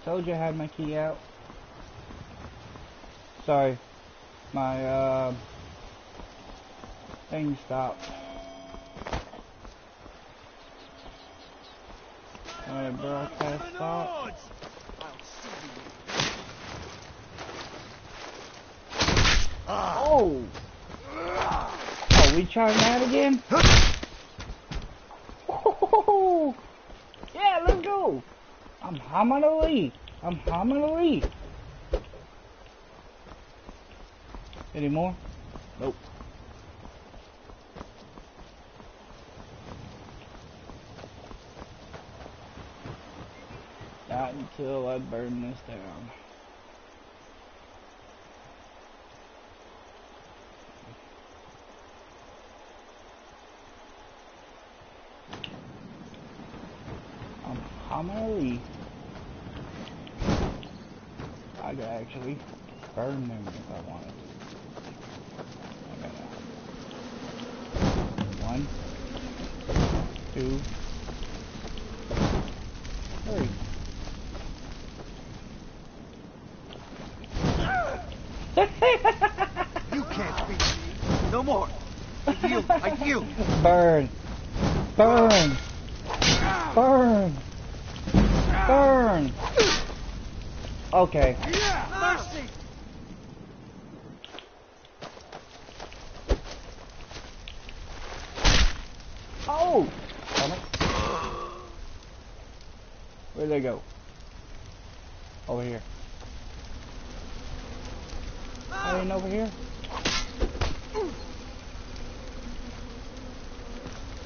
Told you I had my key out. Sorry. My, thing stopped. Alright, broadcast stop. Oh! Oh, we trying that again? Oh! Yeah, let's go! I'm humming a lead. I'm humming a lead. Any more? Nope. Not until I burn this down. I'm gonna leave. I could actually burn them if I wanted to. I gotta. 1, 2, 3. You can't beat me. No more. I yield. I yield. Burn. Burn. Burn. Burn. Okay. Mercy. Oh. Damn it. Where'd they go? Over here. I ain't over here.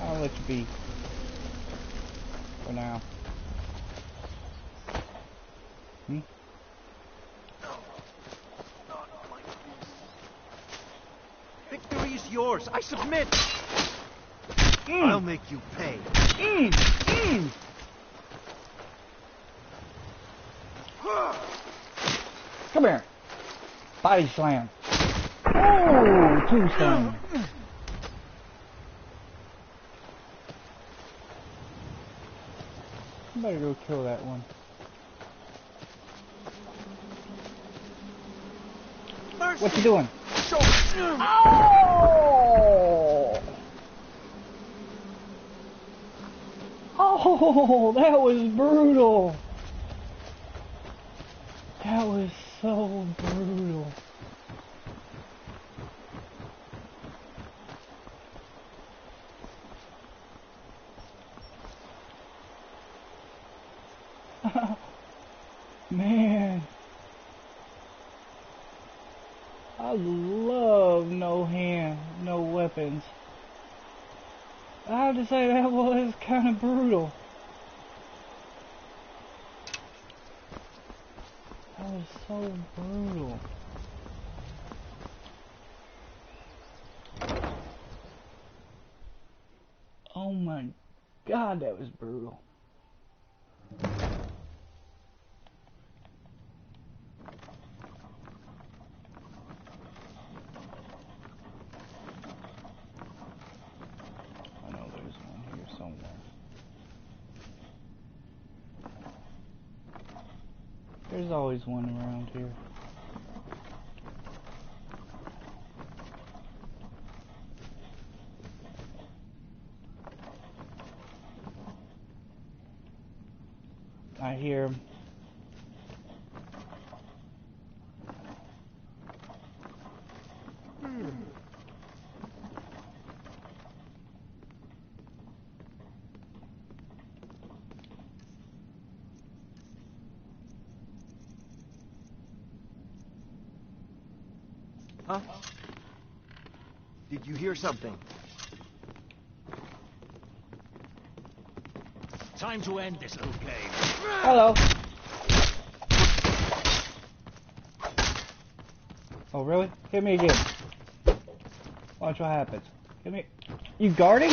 I'll let you be. For now. Victory is yours. I submit. I'll make you pay. Come here. Body slam. Oh, 2 slam. I better go kill that one. Mercy. What you doing? Oh, that was brutal. That was so brutal. Man, I love no weapons. I have to say that was kind of brutal. That was so brutal. Oh my God, that was brutal. I know there's one here somewhere. There's always one around here. I hear him. Huh? Did you hear something? Time to end this little game. Hello. Oh, really? Hit me again. Watch what happens. Hit me. You guarding?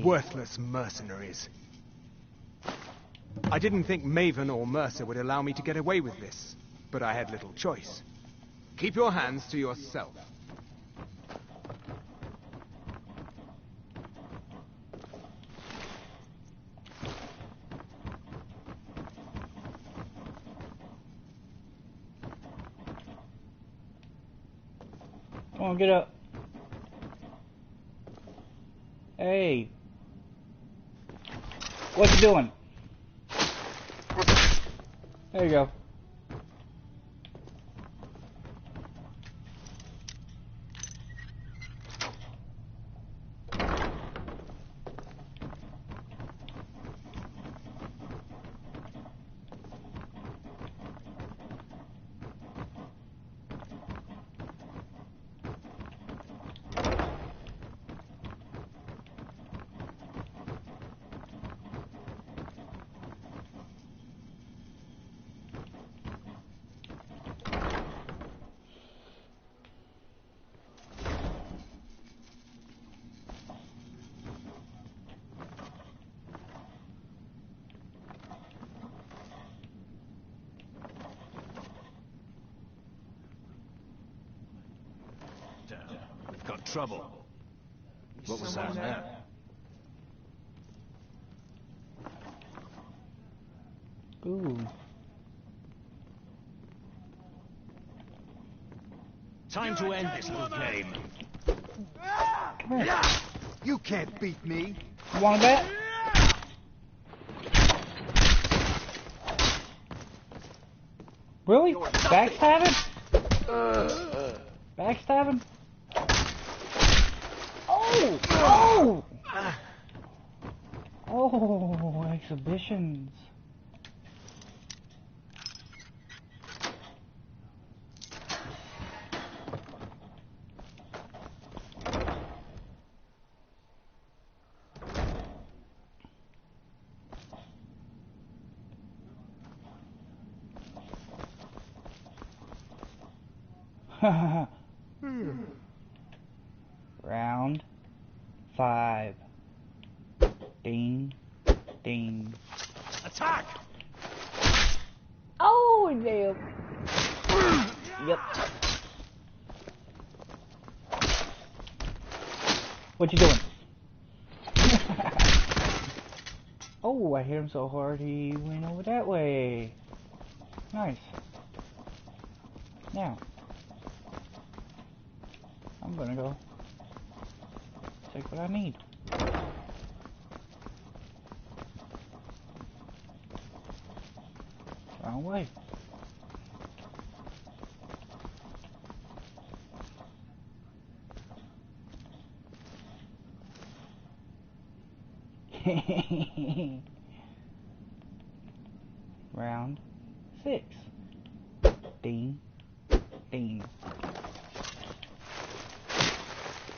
worthless mercenaries. I didn't think Maven or Mercer would allow me to get away with this, but I had little choice. Keep your hands to yourself. Come on, get up. Hey. What you doing? There you go. We've got trouble. What was that now? Ooh. Time to end this little game. Come here. You can't beat me. You want a bet? Really? Backstabbing? Backstabbing? Oh! Oh! Oh, exhibitions. Round 5. Ding, ding. Attack! Oh, damn. Yep. What you doing? Oh, I hit him so hard he went over that way. Nice. Now, I'm gonna go take what I need. Wrong way. Round 6. Ding, ding.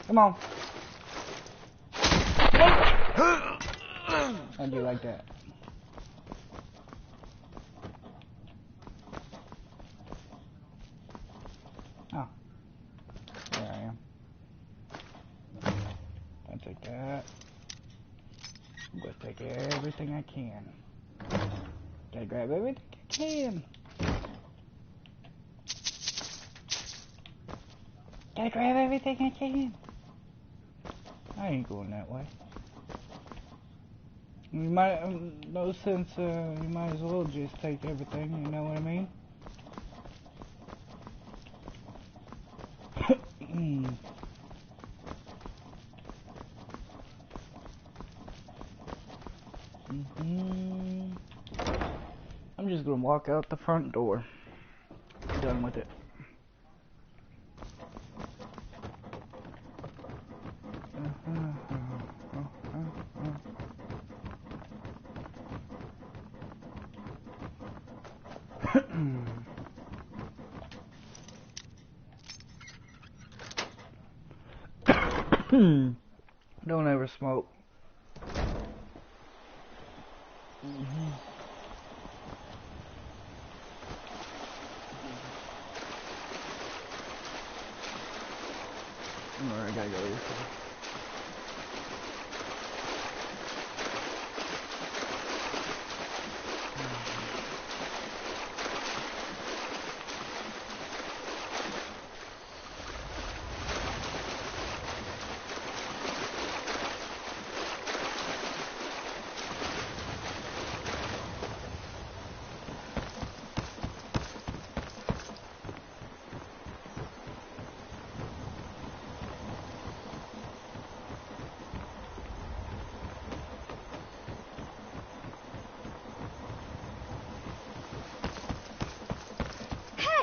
Come on. How'd you like that? Oh. There I am. I'll take that. I'm gonna take everything I can. Gotta grab everything I can. Gotta grab everything I can. I ain't going that way. You might, no sense, you might as well just take everything, you know what I mean? I'm just gonna walk out the front door. Done with it. Don't ever smoke. Alright, I gotta go this way.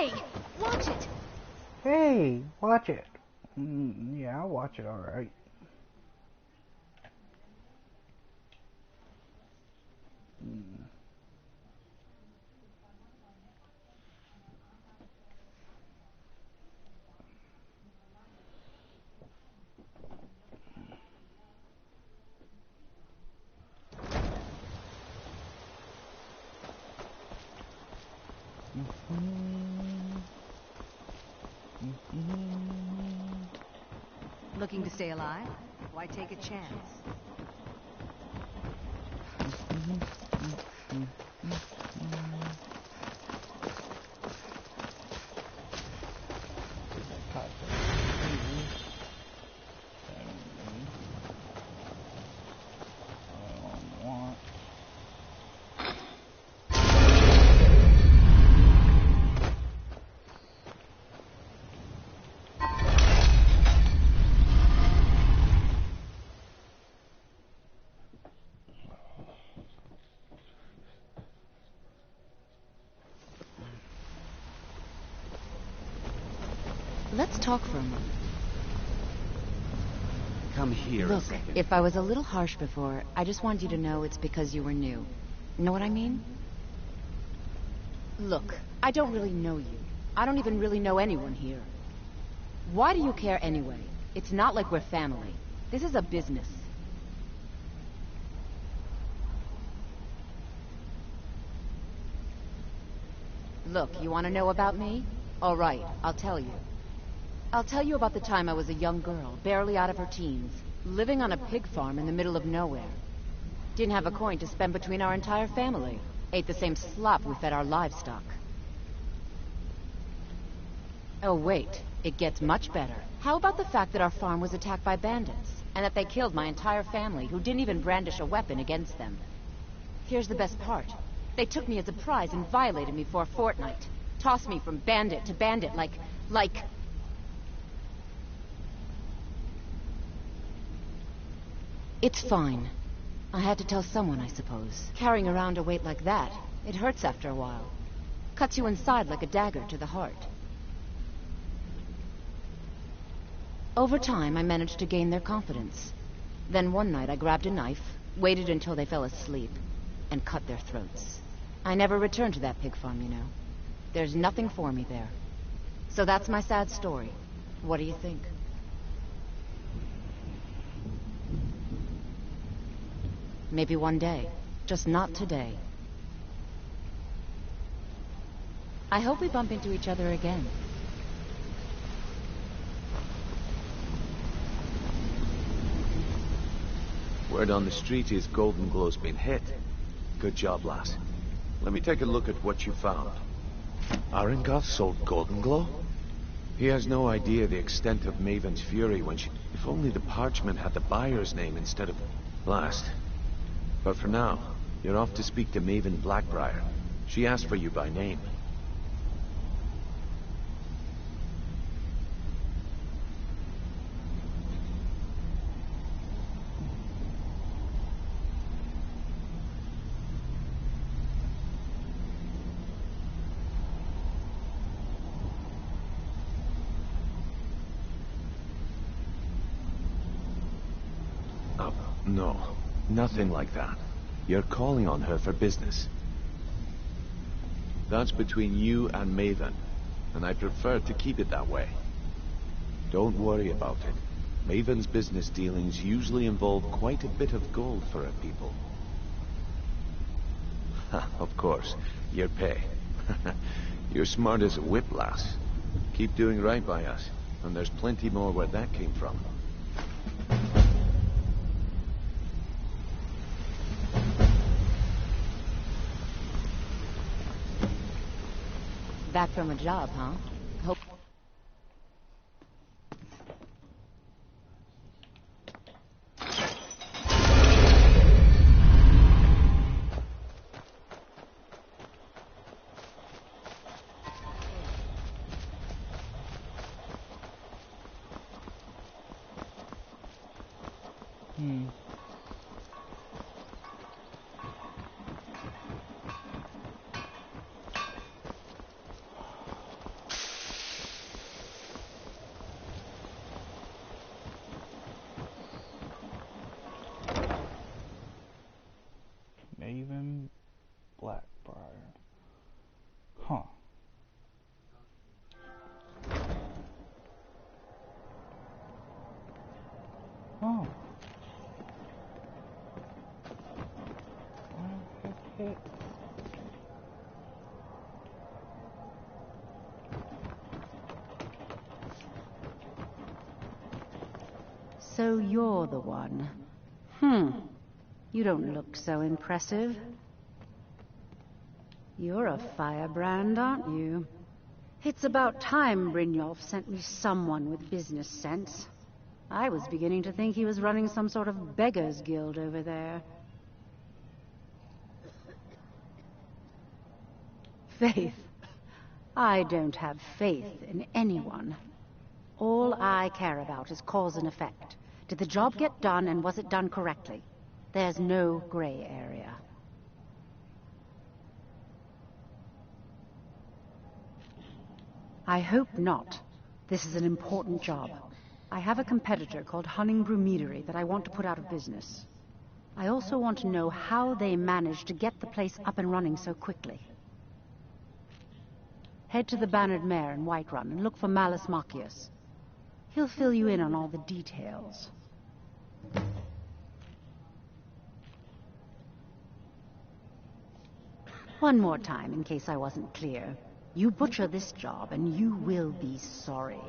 Hey, watch it. Hey, watch it. Yeah, I'll watch it, alright. Looking to stay alive? Why take a chance? Let's talk for a moment. Come here a Look, second. if I was a little harsh before, I just want you to know it's because you were new. Know what I mean? Look, I don't really know you. I don't even really know anyone here. Why do you care anyway? It's not like we're family. This is a business. Look, you want to know about me? All right, I'll tell you. I'll tell you about the time I was a young girl, barely out of her teens, living on a pig farm in the middle of nowhere. Didn't have a coin to spend between our entire family. Ate the same slop we fed our livestock. Oh wait, it gets much better. How about the fact that our farm was attacked by bandits, and that they killed my entire family who didn't even brandish a weapon against them? Here's the best part. They took me as a prize and violated me for a fortnight. Tossed me from bandit to bandit like... It's fine. I had to tell someone, I suppose. Carrying around a weight like that, it hurts after a while. Cuts you inside like a dagger to the heart. Over time, I managed to gain their confidence. Then one night I grabbed a knife, waited until they fell asleep, and cut their throats. I never returned to that pig farm, you know. There's nothing for me there. So that's my sad story. What do you think? Maybe one day. Just not today. I hope we bump into each other again. Word on the street is Golden Glow's been hit. Good job, lass. Let me take a look at what you found. Arengoth sold Golden Glow? He has no idea the extent of Maven's fury when she... If only the parchment had the buyer's name instead of... Last. But for now, you're off to speak to Maven Blackbriar. She asked for you by name. No, nothing like that. You're calling on her for business. That's between you and Maven, and I prefer to keep it that way. Don't worry about it. Maven's business dealings usually involve quite a bit of gold for her people. Of course, your pay. You're smart as a whip, lass. Keep doing right by us, and there's plenty more where that came from. Back from a job, huh? Hope... So you're the one. You don't look so impressive. You're a firebrand, aren't you? It's about time Brynjolf sent me someone with business sense. I was beginning to think he was running some sort of beggars guild over there. Faith. I don't have faith in anyone. All I care about is cause and effect. Did the job get done, and was it done correctly? There's no gray area. I hope not. This is an important job. I have a competitor called Hunningbrew Meadery that I want to put out of business. I also want to know how they managed to get the place up and running so quickly. Head to the Bannered Mare in Whiterun and look for Malus Machius. He'll fill you in on all the details. One more time, in case I wasn't clear. You butcher this job, and you will be sorry.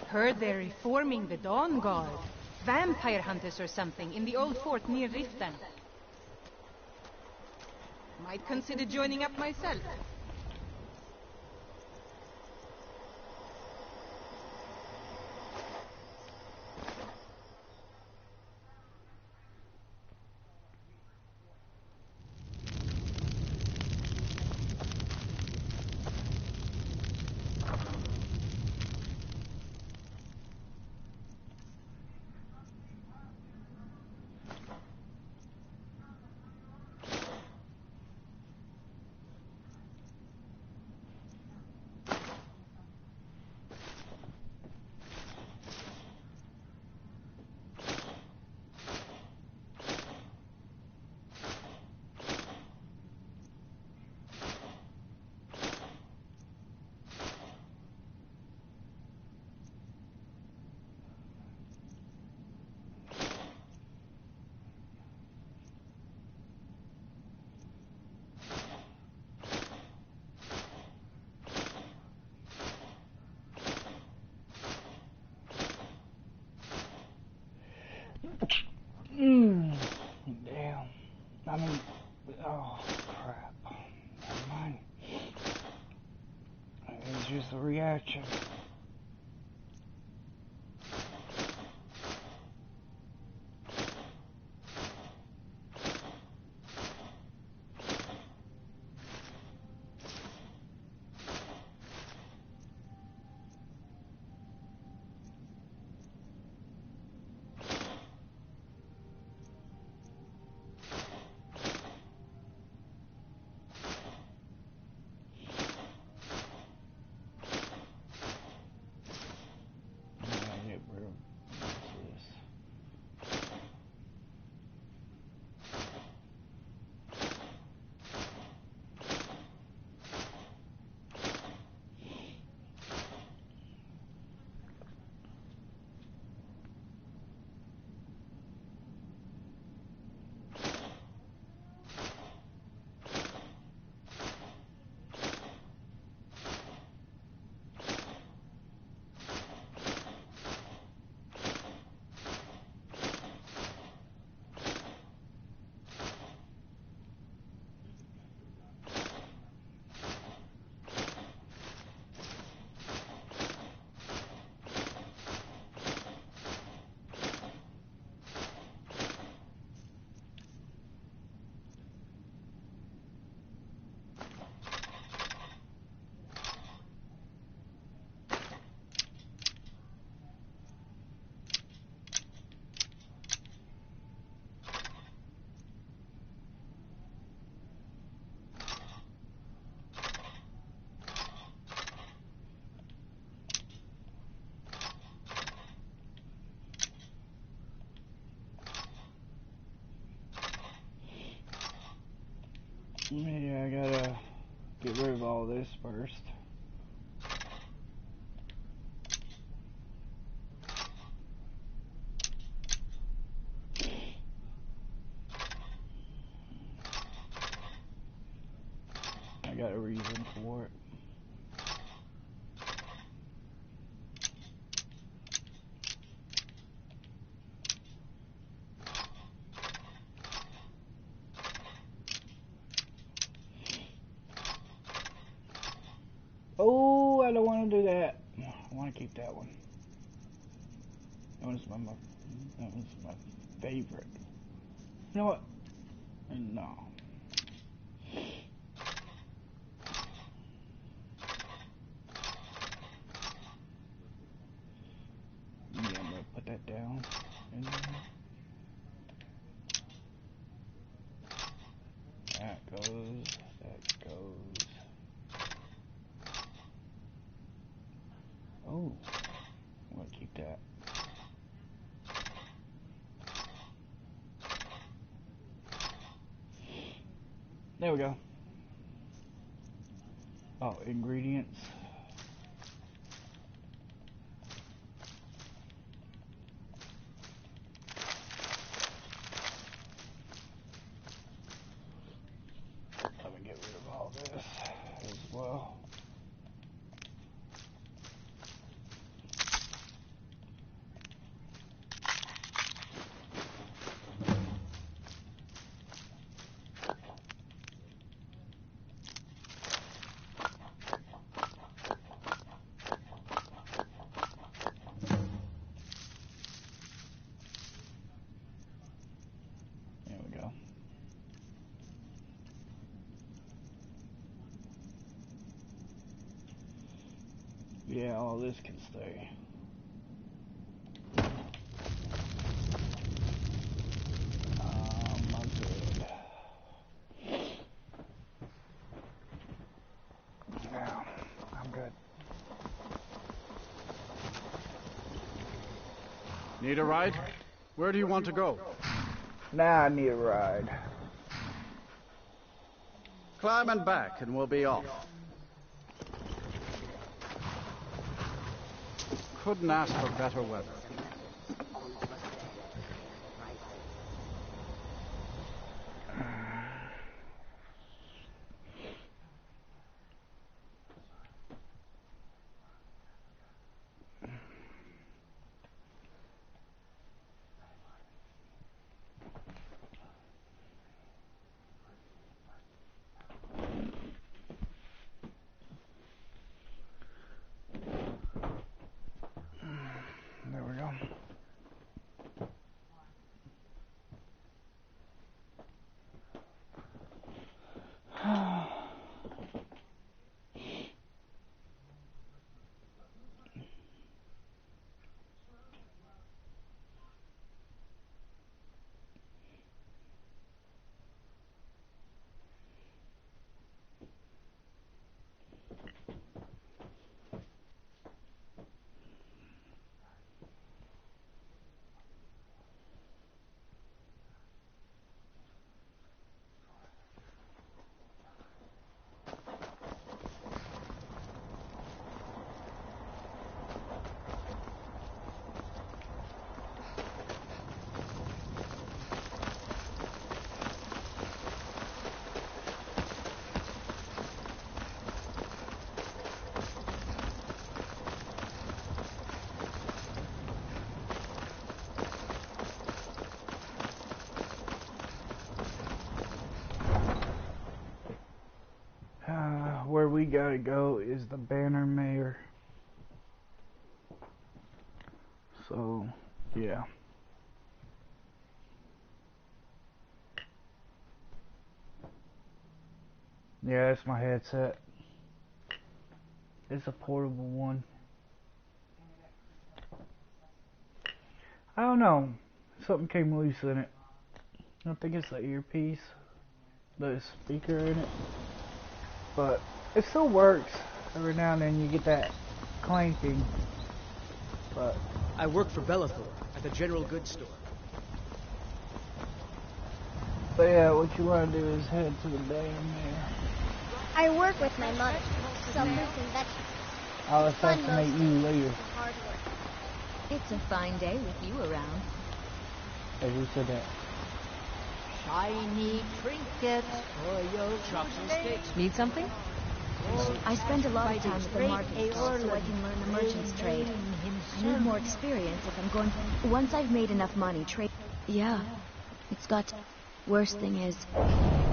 Heard they're reforming the Dawn Guard. Vampire hunters or something in the old fort near Riften. Might consider joining up myself. Damn. I mean, oh, crap. Never mind. It was just a reaction. first. I got a reason for it. Oh, I don't want to do that. I want to keep that one. That one's my favorite. You know what? No. Yeah, I'm gonna put that down. In there. That goes. That goes. Oh, I'm gonna keep that. There we go. Oh, ingredients. Let me get rid of all this as well. Yeah, all this can stay. I'm good. Yeah, I'm good. Need a ride? Where do you want to go? Now I need a ride. Climb and back and we'll be off. Couldn't ask for better weather. There we go. Where we gotta go is the Banner Mayor. So, yeah. Yeah, that's my headset. It's a portable one. I don't know. Something came loose in it. I don't think it's the earpiece. The speaker in it. But it still works. Every now and then you get that clanking. But I work for Bellathor at the general goods store. yeah, what you want to do is head to the Banner Mayor. I work with my mother. sell fruits and vegetables. I'll It's fun assassinate mostly, you later. the hard work. It's a fine day with you around. Hey, who said that? Shiny trinkets for your Chops and steaks. Need something? I spend a lot of time at the market stall so I can learn the merchant's trade. I need more experience if I'm going to... Once I've made enough money, trade... Yeah, it's got... Worst thing is,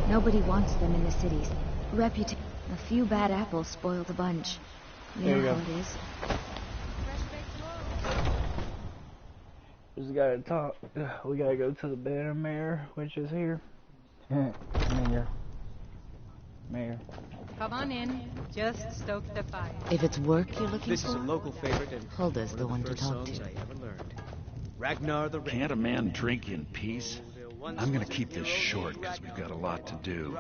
nobody wants them in the cities. Reputation. A few bad apples spoil the bunch. You There know you how go. it is. Just gotta talk. We gotta go to the banner mayor, which is here. Mayor. Mayor. Come on in. Just stoke the fire. If it's work you're looking This for... is a local favorite and Hulda's one the of one the to first talk songs to. I ever learned. Ragnar the Red. Can't a man drink in peace? I'm gonna keep this short because we've got a lot to do.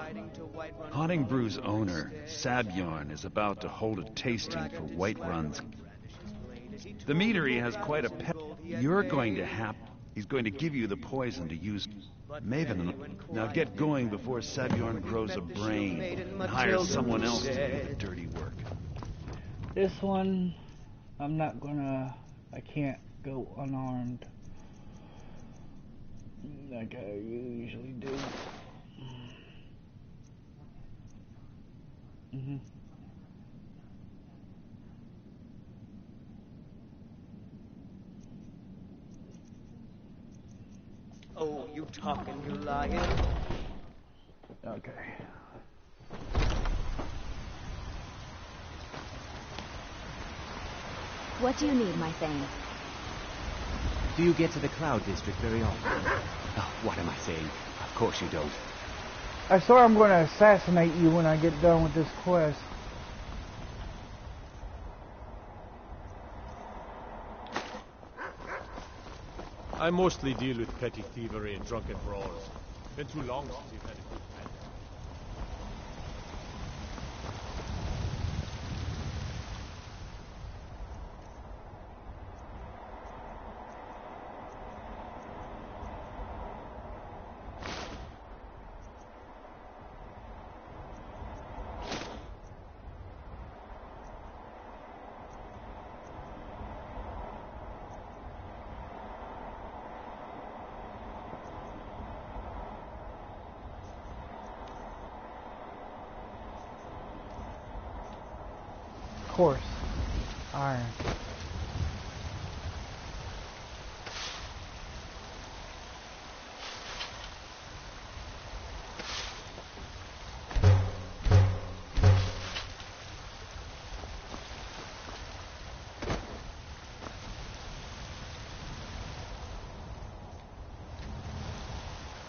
Haunting Brew's owner, Sabjorn, is about to hold a tasting for Whiterun's. The meadery has quite a pet. You're going to have... He's going to give you the poison to use. Maven, now get going before Sabjorn grows a brain and hires someone else to do the dirty work. This one, I'm not gonna... I can't go unarmed. Like I usually do. Mm-hmm. Oh, you talking, you lying. Okay. What do you need, my thane? Do you get to the Cloud District very often? Oh, what am I saying? Of course you don't. I swear I'm gonna assassinate you when I get done with this quest. I mostly deal with petty thievery and drunken brawls. Been too long since you've had a good fight. Of course. Iron.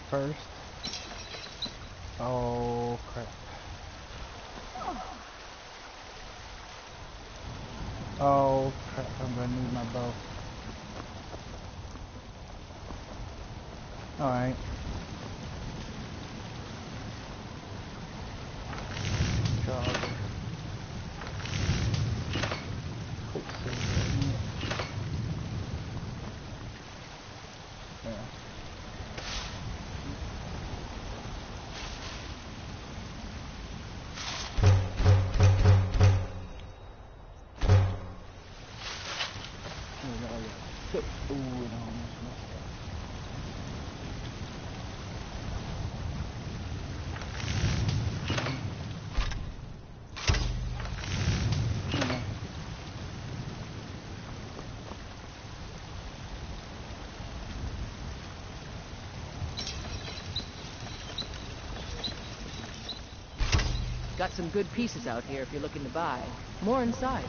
First. Oh crap. Oh crap, I'm gonna need my bow. Alright. Jogger. Quick save. Yeah. Ooh, no, I almost messed up. Got some good pieces out here if you're looking to buy. More inside.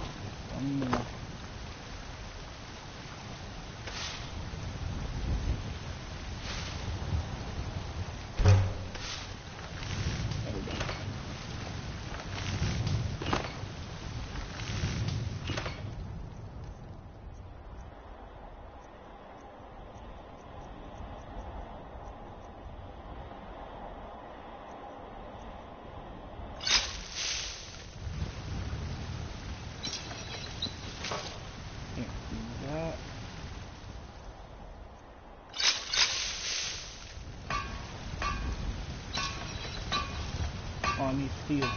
Oh, I need steel.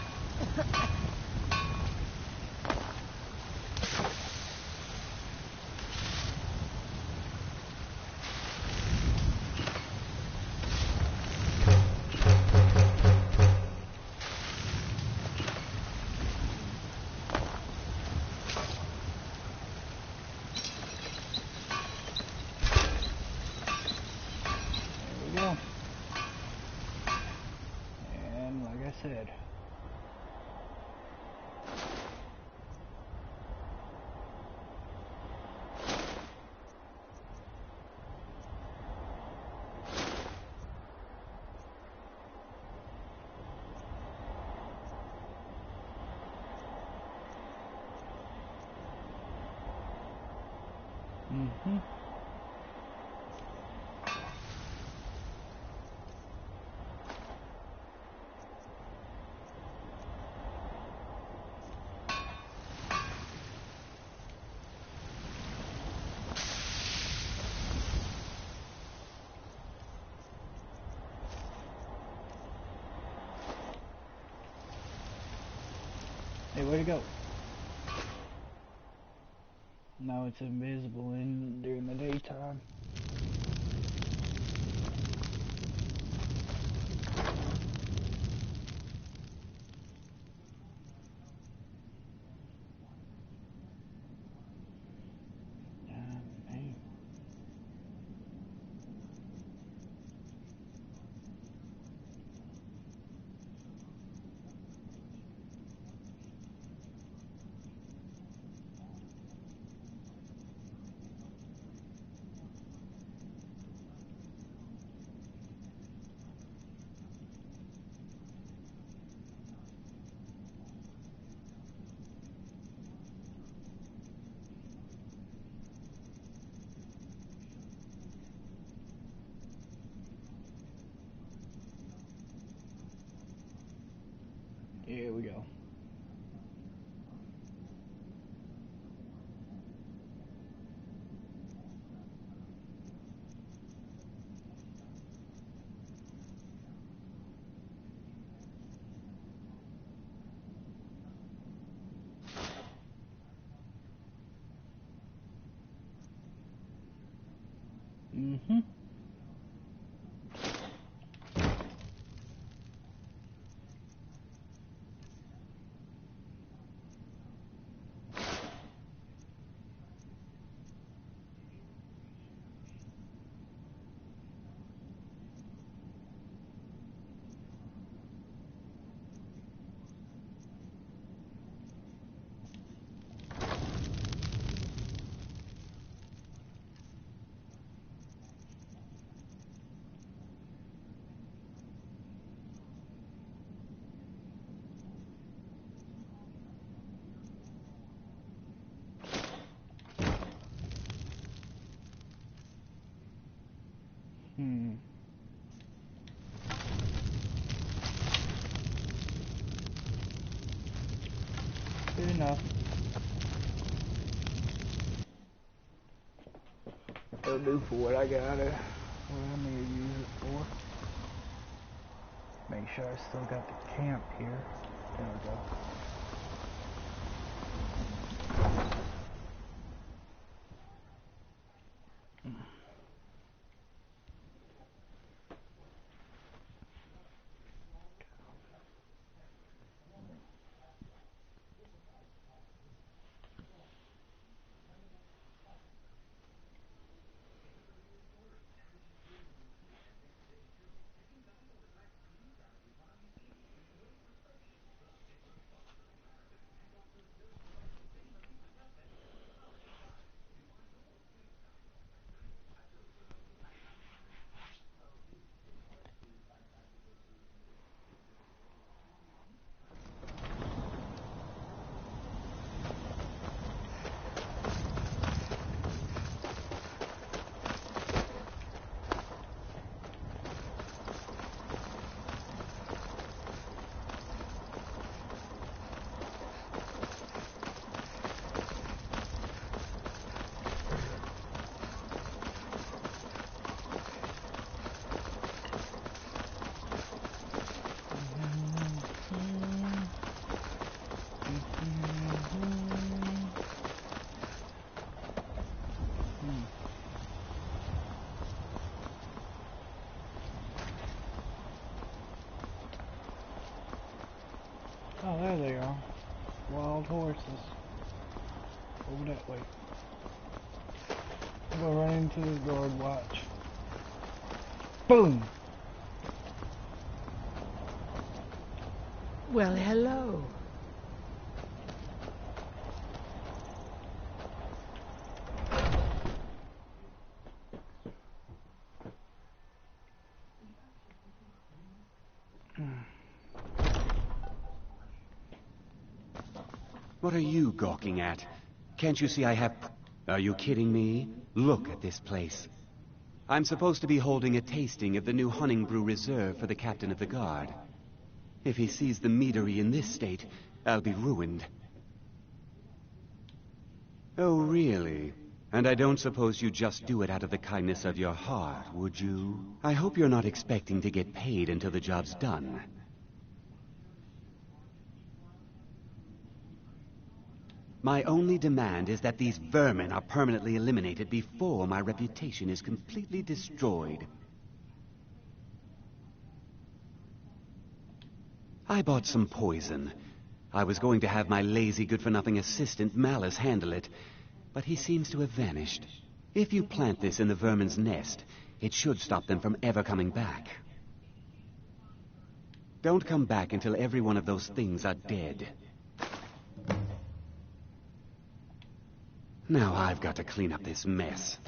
Mm-hmm. Hey, where'd it go? Now it's invisible during the daytime. Here we go. Mm-hmm. Good enough. It'll do for what I got it. What I'm gonna use it for. Make sure I still got the camp here. There we go. Oh, there they are. Wild horses. Over that way. Go right into the guard watch. Boom! Well, hello. What are you gawking at? Can't you see I have... Are you kidding me? Look at this place. I'm supposed to be holding a tasting of the new Hunting Brew Reserve for the captain of the guard. If he sees the meadery in this state, I'll be ruined. Oh, really? And I don't suppose you just do it out of the kindness of your heart, would you? I hope you're not expecting to get paid until the job's done. My only demand is that these vermin are permanently eliminated before my reputation is completely destroyed. I bought some poison. I was going to have my lazy, good-for-nothing assistant Malice handle it, but he seems to have vanished. If you plant this in the vermin's nest, it should stop them from ever coming back. Don't come back until every one of those things are dead. Now I've got to clean up this mess.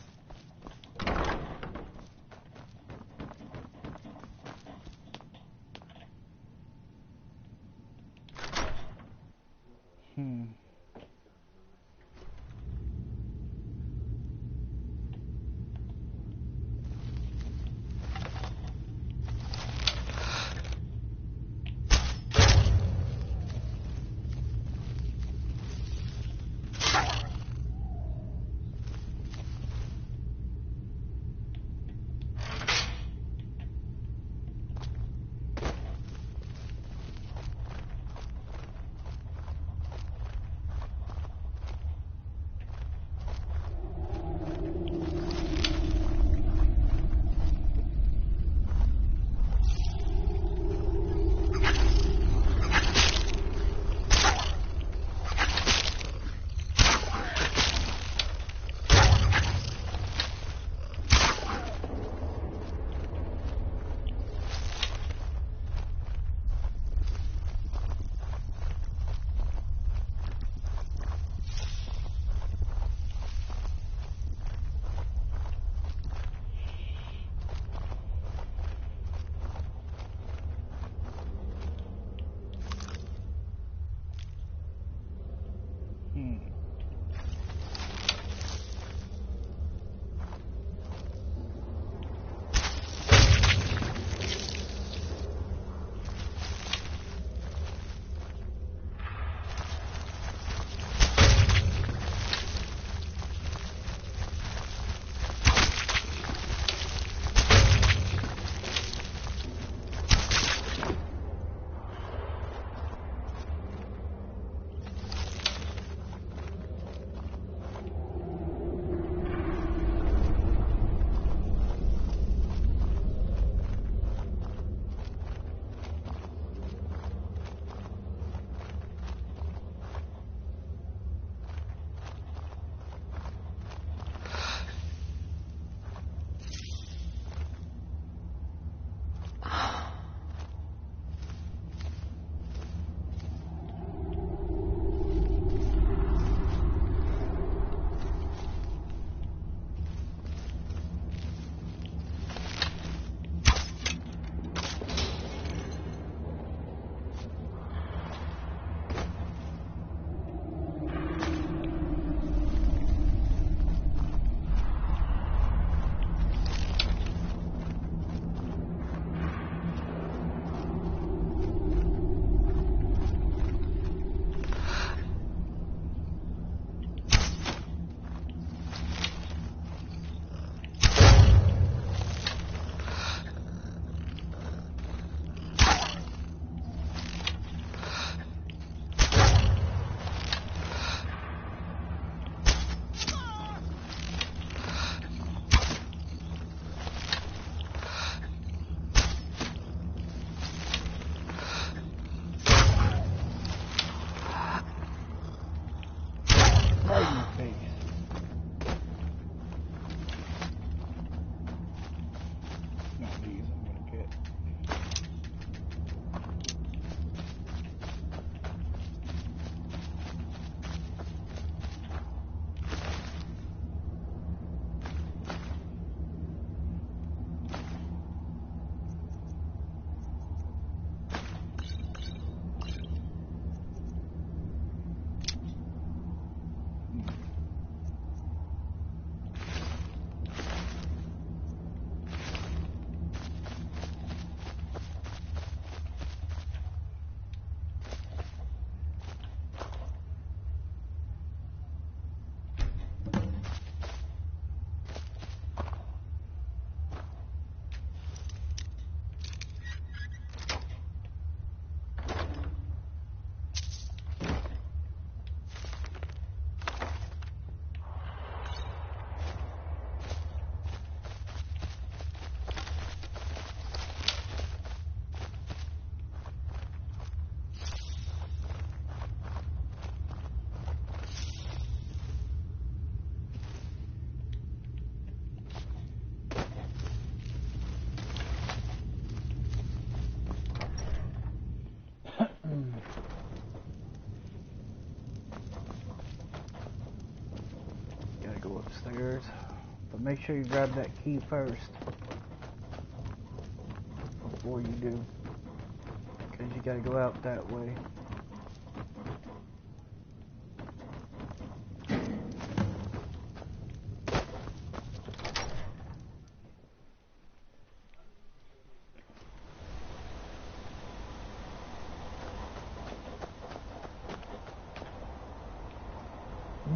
upstairs. But make sure you grab that key first. Before you do. Because you gotta go out that way.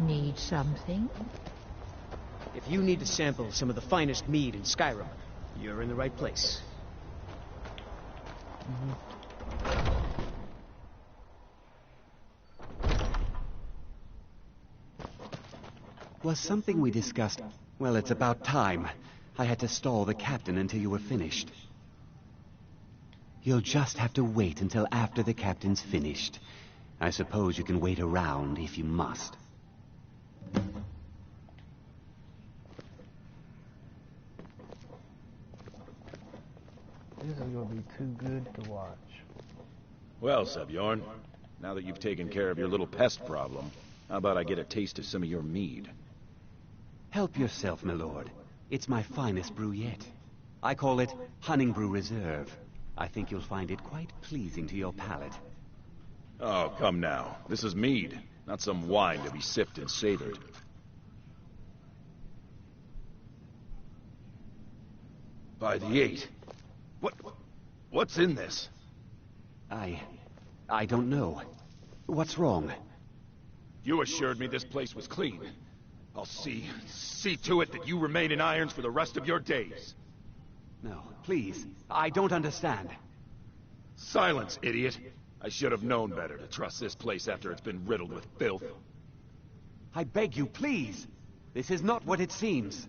Need something? If you need to sample some of the finest mead in Skyrim, you're in the right place. Was something we discussed? Well, it's about time. I had to stall the captain until you were finished. You'll just have to wait until after the captain's finished. I suppose you can wait around if you must. This is gonna be too good to watch. Well, Sabjorn, now that you've taken care of your little pest problem, how about I get a taste of some of your mead? Help yourself, my lord. It's my finest brew yet. I call it Honningbrew Reserve. I think you'll find it quite pleasing to your palate. Oh, come now. This is mead, not some wine to be sipped and savored. By the 8. What's in this? I don't know. What's wrong? You assured me this place was clean. I'll see to it that you remain in irons for the rest of your days. No, please. I don't understand. Silence, idiot. I should have known better to trust this place after it's been riddled with filth. I beg you, please. This is not what it seems.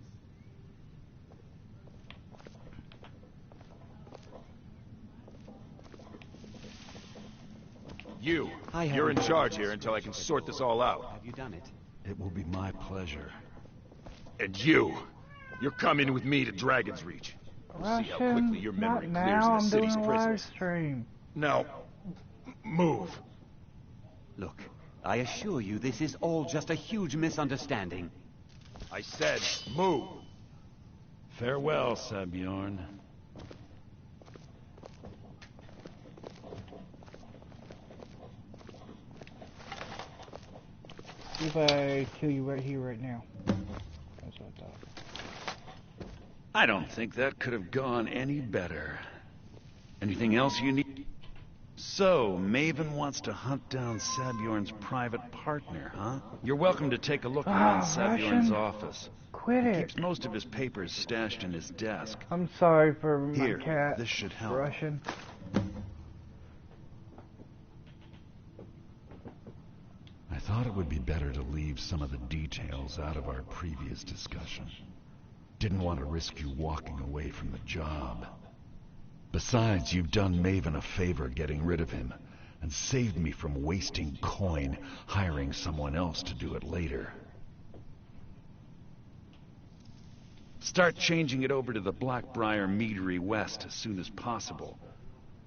You're in charge here until I can sort this all out. Have you done it? It will be my pleasure. And you're coming with me to Dragon's Reach. We'll see how quickly your memory clears in the city's prisons. Stream. Now, move. Look, I assure you this is all just a huge misunderstanding. I said, move. Farewell, Sabjorn. If I kill you right here, right now. That's what I thought. I don't think that could have gone any better. Anything else you need? So, Maven wants to hunt down Sabjorn's private partner, huh? You're welcome to take a look around Sabjorn's office. Quit it. He keeps most of his papers stashed in his desk. I'm sorry for my Here, cat. this should help. Russian. I thought it would be better to leave some of the details out of our previous discussion. Didn't want to risk you walking away from the job. Besides, you've done Maven a favor getting rid of him, and saved me from wasting coin hiring someone else to do it later. Start changing it over to the Blackbriar Meadery West as soon as possible.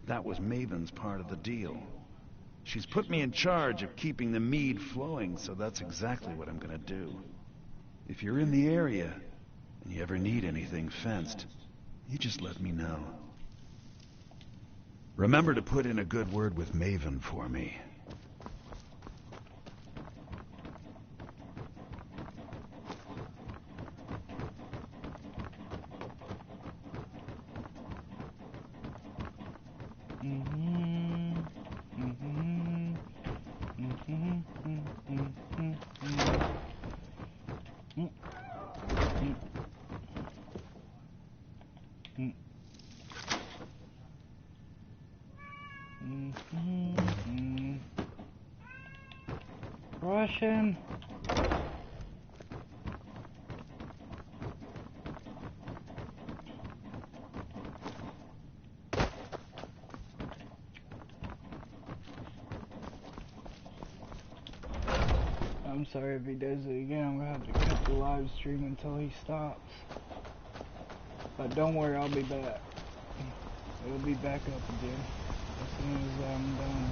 That was Maven's part of the deal. She's put me in charge of keeping the mead flowing, so that's exactly what I'm gonna do. If you're in the area, and you ever need anything fenced, you just let me know. Remember to put in a good word with Maven for me. Russian. I'm sorry if he does it again. I'm gonna have to cut the live stream until he stops. But don't worry, I'll be back. It'll be back up again as soon as I'm done.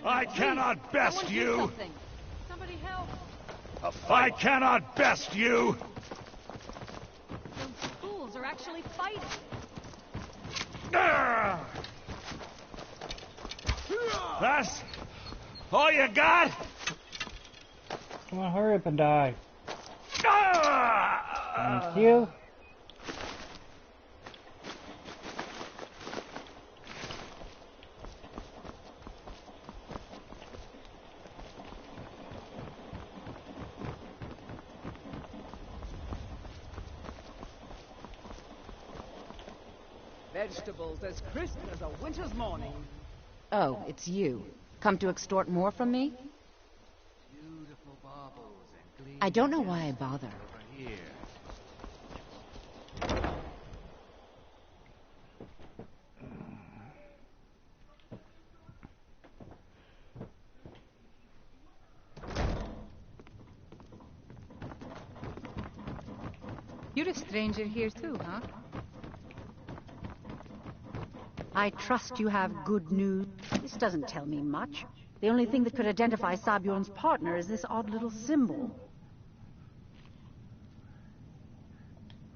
I cannot best you! Somebody help! I cannot best you! Those fools are actually fighting! That's all you got? Come on, hurry up and die. Thank you. Vegetables as crisp as a winter's morning. Oh, it's you. Come to extort more from me? Beautiful baubles and gleaming I don't know why I bother. over here. You're a stranger here too, huh? I trust you have good news. This doesn't tell me much. The only thing that could identify Sabjorn's partner is this odd little symbol.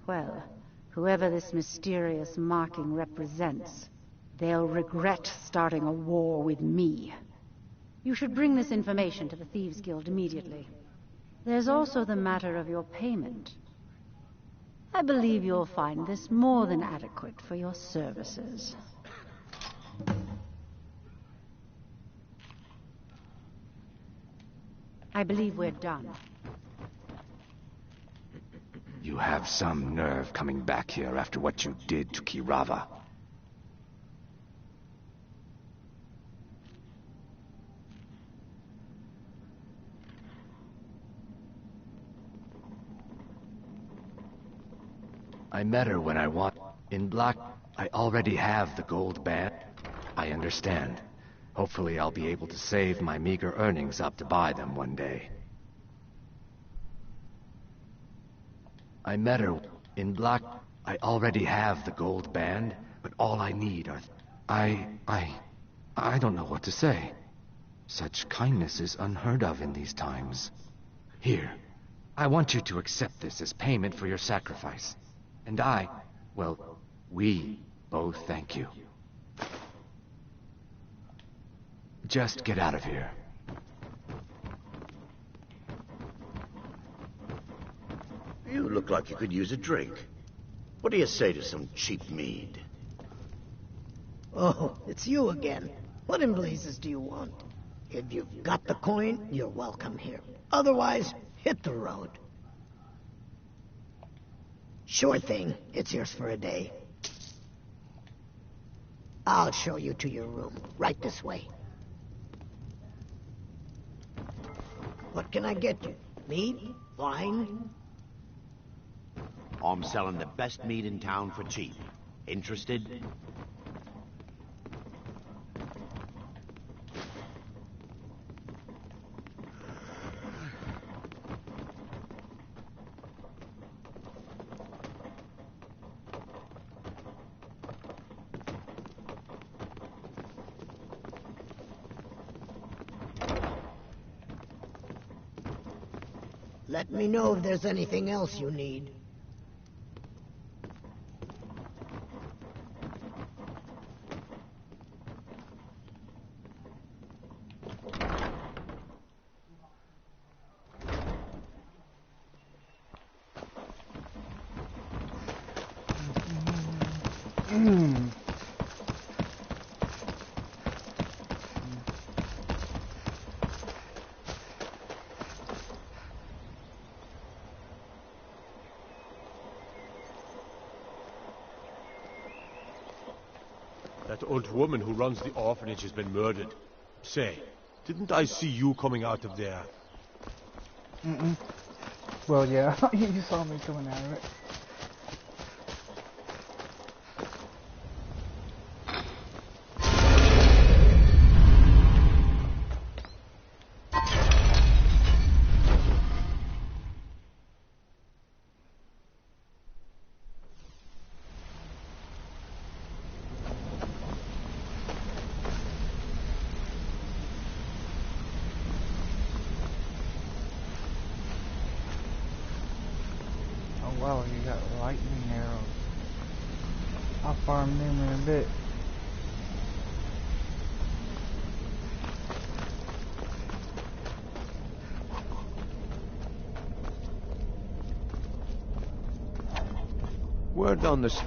Well, whoever this mysterious marking represents, they'll regret starting a war with me. You should bring this information to the Thieves Guild immediately. There's also the matter of your payment. I believe you'll find this more than adequate for your services. I believe we're done. You have some nerve coming back here after what you did to Kirava. I met her when I want. In Black, I already have the gold band. I understand. Hopefully I'll be able to save my meager earnings up to buy them one day. I met her in Black. I already have the gold band, but all I need are... I don't know what to say. Such kindness is unheard of in these times. Here, I want you to accept this as payment for your sacrifice. And well, we both thank you. Just get out of here. You look like you could use a drink. What do you say to some cheap mead? Oh, it's you again. What in blazes do you want? If you've got the coin, you're welcome here. Otherwise, hit the road. Sure thing. It's yours for a day. I'll show you to your room. Right this way. What can I get you? Meat? Wine? I'm selling the best meat in town for cheap. Interested? Let me know if there's anything else you need. That old woman who runs the orphanage has been murdered. Say, didn't I see you coming out of there? Well, yeah, you saw me coming out of it. Wow, you got lightning arrows. I'll farm them in a bit. Word on this.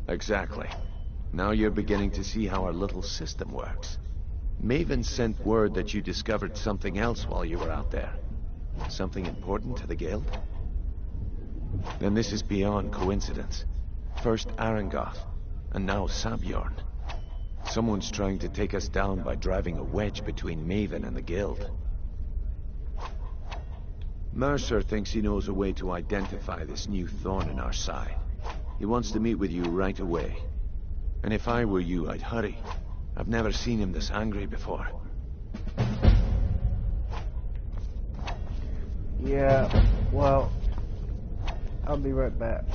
Exactly. Now you're beginning to see how our little system works. Maven sent word that you discovered something else while you were out there. Something important to the guild? Then this is beyond coincidence. First Arangoth, and now Sabjorn. Someone's trying to take us down by driving a wedge between Maven and the guild. Mercer thinks he knows a way to identify this new thorn in our side. He wants to meet with you right away. And if I were you, I'd hurry. I've never seen him this angry before. Yeah, well, I'll be right back.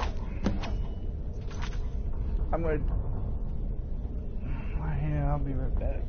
Yeah, I'll be right back.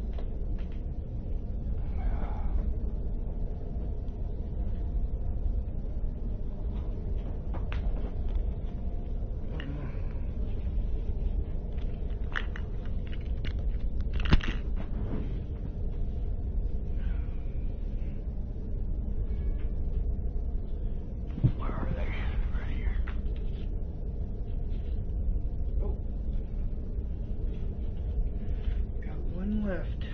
Left.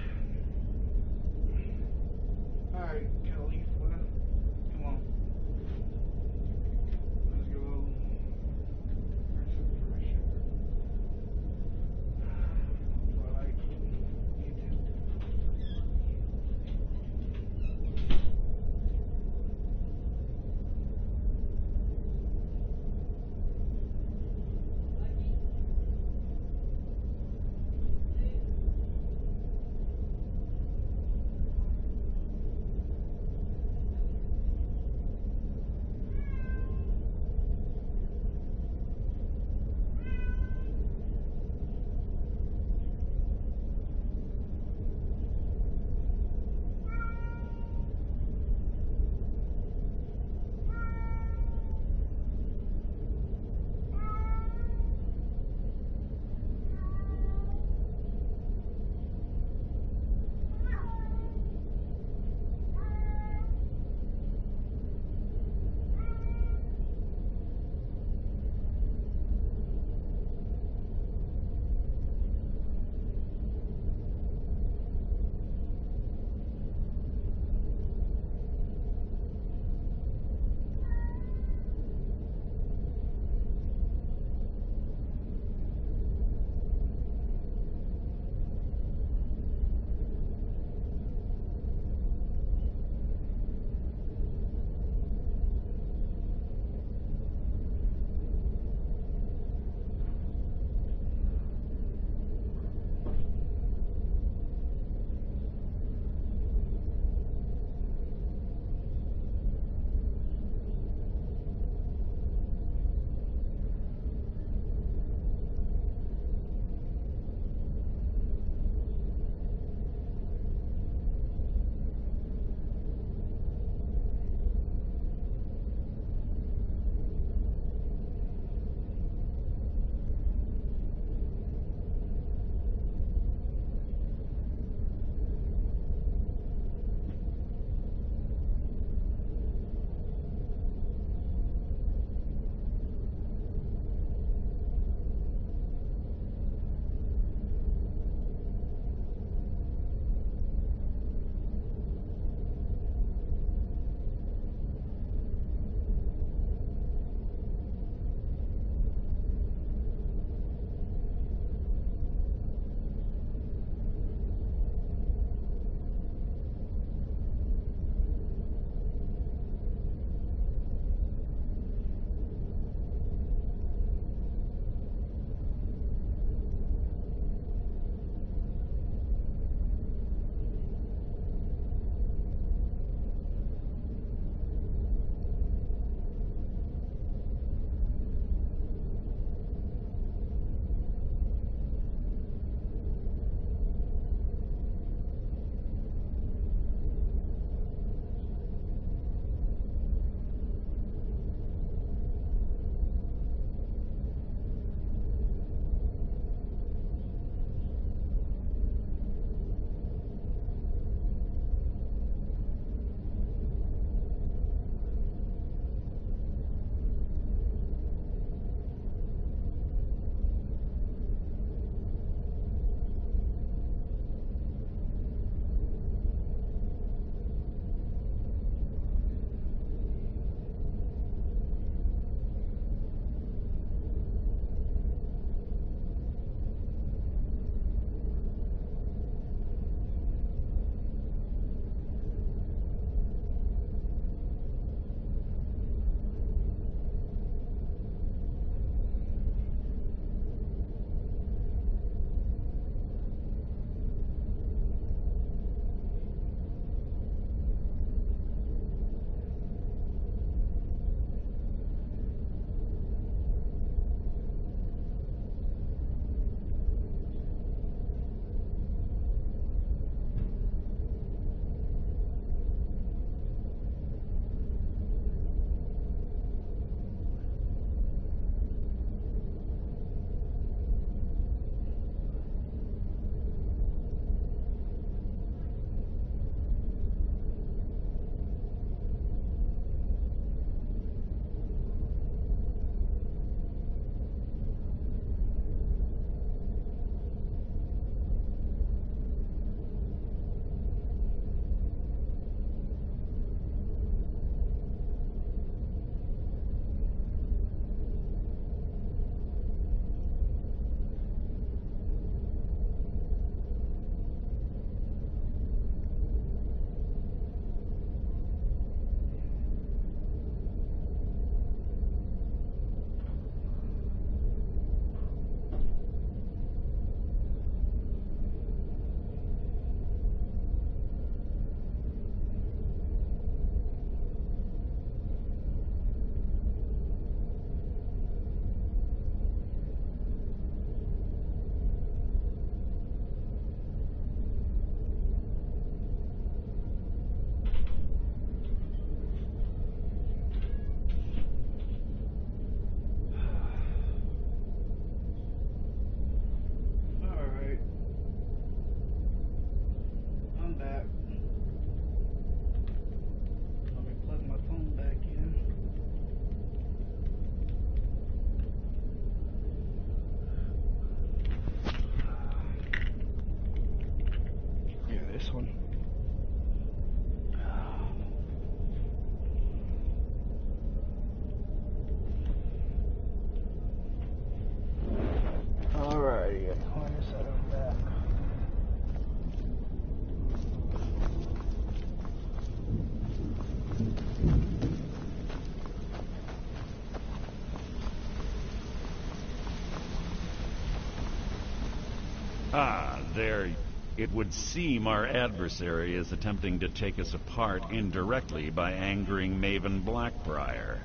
There. It would seem our adversary is attempting to take us apart indirectly by angering Maven Blackbriar.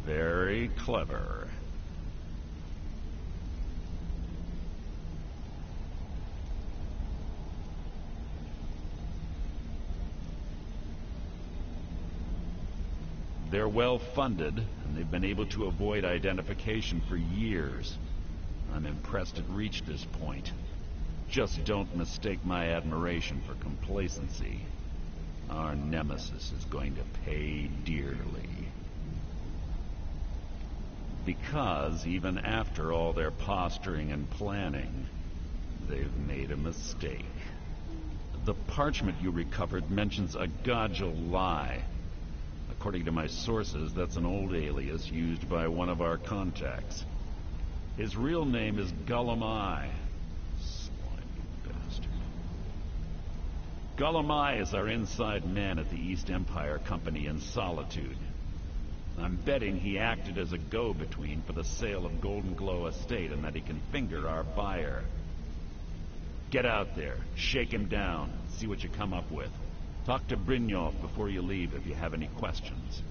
Very clever. They're well funded, and they've been able to avoid identification for years. I'm impressed it reached this point. Just don't mistake my admiration for complacency. Our nemesis is going to pay dearly. Because even after all their posturing and planning, they've made a mistake. The parchment you recovered mentions a Godgel lie. According to my sources, that's an old alias used by one of our contacts. His real name is Gullumai. Slimy bastard. Gullumai is our inside man at the East Empire Company in Solitude. I'm betting he acted as a go-between for the sale of Golden Glow Estate and that he can finger our buyer. Get out there, shake him down, see what you come up with. Talk to Brynjolf before you leave if you have any questions.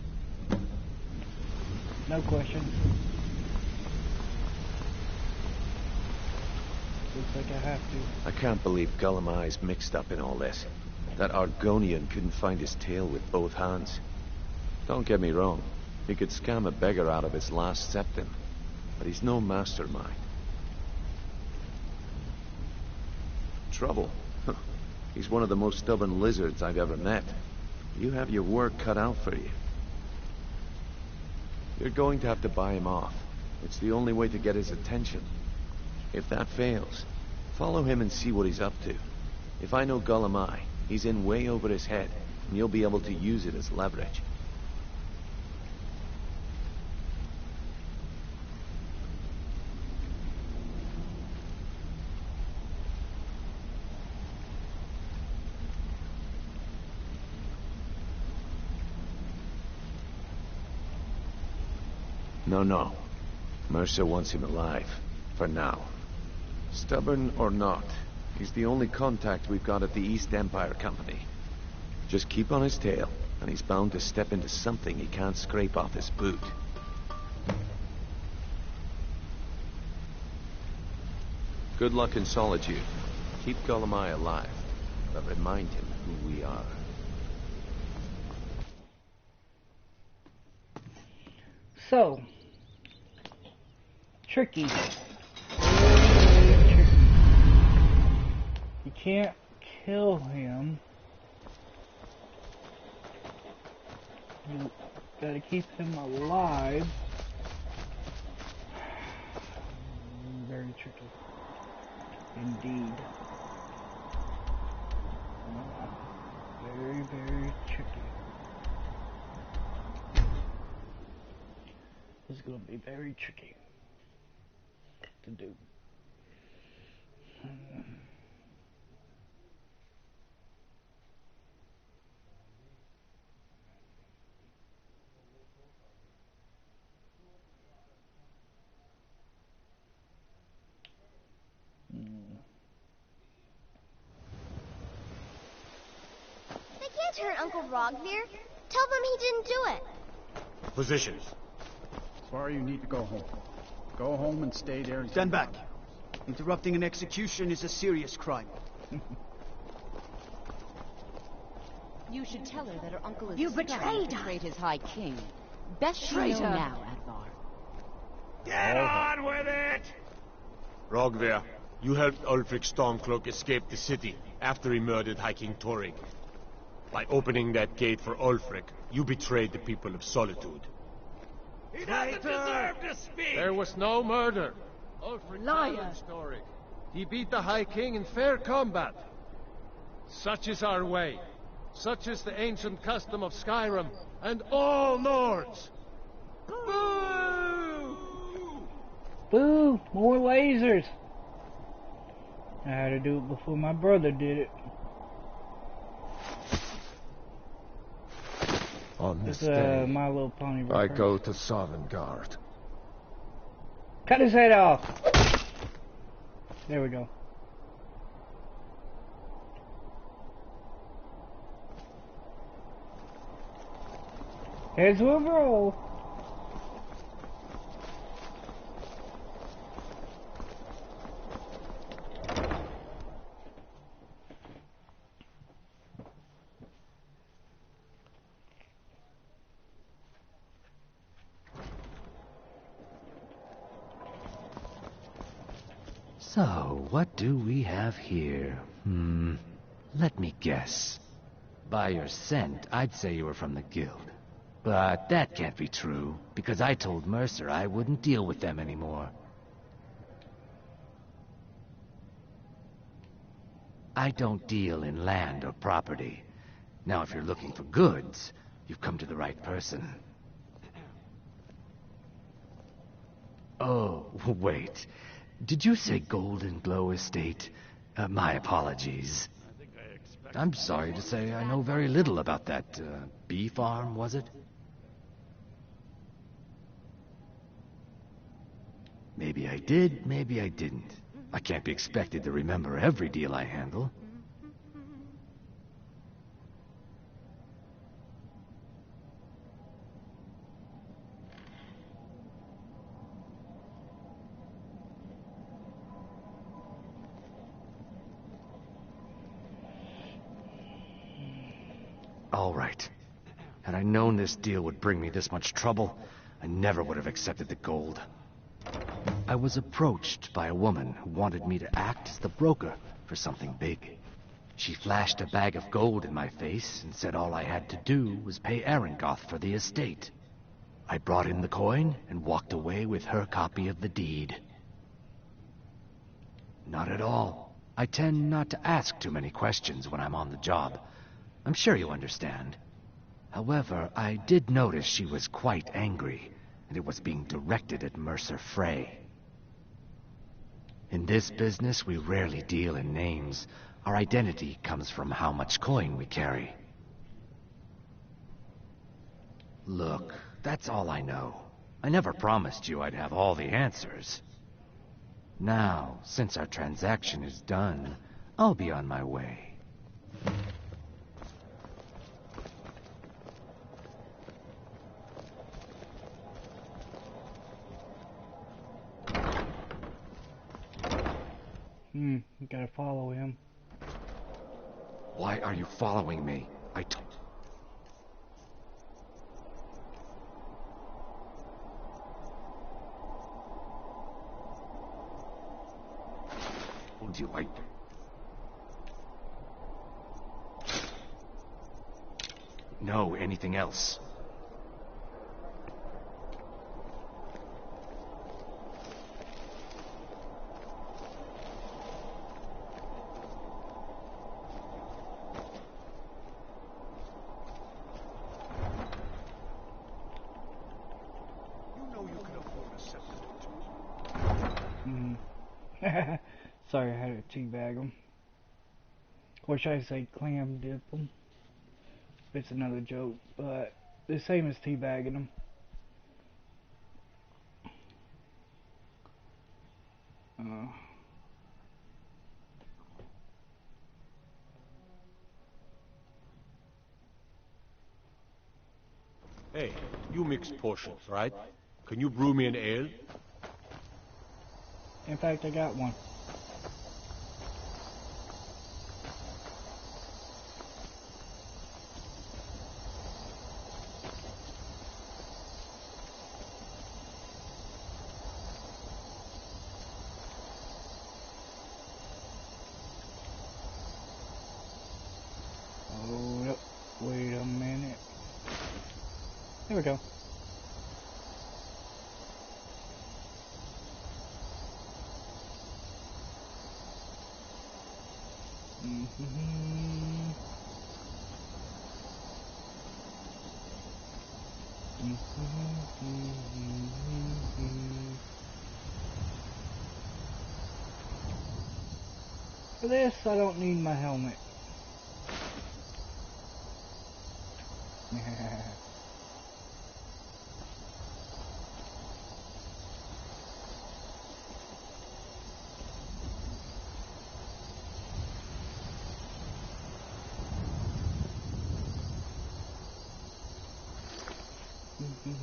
No questions. Looks like I have to. I can't believe Gullumai's mixed up in all this. That Argonian couldn't find his tail with both hands. Don't get me wrong. He could scam a beggar out of his last septim. But he's no mastermind. Trouble? He's one of the most stubborn lizards I've ever met. You have your work cut out for you. You're going to have to buy him off. It's the only way to get his attention. If that fails, follow him and see what he's up to. If I know Gullumai, he's in way over his head, and you'll be able to use it as leverage. No. Mercer wants him alive. For now. Stubborn or not, he's the only contact we've got at the East Empire Company. Just keep on his tail, and he's bound to step into something he can't scrape off his boot. Good luck in Solitude. Keep Gullumai alive, but remind him who we are. So, tricky. You can't kill him. You gotta keep him alive. Very tricky. Indeed. Very, very tricky. It's going to be very tricky to do. They can't hurt Uncle Rogvir. Tell them he didn't do it. Positions. Sorry, you need to go home. Go home and stay there. Stand back. Interrupting an execution is a serious crime. You should tell her that her uncle is You betrayed his High King. Best she know now, Advar. Get on with it! Rogvir, you helped Ulfric Stormcloak escape the city after he murdered High King Torrig. By opening that gate for Ulfric, you betrayed the people of Solitude. He doesn't deserve to speak! There was no murder. Ulfric Liar. challenged Torrig. He beat the High King in fair combat. Such is our way. Such is the ancient custom of Skyrim and all Nords. Boo! Boo! More lasers! I had to do it before my brother did it. On this It's day, My Little Pony I reference. go to Sovngarde. Cut his head off! There we go. Heads will roll. So, what do we have here? Let me guess. By your scent, I'd say you were from the guild. But that can't be true, because I told Mercer I wouldn't deal with them anymore. I don't deal in land or property. Now, if you're looking for goods, you've come to the right person. Oh, wait. Did you say Golden Glow Estate? My apologies. I'm sorry to say I know very little about that, bee farm, was it? Maybe I did, maybe I didn't. I can't be expected to remember every deal I handle. All right. Had I known this deal would bring me this much trouble, I never would have accepted the gold. I was approached by a woman who wanted me to act as the broker for something big. She flashed a bag of gold in my face and said all I had to do was pay Arangoth for the estate. I brought in the coin and walked away with her copy of the deed. Not at all. I tend not to ask too many questions when I'm on the job. I'm sure you understand. However, I did notice she was quite angry, and it was being directed at Mercer Frey. In this business, we rarely deal in names. Our identity comes from how much coin we carry. Look, that's all I know. I never promised you I'd have all the answers. Now, since our transaction is done, I'll be on my way. You gotta follow him. Why are you following me? Told you No, anything else? Sorry, I had to teabag him. Or should I say clam dip him? It's another joke, but the same as teabagging him. Hey, you mix potions, right? Can you brew me an ale? In fact, I got one. Hold up. Wait a minute. There we go. For this, I don't need my helmet. Hey.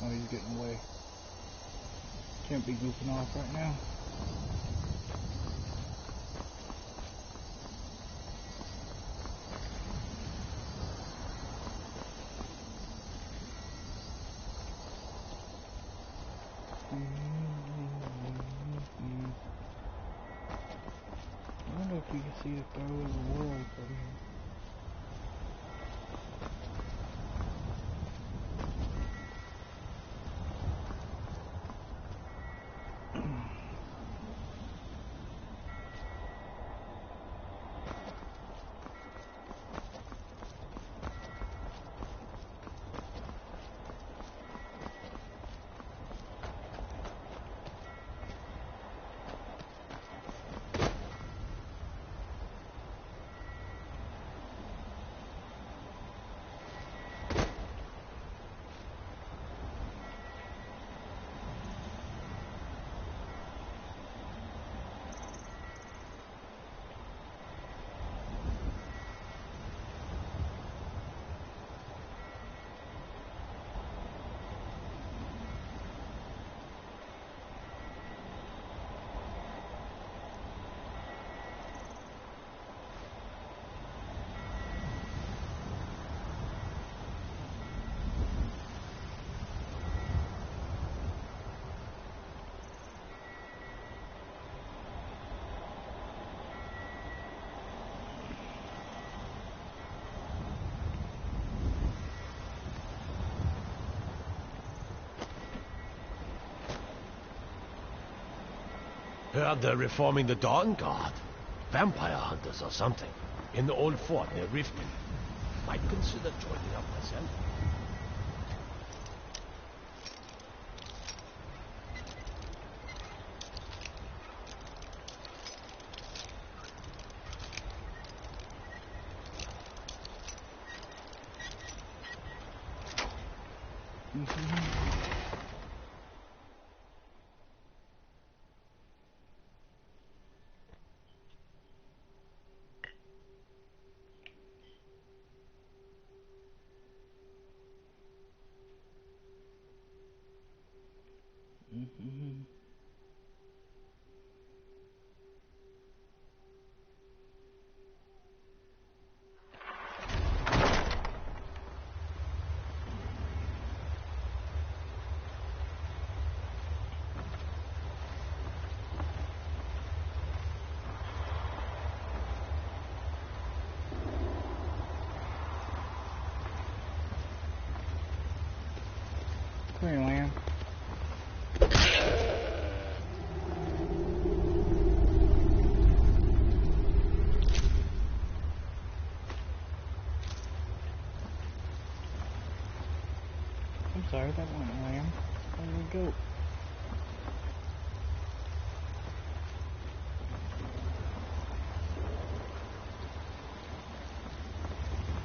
Oh, he's getting away. Can't be goofing off right now. I wonder if you can see the throw of the world from here. Heard they're reforming the Dawn Guard. Vampire hunters or something. In the old fort near Riften. Might consider joining up myself. Come here, lamb. I'm sorry, that wasn't a lamb. That was a goat.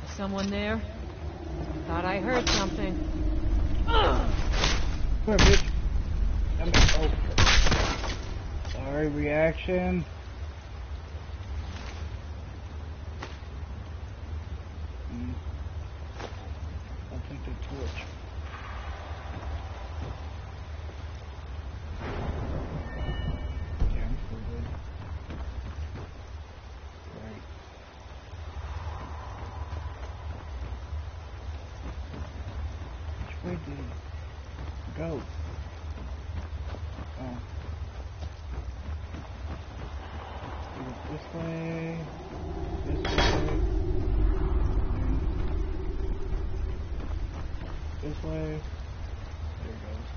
Is someone there? Thought I heard something. Come here, bitch. Oh. Sorry, reaction. I'll take the torch. Yeah, I'm still good. Right. Which way did it go? Oh. This way. This way. This way. There it goes.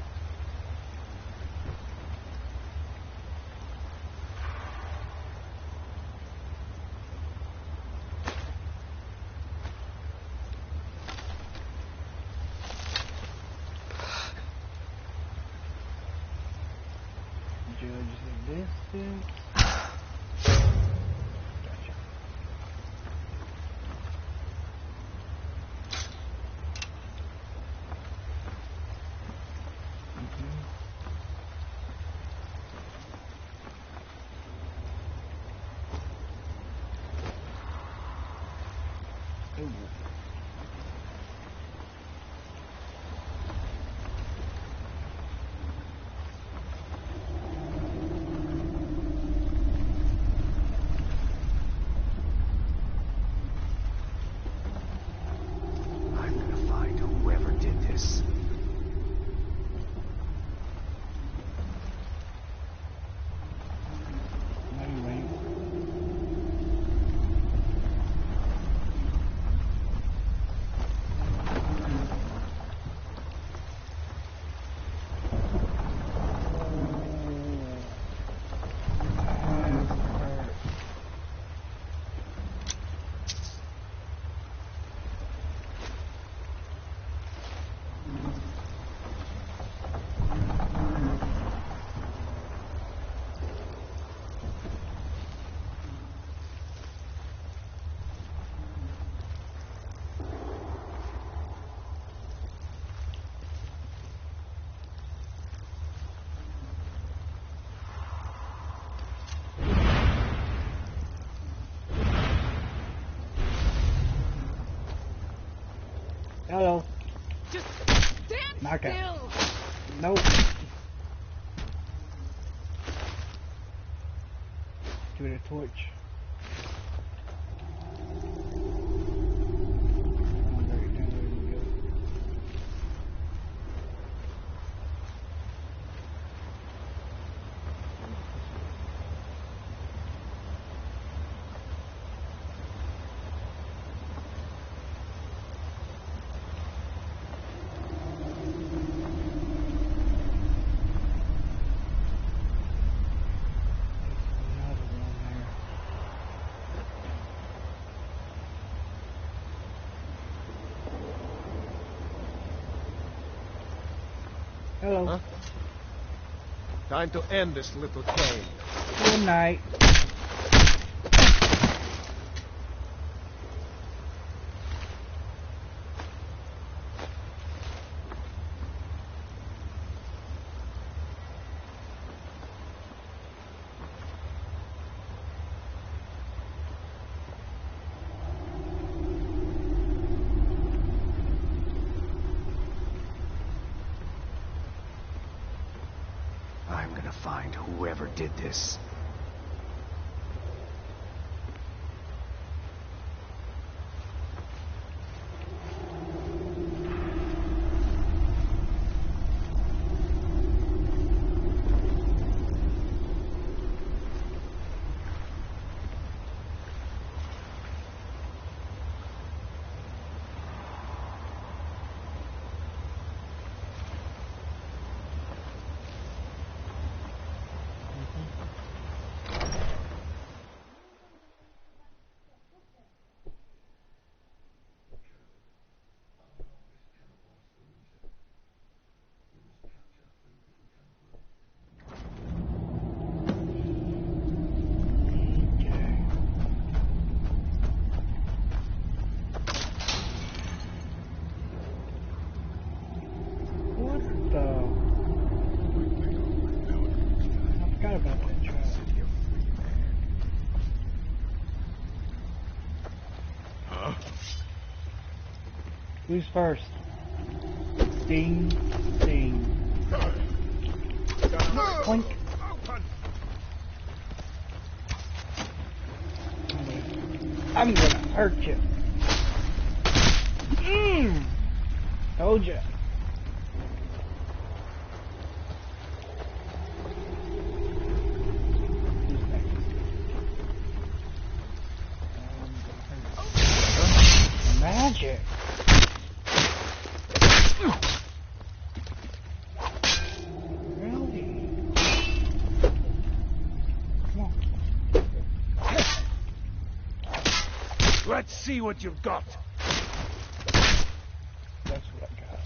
Did you just distance. Hello. Just stand Knock still. out. Nope. Give it a torch. Hello. Huh? Time to end this little game. Good night. I'm gonna find whoever did this. Who's first? Ding, ding. Clink. I'm gonna hurt you. Told ya. Magic. Really? Come on. Let's see what you've got. That's what I got.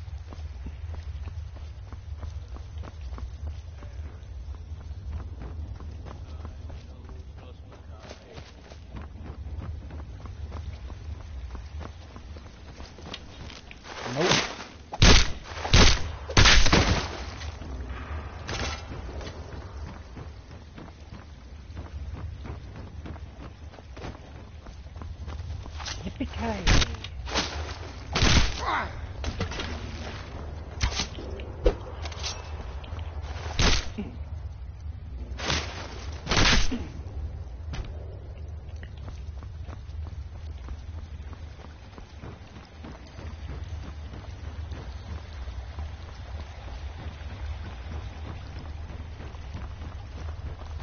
Yippee-ki-yay.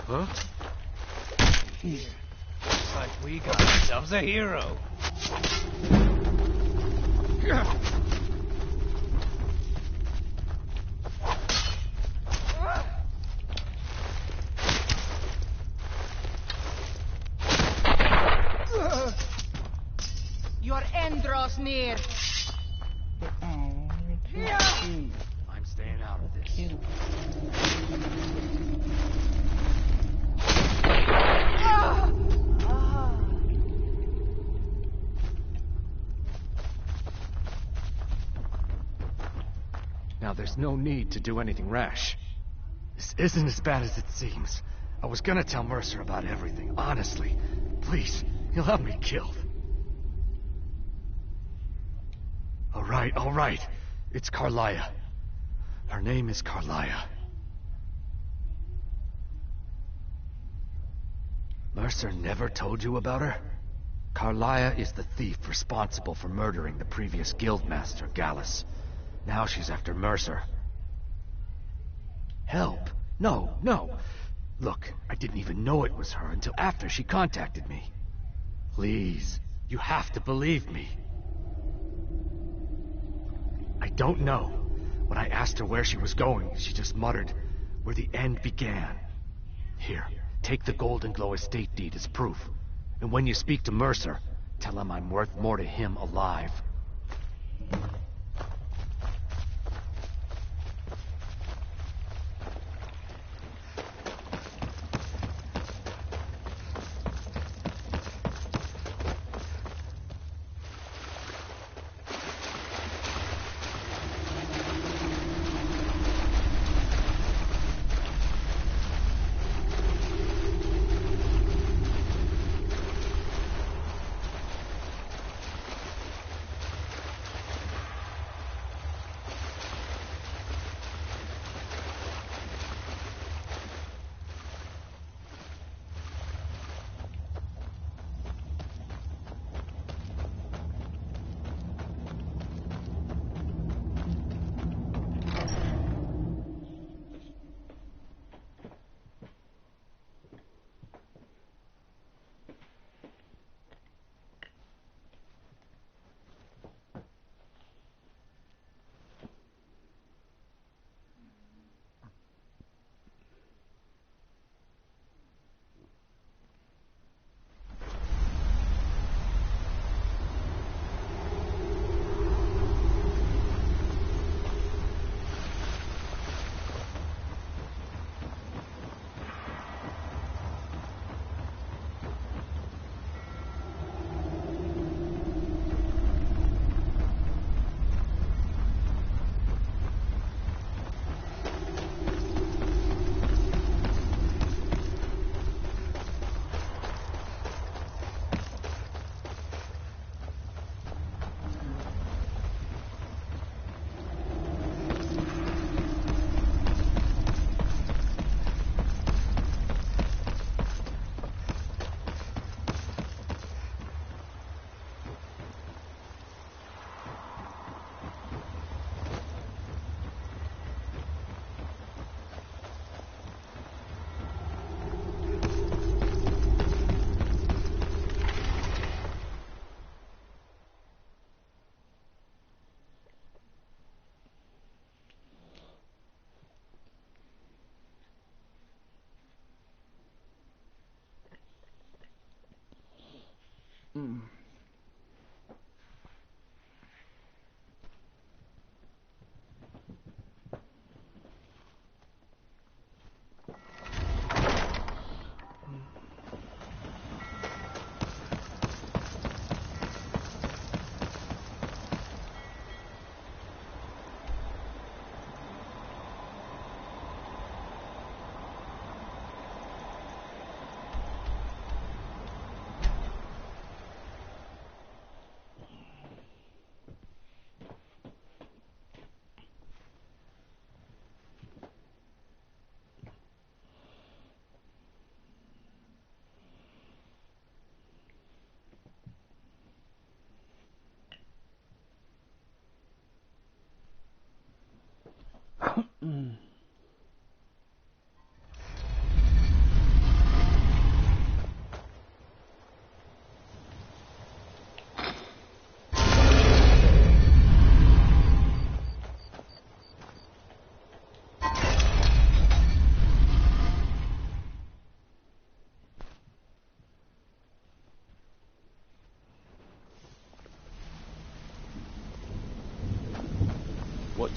Huh? Looks like we got ourselves a hero. Your end draws near. Oh, I'm staying out of this. Now there's no need to do anything rash. This isn't as bad as it seems. I was gonna tell Mercer about everything, honestly. Please, he'll have me killed. All right. It's Carlia. Her name is Carlia. Mercer never told you about her? Carlia is the thief responsible for murdering the previous guildmaster, Gallus. Now she's after Mercer. Help? No. Look, I didn't even know it was her until after she contacted me. Please, you have to believe me. I don't know. When I asked her where she was going, she just muttered, where the end began. Here, take the Golden Glow estate deed as proof. And when you speak to Mercer, tell him I'm worth more to him alive.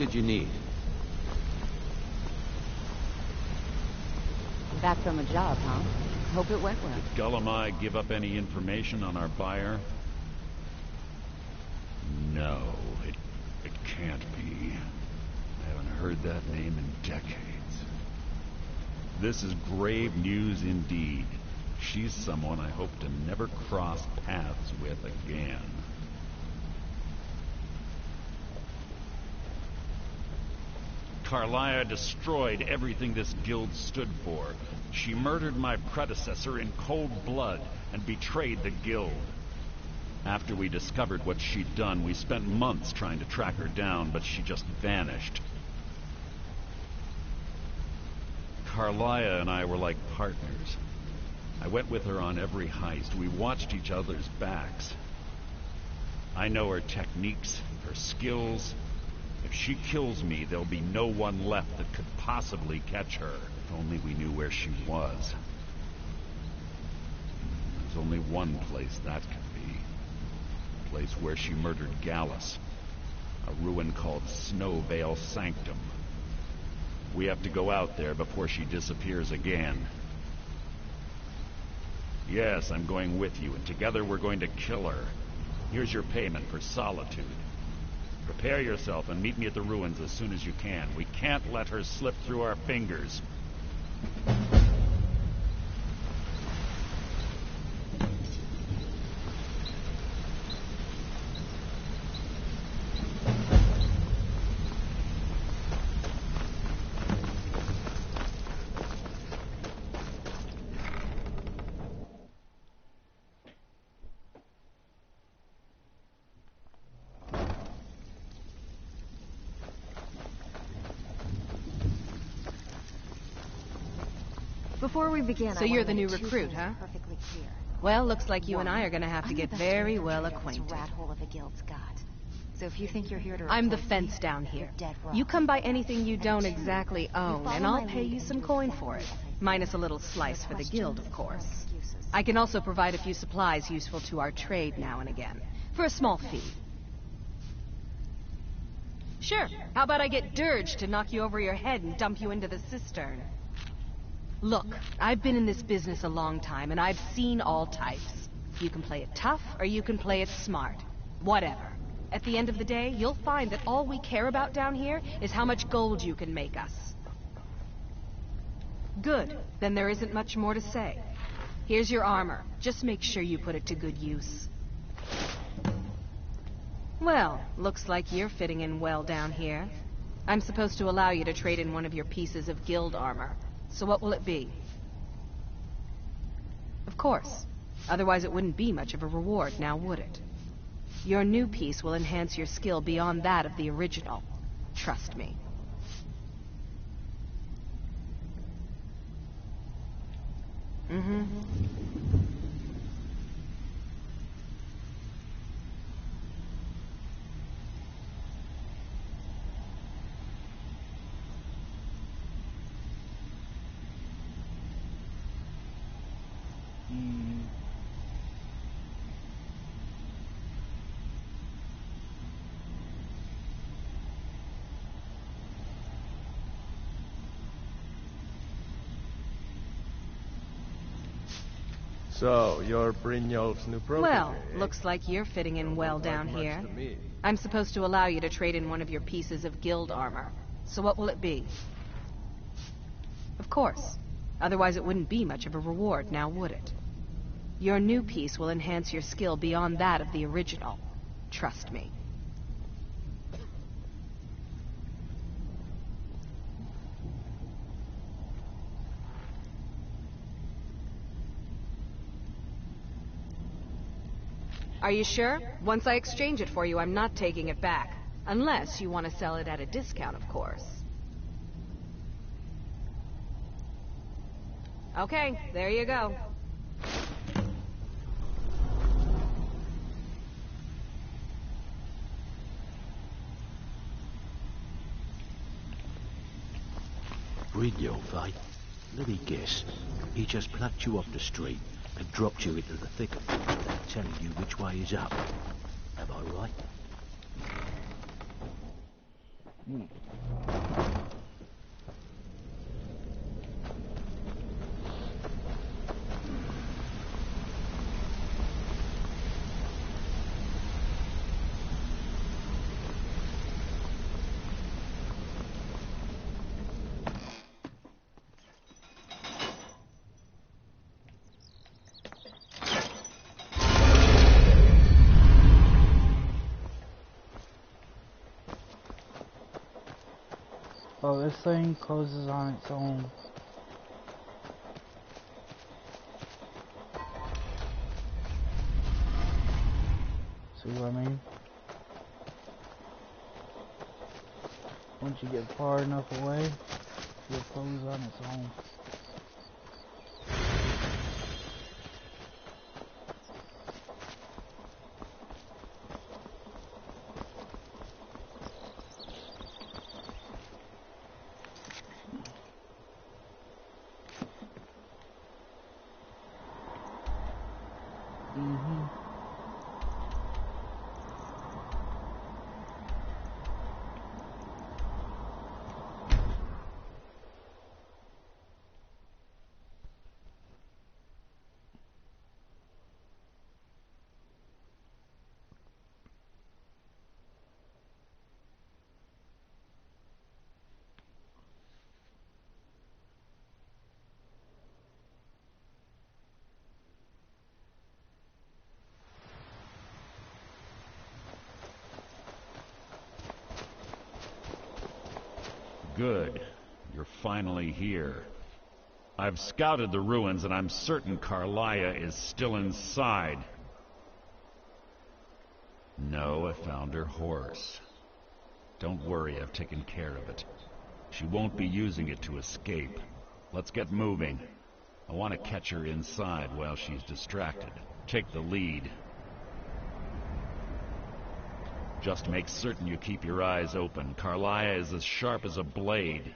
did you need? Back from a job, huh? Hope it went well. Did Gullamai give up any information on our buyer? No, it can't be. I haven't heard that name in decades. This is grave news indeed. She's someone I hope to never cross paths with again. Carlia destroyed everything this guild stood for. She murdered my predecessor in cold blood and betrayed the guild. After we discovered what she'd done, we spent months trying to track her down, but she just vanished. Carlia and I were like partners. I went with her on every heist. We watched each other's backs. I know her techniques, her skills. If she kills me, there'll be no one left that could possibly catch her. If only we knew where she was. There's only one place that could be. The place where she murdered Gallus. A ruin called Snowvale Sanctum. We have to go out there before she disappears again. Yes, I'm going with you, and together we're going to kill her. Here's your payment for solitude. Prepare yourself and meet me at the ruins as soon as you can. We can't let her slip through our fingers. Before we begin, So you're the new recruit, huh? Perfectly clear. Well, looks like you and I are gonna have to I'm get the best very trainer well this acquainted. rat hole of a guild's got. So if you think you're here to I'm the replace fence me, down here. you're dead wrong. You come by anything you don't two, exactly own, follow and I'll my pay lead you and some do coin for it. exactly as I say. Minus a little slice for the guild, of course. I can also provide a few supplies useful to our trade now and again, for a small fee. Sure, how about I get Dirge to knock you over your head and dump you into the cistern? Look, I've been in this business a long time, and I've seen all types. You can play it tough, or you can play it smart. Whatever. At the end of the day, you'll find that all we care about down here is how much gold you can make us. Good. Then there isn't much more to say. Here's your armor. Just make sure you put it to good use. Well, looks like you're fitting in well down here. I'm supposed to allow you to trade in one of your pieces of guild armor. So what will it be? Of course. Otherwise it wouldn't be much of a reward, now would it? Your new piece will enhance your skill beyond that of the original. Trust me. Mm-hmm. So, you're Brynjolf's new protege. Well, looks like you're fitting in well down here. I'm supposed to allow you to trade in one of your pieces of guild armor. So what will it be? Of course. Otherwise it wouldn't be much of a reward, now would it? Your new piece will enhance your skill beyond that of the original. Trust me. Are you sure? Once I exchange it for you, I'm not taking it back. Unless you want to sell it at a discount, of course. Okay, there you go. Brynjolf, eh? Let me guess. He just plucked you off the street and dropped you into the thick of things without telling you which way is up. Am I right? Oh, this thing closes on its own. See what I mean? Once you get far enough away, it'll close on its own. Good. You're finally here. I've scouted the ruins and I'm certain Carlia is still inside. No, I found her horse. Don't worry, I've taken care of it. She won't be using it to escape. Let's get moving. I want to catch her inside while she's distracted. Take the lead. Just make certain you keep your eyes open. Carlia is as sharp as a blade.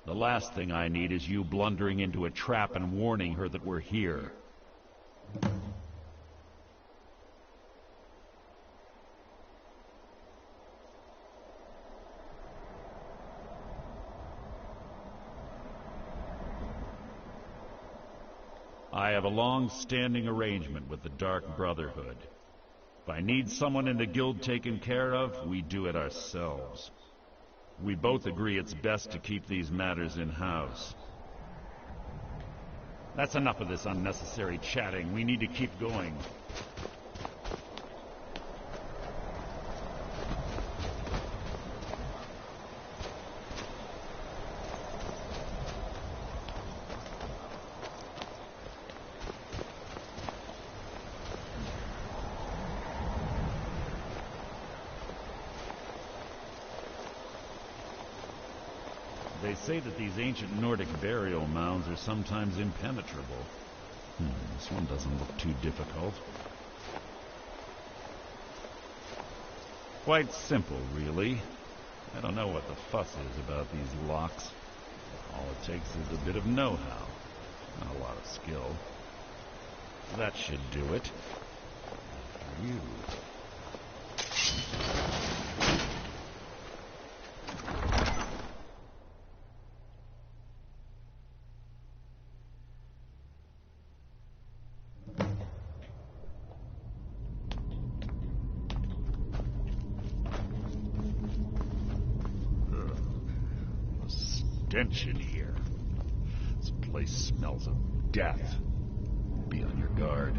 The last thing I need is you blundering into a trap and warning her that we're here. I have a long-standing arrangement with the Dark Brotherhood. If I need someone in the guild taken care of, we do it ourselves. We both agree it's best to keep these matters in-house. That's enough of this unnecessary chatting. We need to keep going. They say that these ancient Nordic burial mounds are sometimes impenetrable. This one doesn't look too difficult. Quite simple, really. I don't know what the fuss is about these locks. All it takes is a bit of know-how. Not a lot of skill. That should do it. After you. Stench in here. This place smells of death. Be on your guard.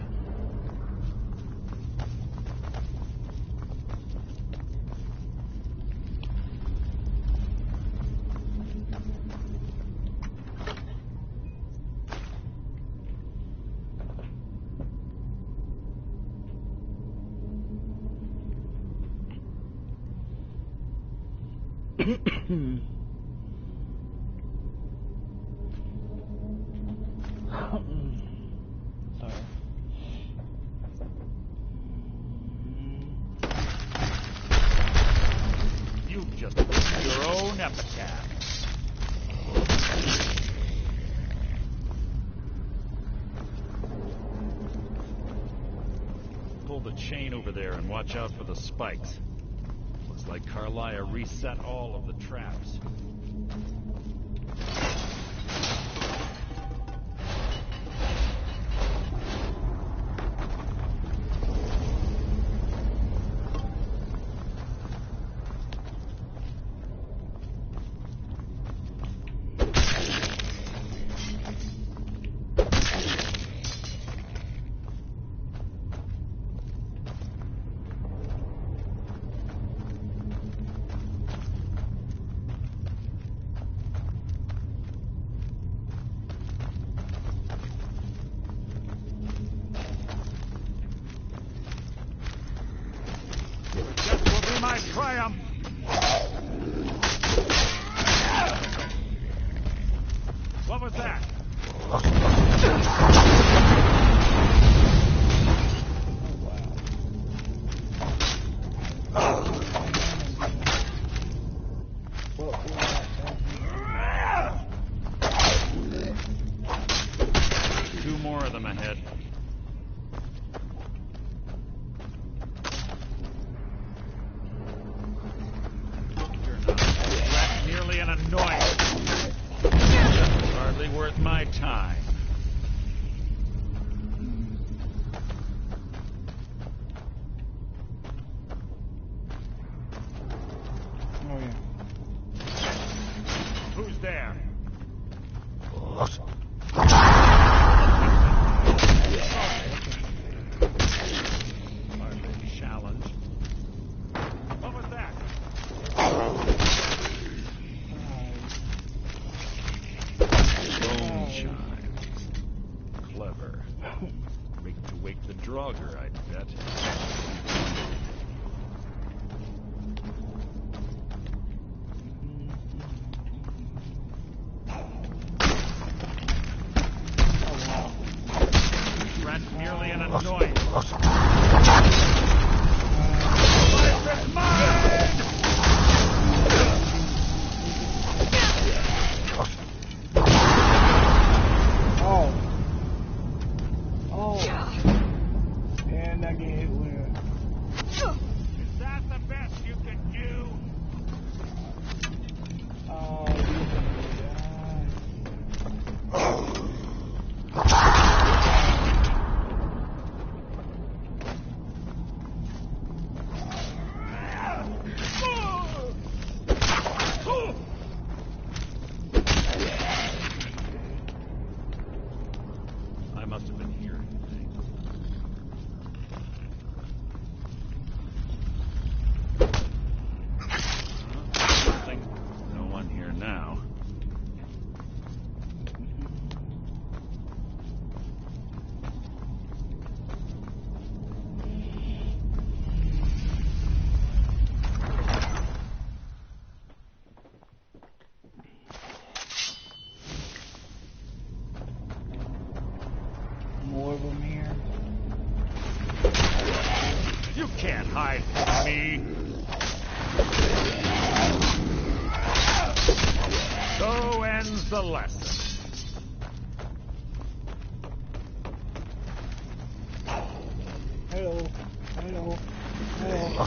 You've just written your own epitaph. Pull the chain over there and watch out for the spikes. Looks Looks like Carlia reset all of the traps. My triumph! What was that? Two more of them ahead. Nearly an annoyance. Hardly worth my time. Oh yeah. Who's there? Hardly challenge. What was that? Bone chimes. Clever. Rigged to wake the Draugr, I'd bet. That's nearly an annoyance. Life is mine! Oh. Oh. And I get hit with it. Is that the best you can do? Oh, you I must have been here. Nothing. No one here now. more of them here. You can't hide from me. So ends the lesson. Hello. Hello. Hello.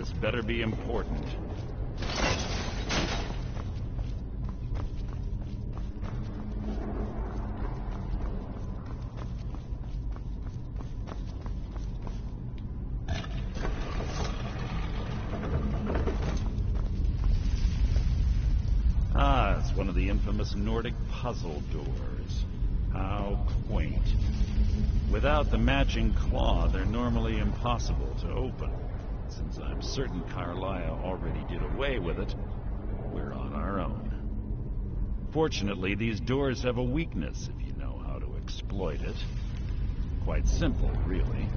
This better be important. Ah, it's one of the infamous Nordic puzzle doors. How quaint. Without the matching claw, they're normally impossible to open. Since I'm certain Carlia already did away with it, we're on our own. Fortunately, these doors have a weakness if you know how to exploit it. Quite simple, really.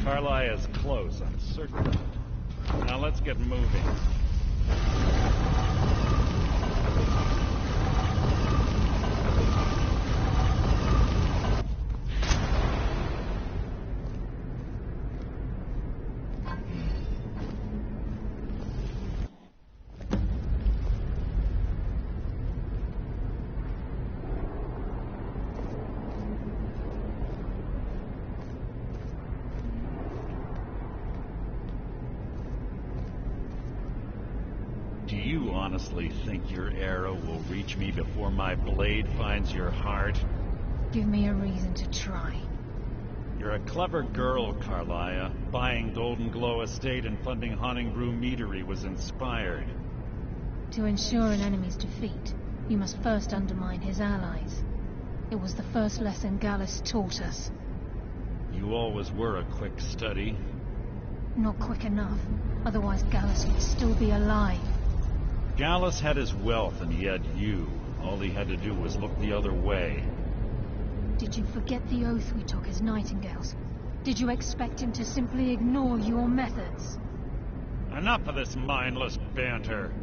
Carlia's close, I'm certain of it. Now let's get moving. Do you honestly think your arrow will reach me before my blade finds your heart? Give me a reason to try. You're a clever girl, Carlia. Buying Golden Glow Estate and funding Haunting Brew Meadery was inspired. To ensure an enemy's defeat, you must first undermine his allies. It was the first lesson Gallus taught us. You always were a quick study. Not quick enough. Otherwise Gallus would still be alive. Gallus had his wealth and he had you. All he had to do was look the other way. Did you forget the oath we took as Nightingales? Did you expect him to simply ignore your methods? Enough of this mindless banter.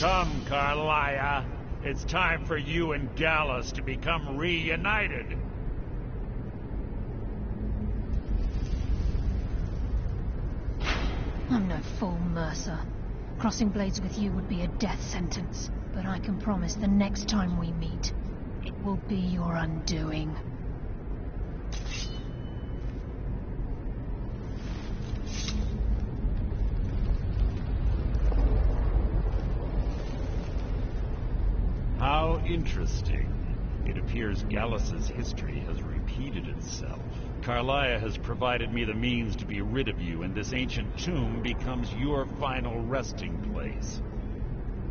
Come, Carlia. It's time for you and Gallus to become reunited. I'm no fool, Mercer. Crossing blades with you would be a death sentence, but I can promise the next time we meet, it will be your undoing. How interesting. It appears Gallus's history has repeated itself. Carlia has provided me the means to be rid of you, and this ancient tomb becomes your final resting place.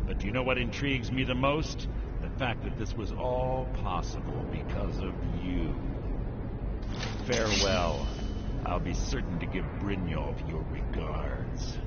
But do you know what intrigues me the most? The fact that this was all possible because of you. Farewell. I'll be certain to give Brynjolf your regards.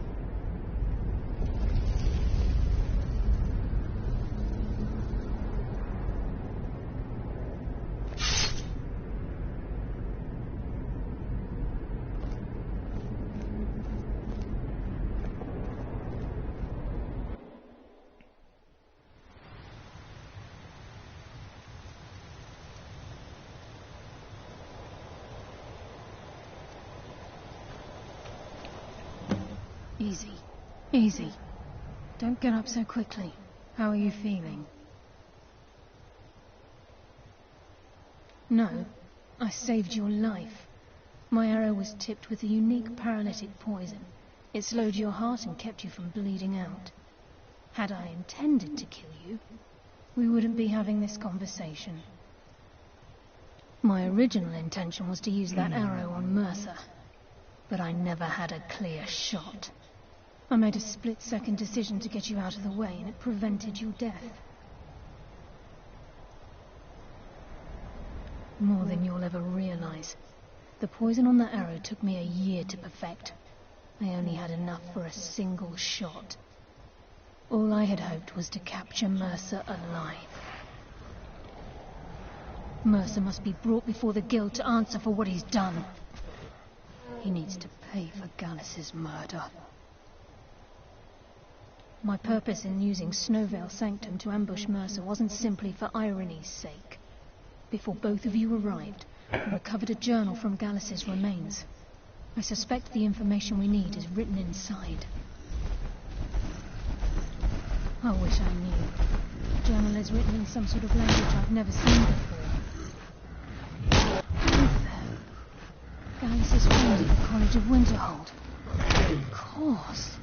Easy. Easy. Don't get up so quickly. How are you feeling? No, I saved your life. My arrow was tipped with a unique paralytic poison. It slowed your heart and kept you from bleeding out. Had I intended to kill you, we wouldn't be having this conversation. My original intention was to use that arrow on Mercer, but I never had a clear shot. I made a split-second decision to get you out of the way, and it prevented your death. More than you'll ever realize. The poison on that arrow took me a year to perfect. I only had enough for a single shot. All I had hoped was to capture Mercer alive. Mercer must be brought before the Guild to answer for what he's done. He needs to pay for Gallus's murder. My purpose in using Snowvale Sanctum to ambush Mercer wasn't simply for irony's sake. Before both of you arrived, I recovered a journal from Gallus's remains. I suspect the information we need is written inside. I wish I knew. The journal is written in some sort of language I've never seen before. Gallus is found at the College of Winterhold. Of course.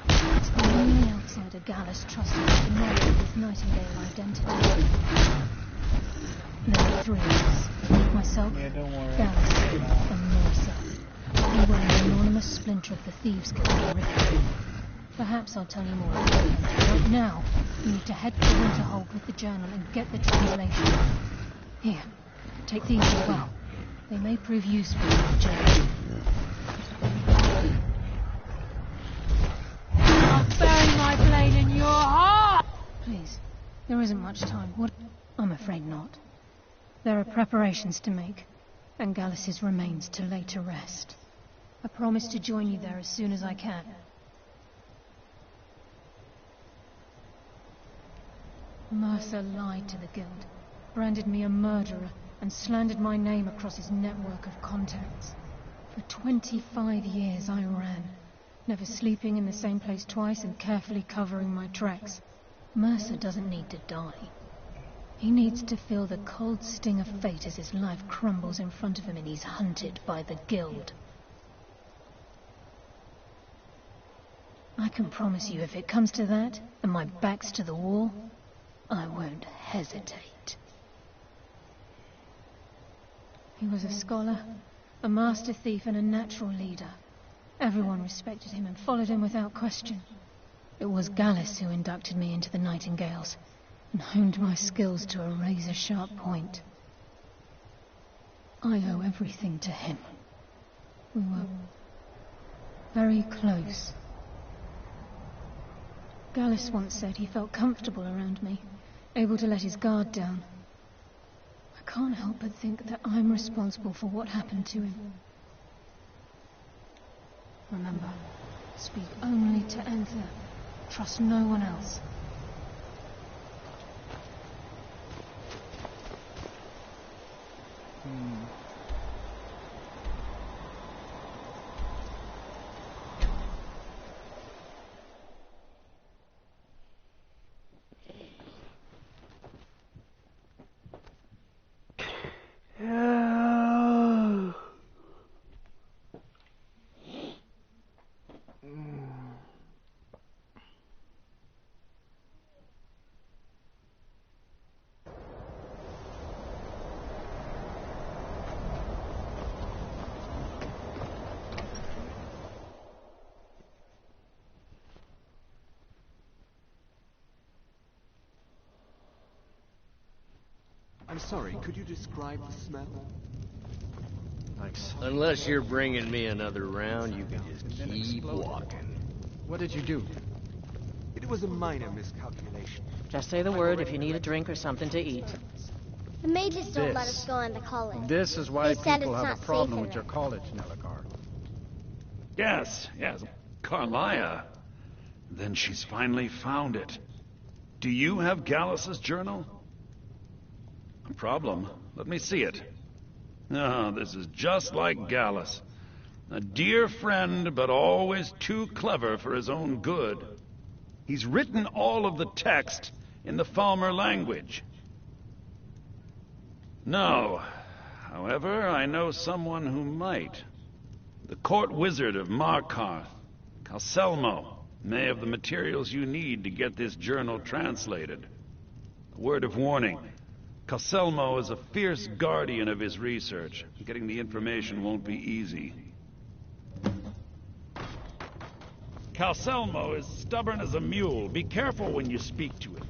It's the only outsider Gallus trusted with the knowledge of his Nightingale identity. There were three of us. Myself, Gallus, and Mercer. We were an anonymous splinter of the Thieves Guild. Perhaps I'll tell you more about it. Right now, you need to head to Winterhold with the journal and get the translation. Here, take these as well. They may prove useful in the journey. I'll bury my blade in your heart! Please, there isn't much time. What? I'm afraid not. There are preparations to make, and Gallus's remains to lay to rest. I promise to join you there as soon as I can. Mercer lied to the Guild, branded me a murderer, and slandered my name across his network of contacts. For 25 years I ran, never sleeping in the same place twice and carefully covering my tracks. Mercer doesn't need to die. He needs to feel the cold sting of fate as his life crumbles in front of him and he's hunted by the Guild. I can promise you, if it comes to that, and my back's to the wall, I won't hesitate. He was a scholar, a master thief, and a natural leader. Everyone respected him and followed him without question. It was Gallus who inducted me into the Nightingales and honed my skills to a razor-sharp point. I owe everything to him. We were very close. Gallus once said he felt comfortable around me, able to let his guard down. I can't help but think that I'm responsible for what happened to him. Remember, speak only to Anther. Trust no one else. I'm sorry, could you describe the smell? Thanks. Unless you're bringing me another round, you can just keep walking. What did you do? It was a minor miscalculation. Just say the word if you need a drink or something to eat. The mages don't let us go into college. This is why They said people it's have a not problem safe with your college, Nelagar. Yes, Carlia. Then she's finally found it. Do you have Gallus's journal? No problem. Let me see it. Oh, this is just like Gallus. A dear friend, but always too clever for his own good. He's written all of the text in the Falmer language. No. However, I know someone who might. The court wizard of Markarth, Calselmo, may have the materials you need to get this journal translated. A word of warning. Calselmo is a fierce guardian of his research. Getting the information won't be easy. Calselmo is stubborn as a mule. Be careful when you speak to him.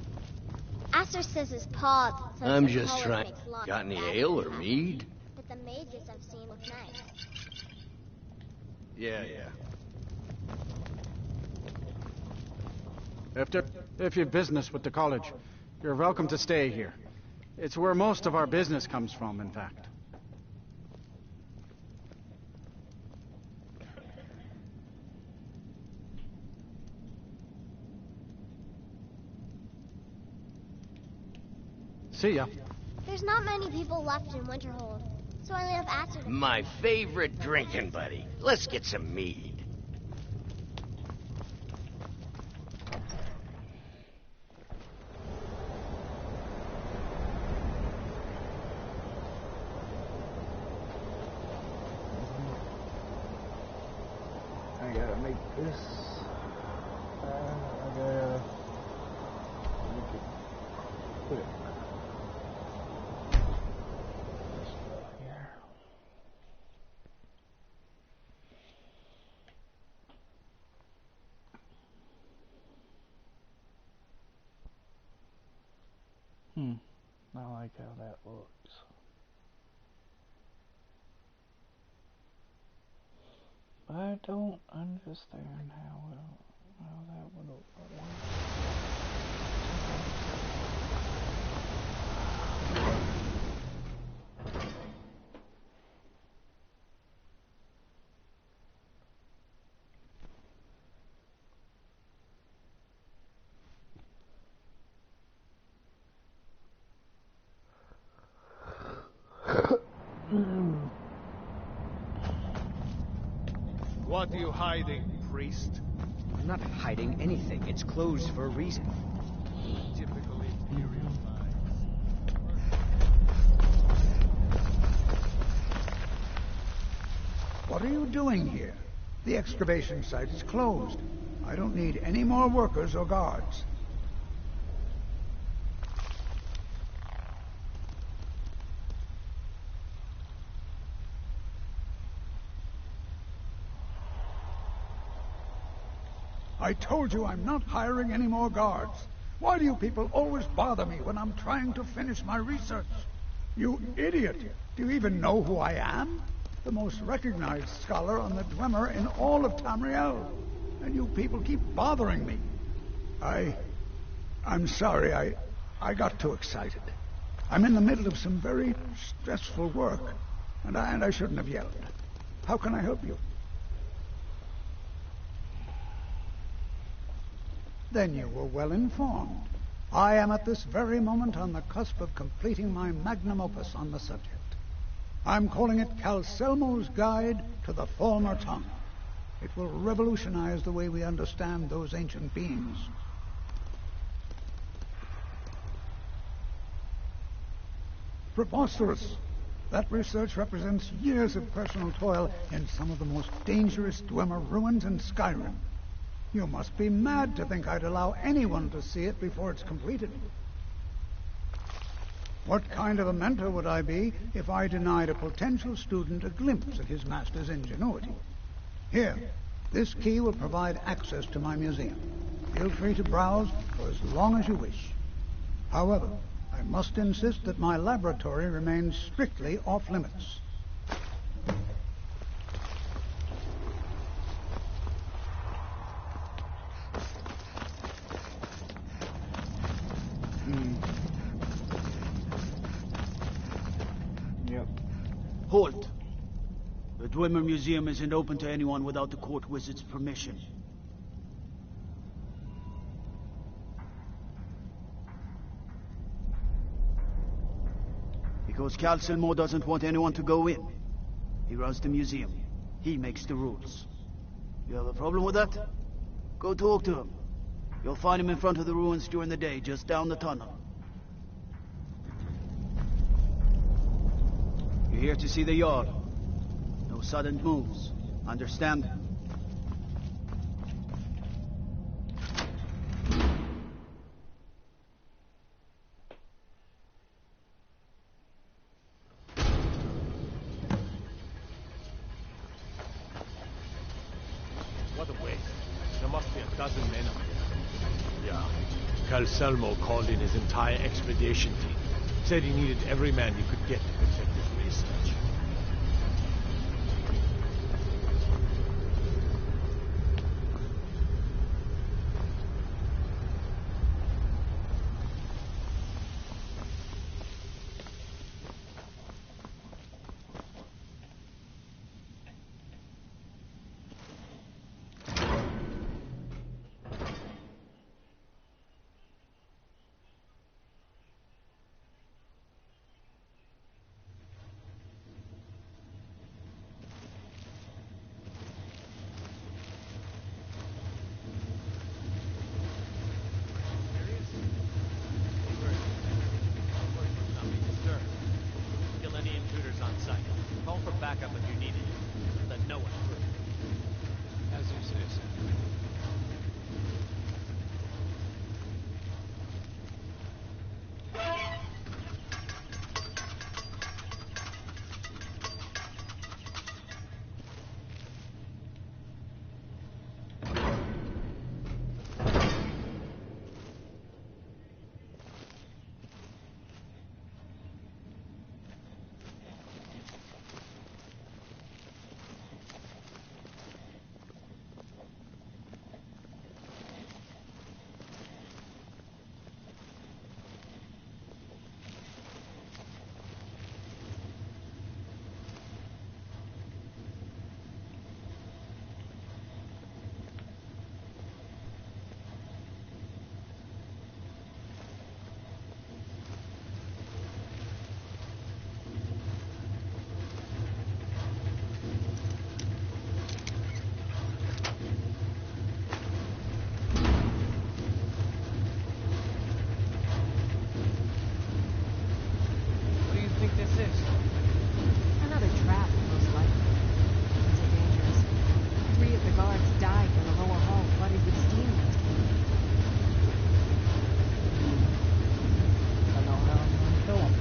Aster says his paw. I'm just trying. Got any ale or mead? But the mages I've seen look nice. Yeah. If you've business with the college, you're welcome to stay here. It's where most of our business comes from, in fact. See ya. There's not many people left in Winterhold, so I only have Aster. My favorite drinking buddy. Let's get some mead. I gotta make this. I gotta make it quick. Here. I like how that looks. I don't understand how that would work. What are you hiding, priest? I'm not hiding anything. It's closed for a reason. Typical Imperial What are you doing here? The excavation site is closed. I don't need any more workers or guards. I told you I'm not hiring any more guards. Why do you people always bother me when I'm trying to finish my research? You idiot! Do you even know who I am? The most recognized scholar on the Dwemer in all of Tamriel. And you people keep bothering me. I'm sorry, I got too excited. I'm in the middle of some very stressful work, and I shouldn't have yelled. How can I help you? Then you were well informed. I am at this very moment on the cusp of completing my magnum opus on the subject. I'm calling it Calselmo's Guide to the Former Tongue. It will revolutionize the way we understand those ancient beings. Preposterous! That research represents years of personal toil in some of the most dangerous Dwemer ruins in Skyrim. You must be mad to think I'd allow anyone to see it before it's completed. What kind of a mentor would I be if I denied a potential student a glimpse at his master's ingenuity? Here, this key will provide access to my museum. Feel free to browse for as long as you wish. However, I must insist that my laboratory remains strictly off-limits. Halt! The Dwemer Museum isn't open to anyone without the court wizard's permission. Because Calselmo doesn't want anyone to go in. He runs the museum. He makes the rules. You have a problem with that? Go talk to him. You'll find him in front of the ruins during the day, just down the tunnel. You're here to see the Jarl. No sudden moves. Understand? What a waste. There must be a dozen men up here. Yeah. Calselmo called in his entire expedition team. Said he needed every man he could get to protect his research. Backup if you need it. Let no one through. As you say, sir. this? Another trap, most likely. These are dangerous. 3 of the guards died when the lower hall flooded with steam last week. I know how I'm gonna kill him.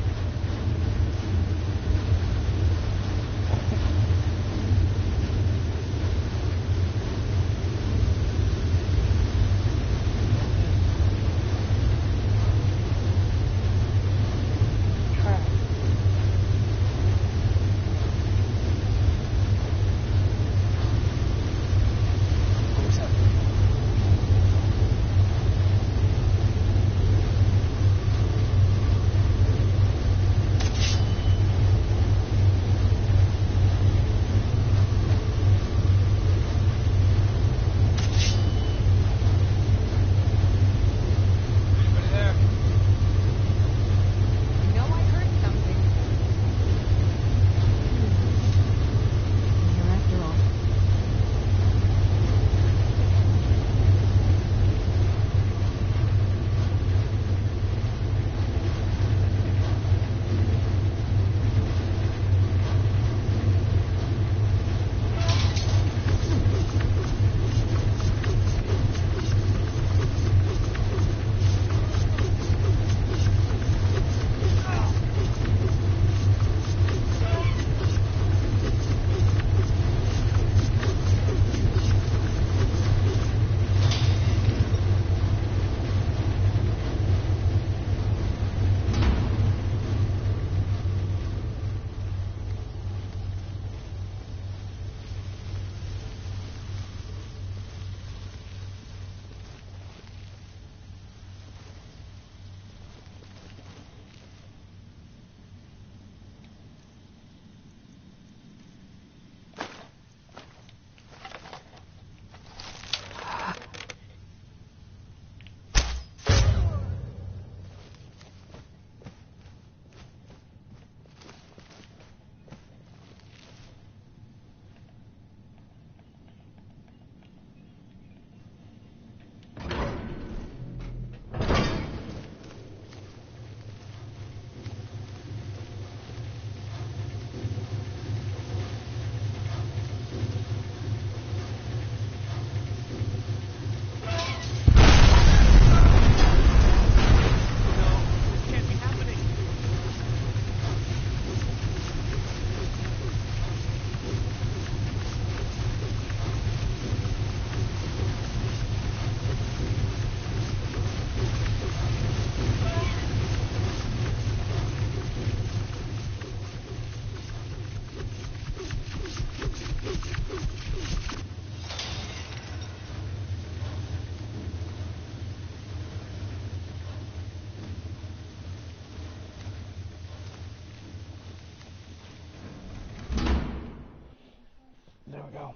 There we go.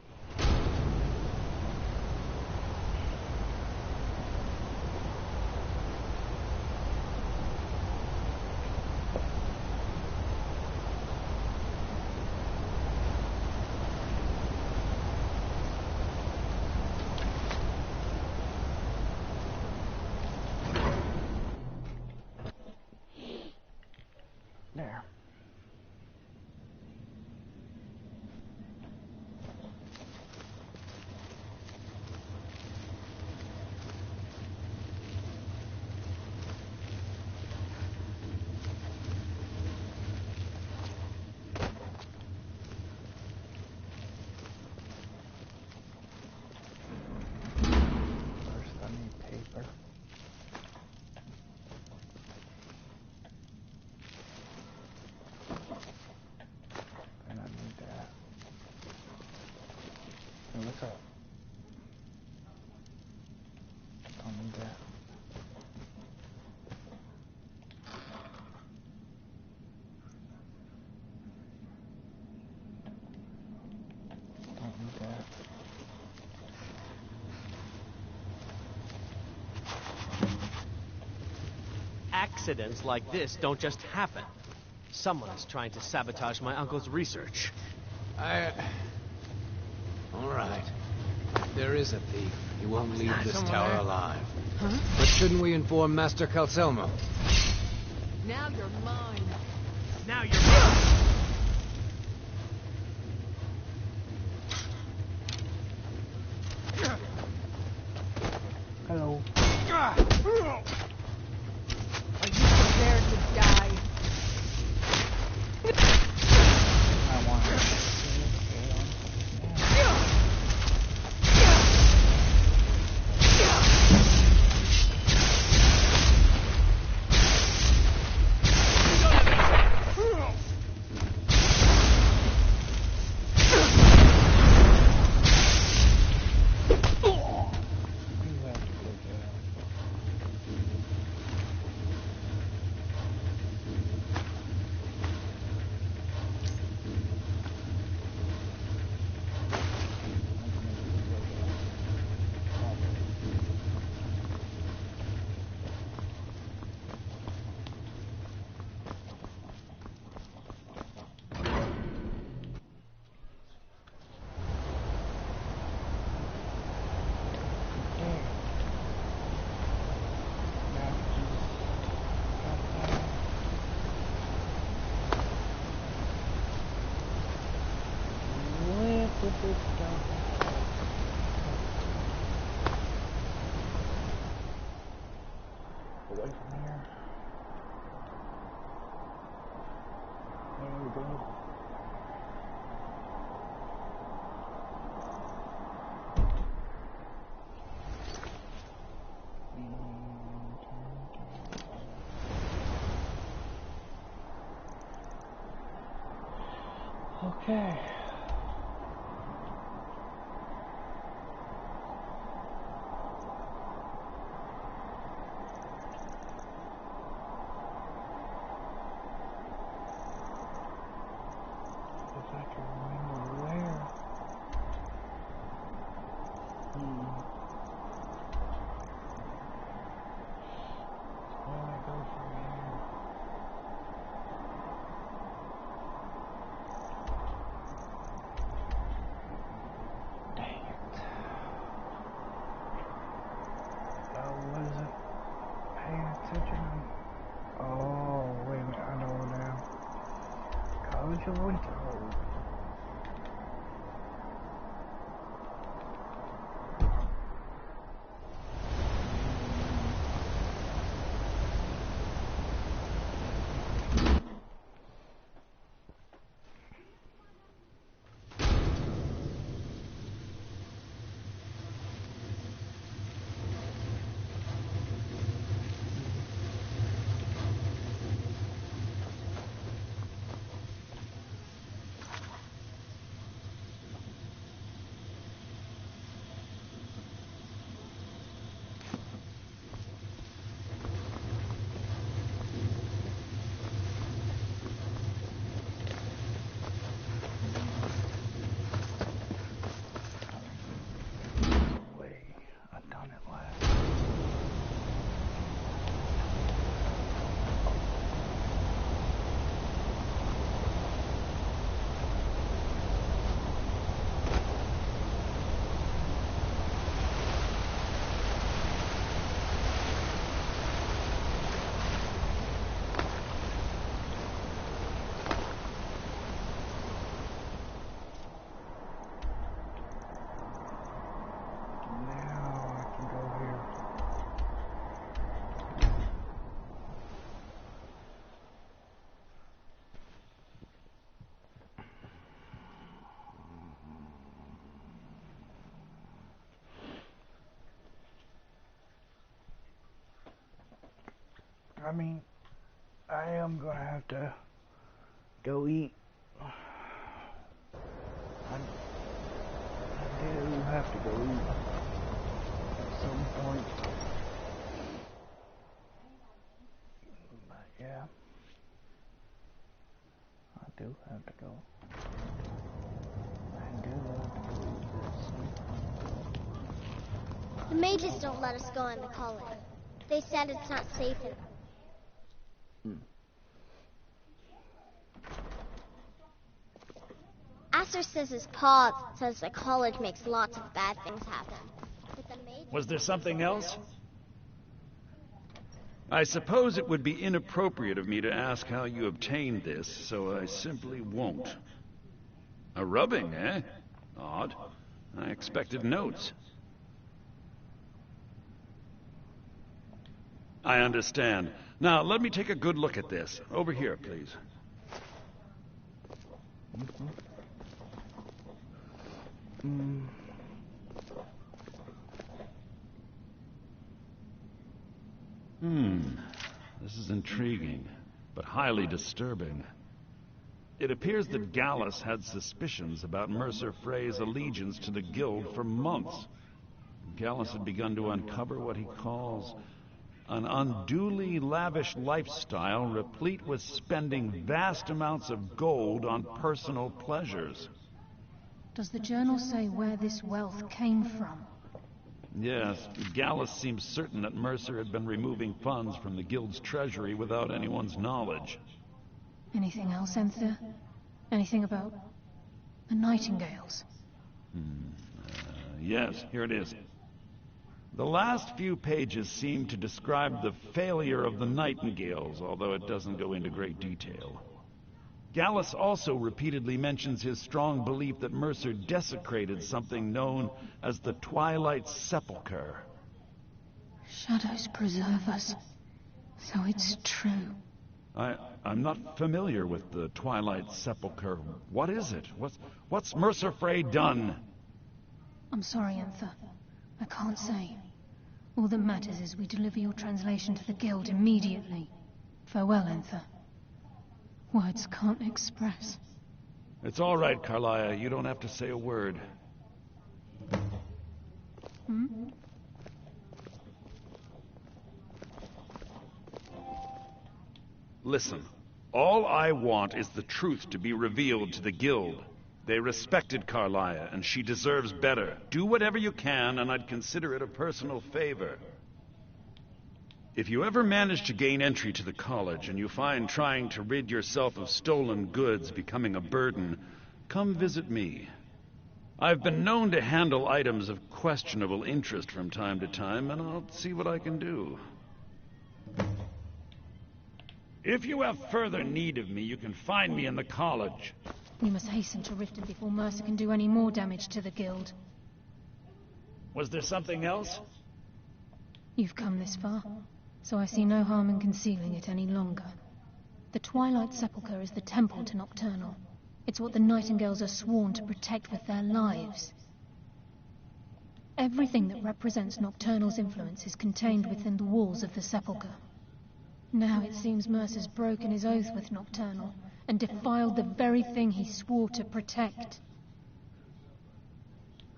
There. What's up? Don't need that. Don't need that. Accidents like this don't just happen. Someone is trying to sabotage my uncle's research. All right. If there is a thief, he won't leave this tower alive. Huh? But shouldn't we inform Master Calcelmo? Now you're mine. Now you're mine. Hello. Are you prepared to die? I want to. Away from here. There we go. Okay. If I can remember where. Where do I go from here? Dang it. I wasn't paying attention. Oh, wait a minute, I know now. College of Winter. I mean, I am gonna have to go eat. I do have to go eat at some point. But yeah, I do have to go. I do have to go eat at some point. The mages don't let us go in the college. They said it's not safe in. Aster says his pa says the college makes lots of bad things happen. Was there something else? I suppose it would be inappropriate of me to ask how you obtained this, so I simply won't. A rubbing, eh? Odd. I expected notes. I understand. Now, let me take a good look at this. Over here, please. This is intriguing, but highly disturbing. It appears that Gallus had suspicions about Mercer Frey's allegiance to the Guild for months. Gallus had begun to uncover what he calls an unduly lavish lifestyle replete with spending vast amounts of gold on personal pleasures. Does the journal say where this wealth came from? Yes, Gallus seems certain that Mercer had been removing funds from the Guild's treasury without anyone's knowledge. Anything else, Enthir? Anything about the Nightingales? Yes, here it is. The last few pages seem to describe the failure of the Nightingales, although it doesn't go into great detail. Gallus also repeatedly mentions his strong belief that Mercer desecrated something known as the Twilight Sepulchre. Shadows preserve us, so it's true. I'm not familiar with the Twilight Sepulchre. What is it? What's Mercer Frey done? I'm sorry, Enthir. I can't say. All that matters is we deliver your translation to the Guild immediately. Farewell, Enthir. Words can't express. It's all right, Carlia. You don't have to say a word. Listen, all I want is the truth to be revealed to the Guild. They respected Carlia, and she deserves better. Do whatever you can, and I'd consider it a personal favor. If you ever manage to gain entry to the college, and you find trying to rid yourself of stolen goods becoming a burden, come visit me. I've been known to handle items of questionable interest from time to time, and I'll see what I can do. If you have further need of me, you can find me in the college. We must hasten to Riften before Mercer can do any more damage to the Guild. Was there something else? You've come this far, so I see no harm in concealing it any longer. The Twilight Sepulchre is the temple to Nocturnal. It's what the Nightingales are sworn to protect with their lives. Everything that represents Nocturnal's influence is contained within the walls of the Sepulchre. Now it seems Mercer's broken his oath with Nocturnal and defiled the very thing he swore to protect.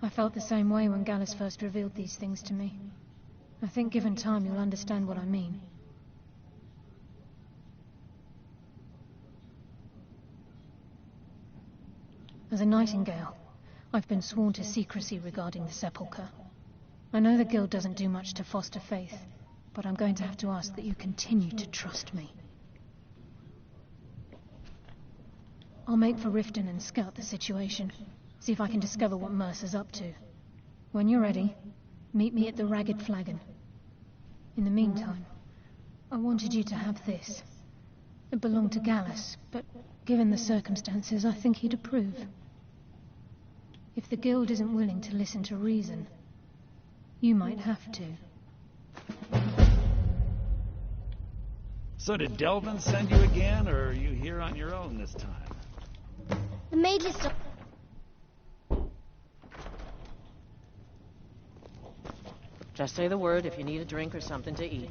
I felt the same way when Gallus first revealed these things to me. I think given time you'll understand what I mean. As a Nightingale, I've been sworn to secrecy regarding the Sepulchre. I know the Guild doesn't do much to foster faith, but I'm going to have to ask that you continue to trust me. I'll make for Riften and scout the situation, see if I can discover what Mercer's up to. When you're ready, meet me at the Ragged Flagon. In the meantime, I wanted you to have this. It belonged to Gallus, but given the circumstances, I think he'd approve. If the Guild isn't willing to listen to reason, you might have to. So did Delvin send you again, or are you here on your own this time? The mage is still... Just say the word if you need a drink or something to eat.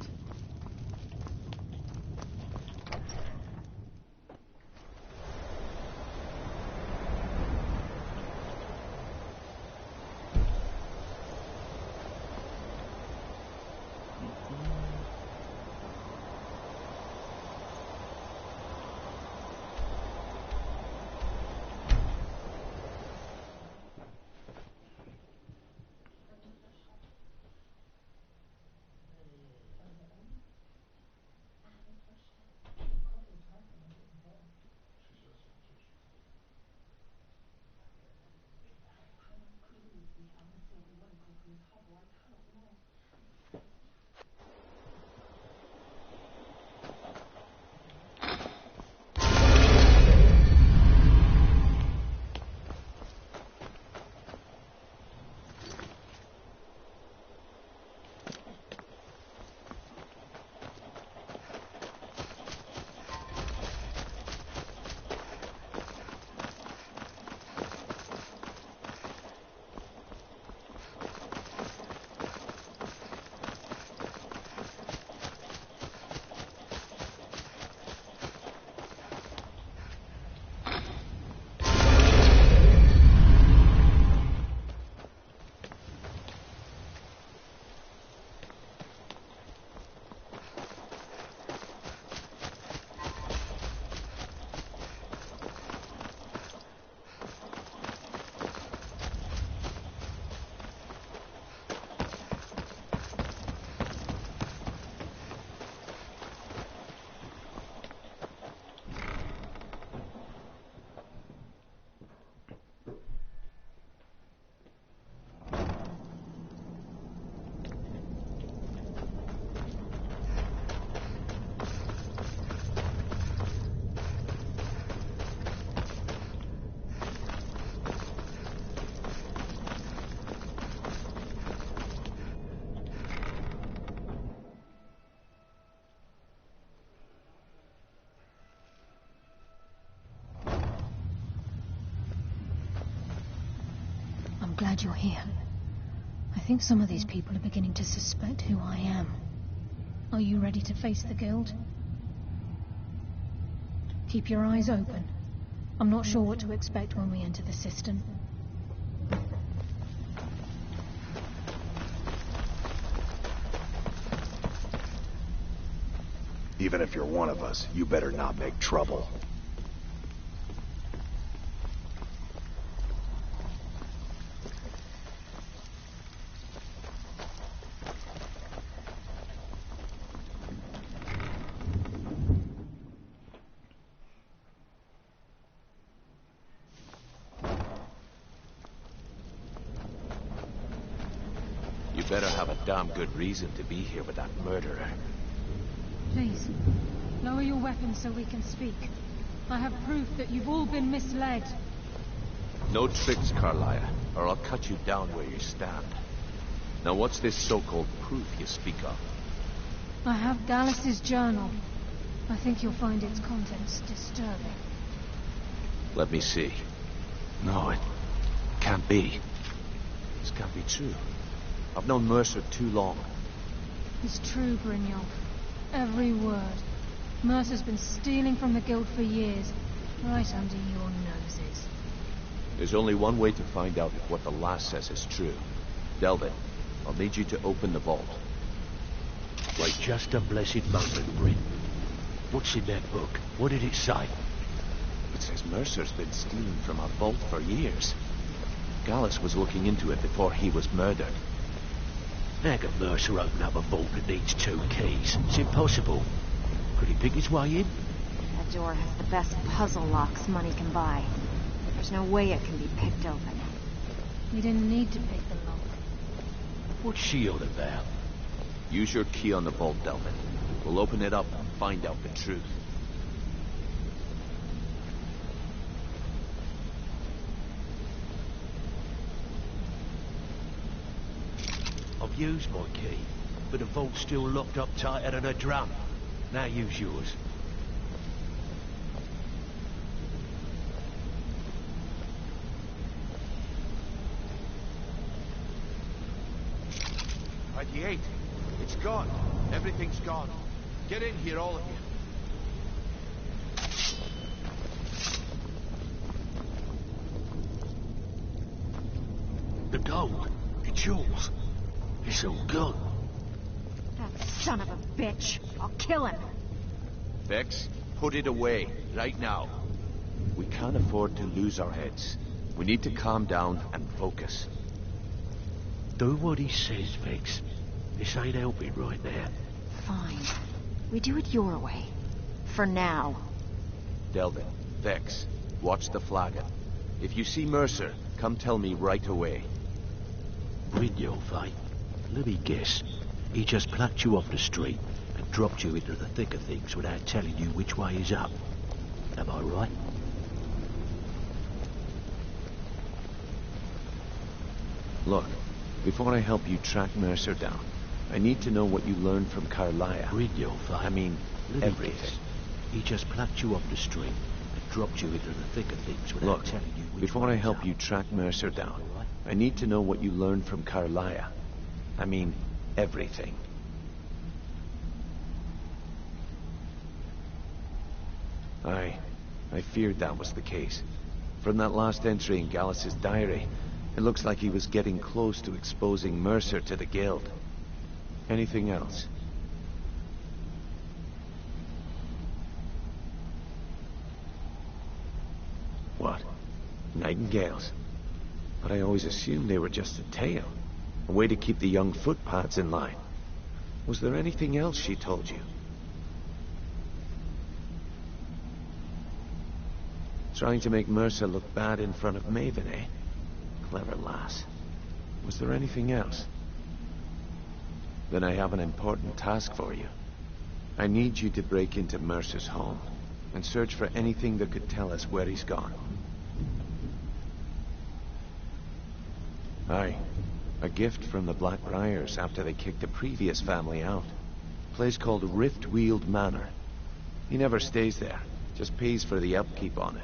glad you're here. I think some of these people are beginning to suspect who I am. Are you ready to face the Guild? Keep your eyes open. I'm not sure what to expect when we enter the cistern. Even if you're one of us, you better not make trouble. You better have a damn good reason to be here with that murderer. Please, lower your weapons so we can speak. I have proof that you've all been misled. No tricks, Carlia, or I'll cut you down where you stand. Now what's this so-called proof you speak of? I have Gallus's journal. I think you'll find its contents disturbing. Let me see. No, it can't be. This can't be true. I've known Mercer too long. It's true, Brynjolf. Every word. Mercer's been stealing from the Guild for years, right under your noses. There's only one way to find out if what the lass says is true. Delvin, I'll need you to open the vault. Wait just a blessed moment, Bryn. What's in that book? What did it say? It says Mercer's been stealing from our vault for years. Gallus was looking into it before he was murdered. How can Mercer open up a vault that needs 2 keys? It's impossible. Could he pick his way in? That door has the best puzzle locks money can buy. There's no way it can be picked open. We didn't need to pick the lock. What's she on about? Use your key on the vault, Delvin. We'll open it up and find out the truth. I've used my key, but the vault's still locked up tighter than a drum. Now use yours. '98. It's gone. Everything's gone. Get in here, all of you. The gold. It's yours. It's all gone. That son of a bitch. I'll kill him. Vex, put it away, right now. We can't afford to lose our heads. We need to calm down and focus. Do what he says, Vex. This ain't helping right now. Fine. We do it your way. For now. Delvin, Vex, watch the flagon. If you see Mercer, come tell me right away. Brynjolf, eh? Let me guess. He just plucked you off the street and dropped you into the thick of things without telling you which way is up. Am I right? Look, before I help you track Mercer down, I need to know what you learned from Carlia. Brynjolf, I mean, everything. He just plucked you off the street and dropped you into the thick of things without telling you which way is up. Before I help you track Mercer down, I need to know what you learned from Carlia. I mean, everything. I feared that was the case. From that last entry in Gallus's diary, it looks like he was getting close to exposing Mercer to the Guild. Anything else? What? Nightingales? But I always assumed they were just a tale. A way to keep the young footpads in line. Was there anything else she told you? Trying to make Mercer look bad in front of Maven, eh? Clever lass. Was there anything else? Then I have an important task for you. I need you to break into Mercer's home and search for anything that could tell us where he's gone. Aye. A gift from the Blackbriars after they kicked the previous family out. A place called Riftweald Manor. He never stays there, just pays for the upkeep on it.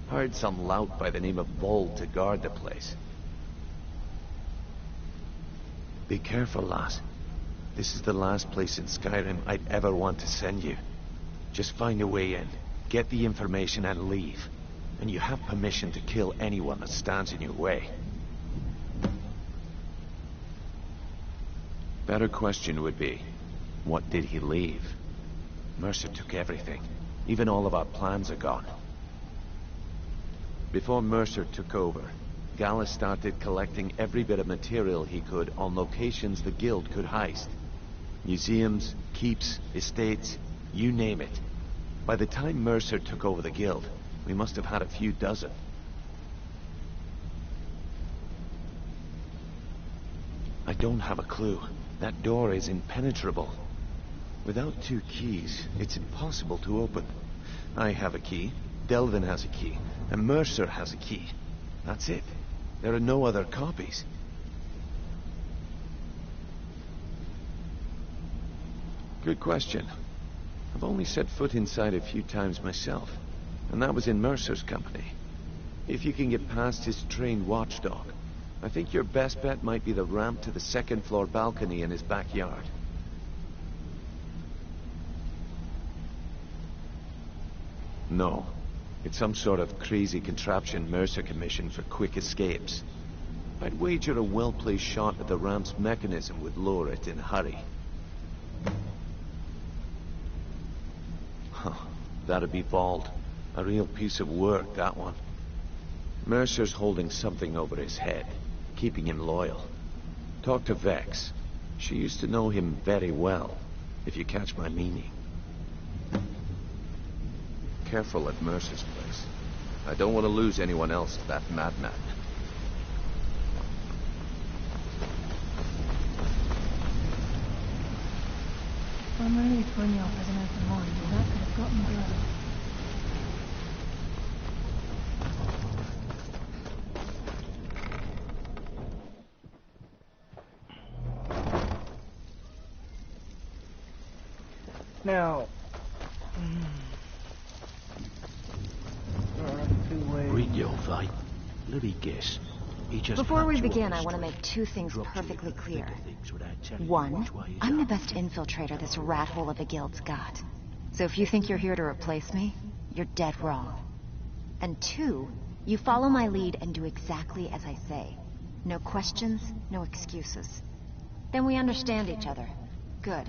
Hired some lout by the name of Bold to guard the place. Be careful, lass. This is the last place in Skyrim I'd ever want to send you. Just find a way in, get the information and leave. And you have permission to kill anyone that stands in your way. Better question would be, what did he leave? Mercer took everything. Even all of our plans are gone. Before Mercer took over, Gallus started collecting every bit of material he could on locations the Guild could heist. Museums, keeps, estates, you name it. By the time Mercer took over the Guild, we must have had a few dozen. I don't have a clue. That door is impenetrable. Without 2 keys, it's impossible to open. I have a key, Delvin has a key, and Mercer has a key. That's it. There are no other copies. Good question. I've only set foot inside a few times myself, and that was in Mercer's company. If you can get past his trained watchdog, I think your best bet might be the ramp to the 2nd floor balcony in his backyard. No. It's some sort of crazy contraption Mercer commissioned for quick escapes. I'd wager a well-placed shot at the ramp's mechanism would lower it in a hurry. Huh. That'd be Vault. A real piece of work, that one. Mercer's holding something over his head, keeping him loyal. Talk to Vex. She used to know him very well, if you catch my meaning. Careful at Mercer's place. I don't want to lose anyone else to that madman. I'm relieved Brynjolf has an open mind, or that could have gotten bloody. Now, Brynjolf, eh? Let me guess. Before we begin, I want to make 2 things perfectly clear. 1, I'm the best infiltrator this rat hole of a guild's got. So if you think you're here to replace me, you're dead wrong. And 2, you follow my lead and do exactly as I say. No questions, no excuses. Then we understand each other. Good.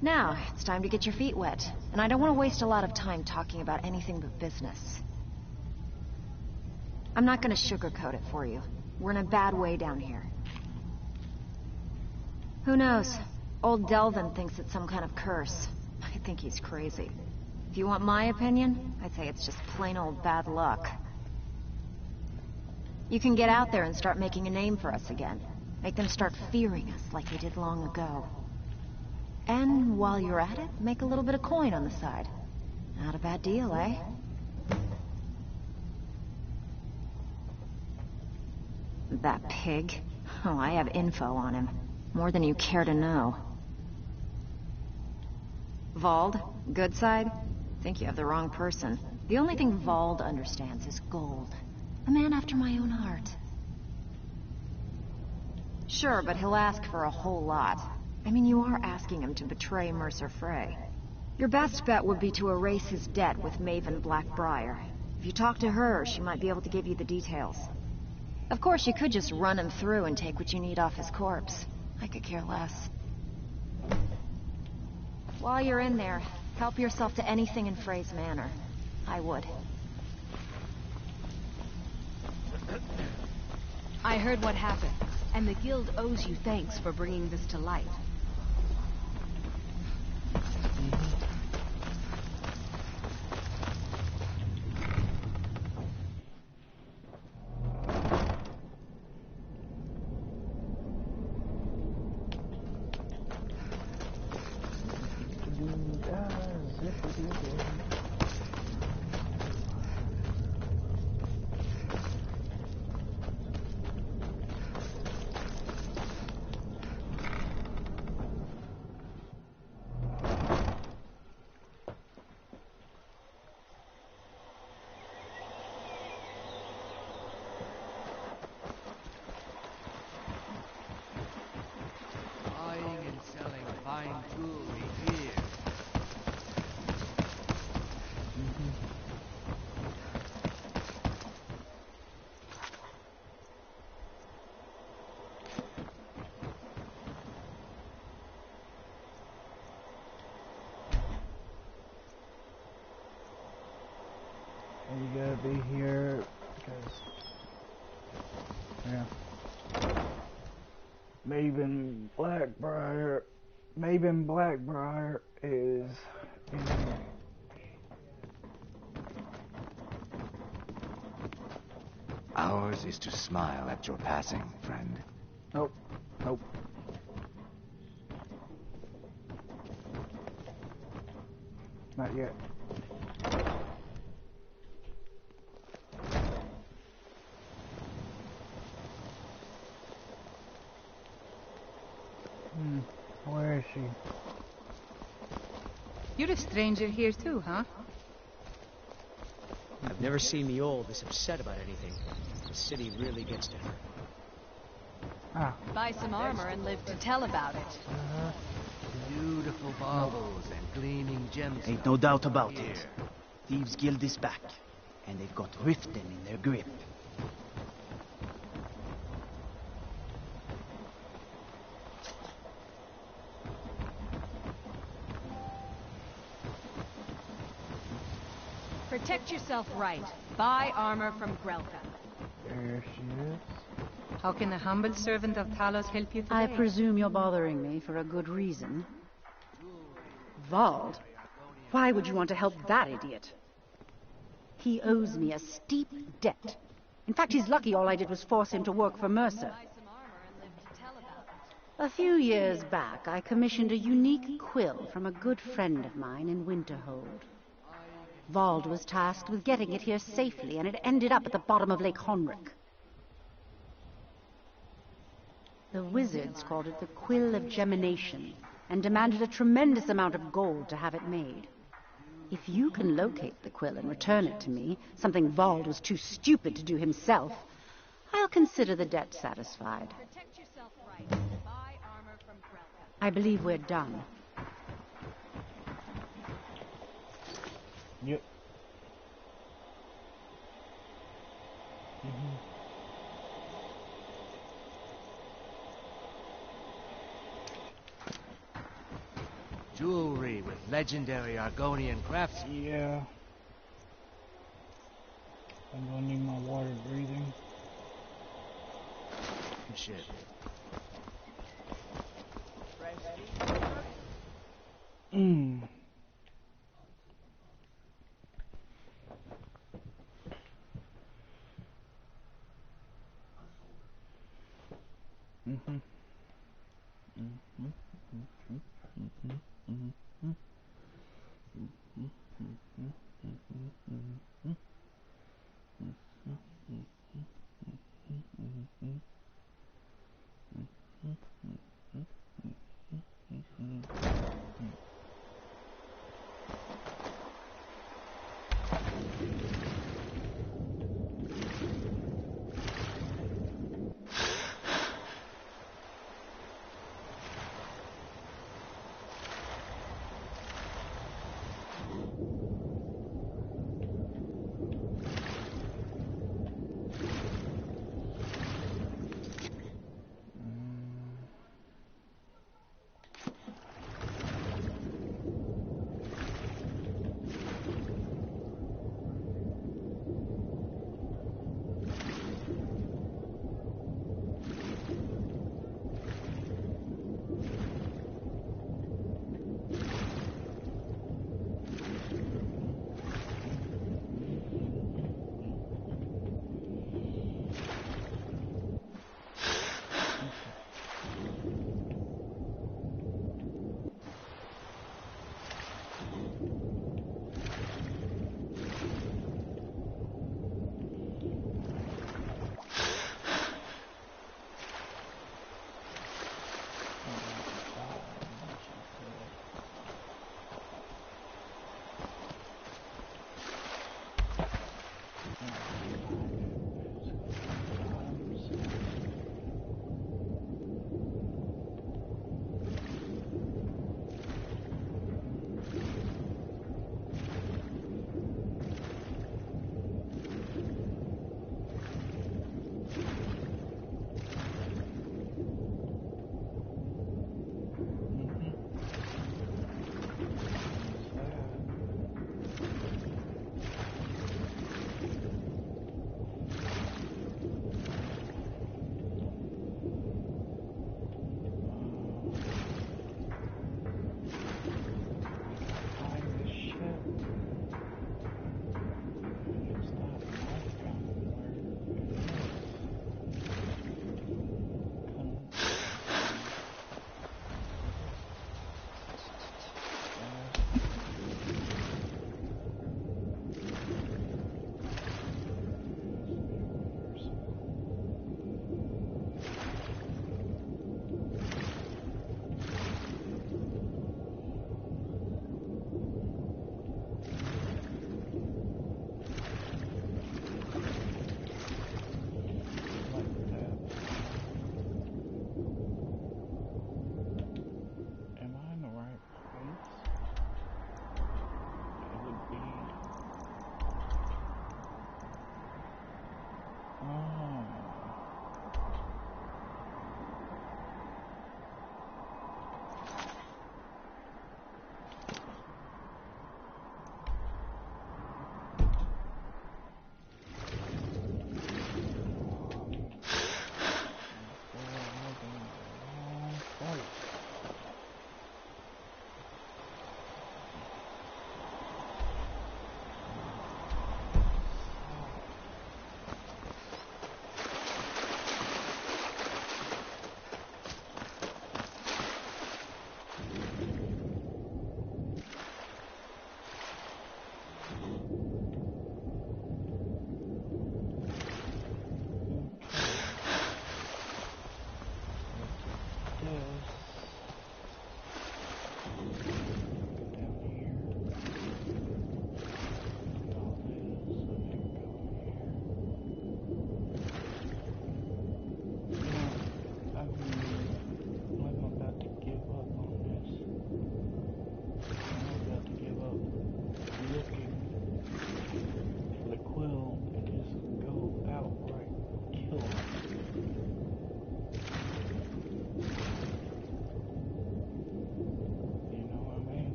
Now, it's time to get your feet wet. And I don't want to waste a lot of time talking about anything but business. I'm not gonna sugarcoat it for you. We're in a bad way down here. Who knows? Old Delvin thinks it's some kind of curse. I think he's crazy. If you want my opinion, I'd say it's just plain old bad luck. You can get out there and start making a name for us again. Make them start fearing us like they did long ago. And while you're at it, make a little bit of coin on the side. Not a bad deal, eh? That pig? Oh, I have info on him. More than you care to know. Vald? Good side? Think you have the wrong person. The only thing Vald understands is gold. A man after my own heart. Sure, but he'll ask for a whole lot. I mean, you are asking him to betray Mercer Frey. Your best bet would be to erase his debt with Maven Blackbriar. If you talk to her, she might be able to give you the details. Of course, you could just run him through and take what you need off his corpse. I could care less. While you're in there, help yourself to anything in Frey's manor. I would. I heard what happened, and the Guild owes you thanks for bringing this to light. because, yeah. Maven Blackbriar is in here. Ours is to smile at your passing, friend. Nope. Nope. Not yet. Where is she? You're a stranger here too, huh? I've never seen the old this upset about anything. The city really gets to her. Ah. Buy some armor and live to tell about it. Beautiful baubles and gleaming gems. Ain't no doubt about it. Thieves Guild is back, and they've got Riften in their grip. Protect yourself right. Buy armor from Grelka. There she is. How can the humble servant of Talos help you today? I presume you're bothering me for a good reason. Vald? Why would you want to help that idiot? He owes me a steep debt. In fact, he's lucky all I did was force him to work for Mercer. A few years back, I commissioned a unique quill from a good friend of mine in Winterhold. Vald was tasked with getting it here safely, and it ended up at the bottom of Lake Honrick. The wizards called it the Quill of Gemination, and demanded a tremendous amount of gold to have it made. If you can locate the quill and return it to me, something Vald was too stupid to do himself, I'll consider the debt satisfied. Protect yourself right. Buy armor from Grelka. I believe we're done. Yep. Jewelry with legendary Argonian crafts. Yeah. I'm gonna need my water breathing. Shit. Mmm. Mm-hmm. Mm-hmm. Mm-hmm. Mm-hmm.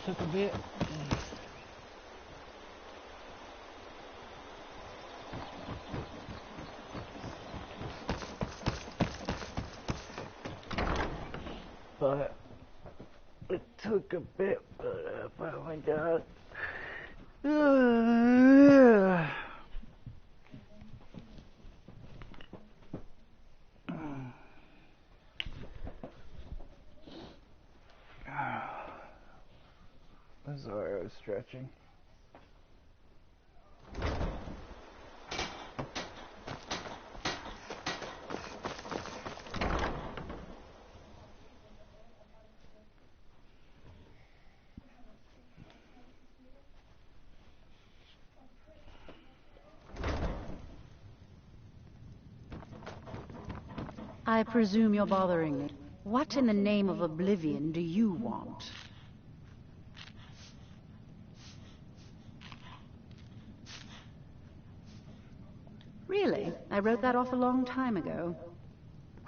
took a bit. But it took a bit, but I finally got I'm sorry, I was stretching. I presume you're bothering me. What in the name of oblivion do you want? Really? I wrote that off a long time ago.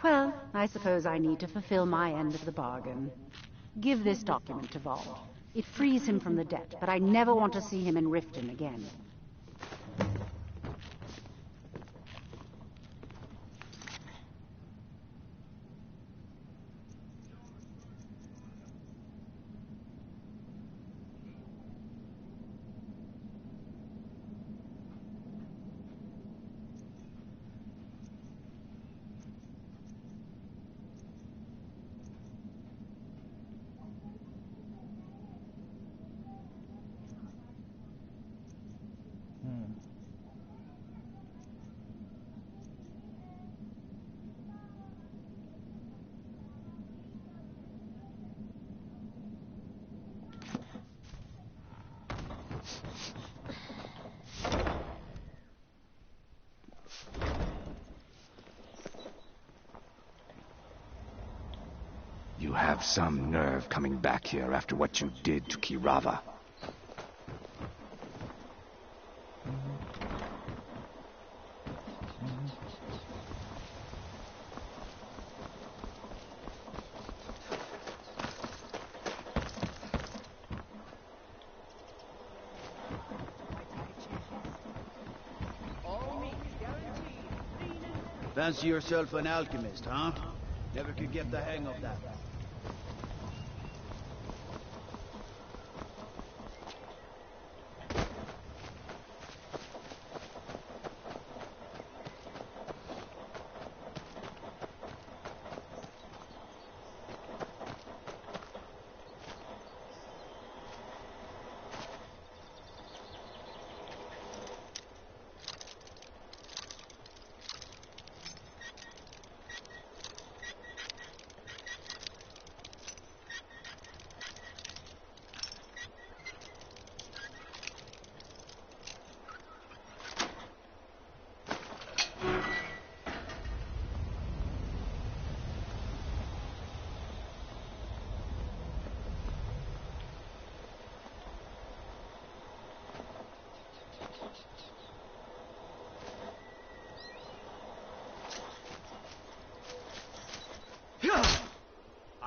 Well, I suppose I need to fulfill my end of the bargain. Give this document to Vold. It frees him from the debt, but I never want to see him in Riften again. You have some nerve coming back here after what you did to Kirava. Fancy yourself an alchemist, huh? Never could get the hang of that.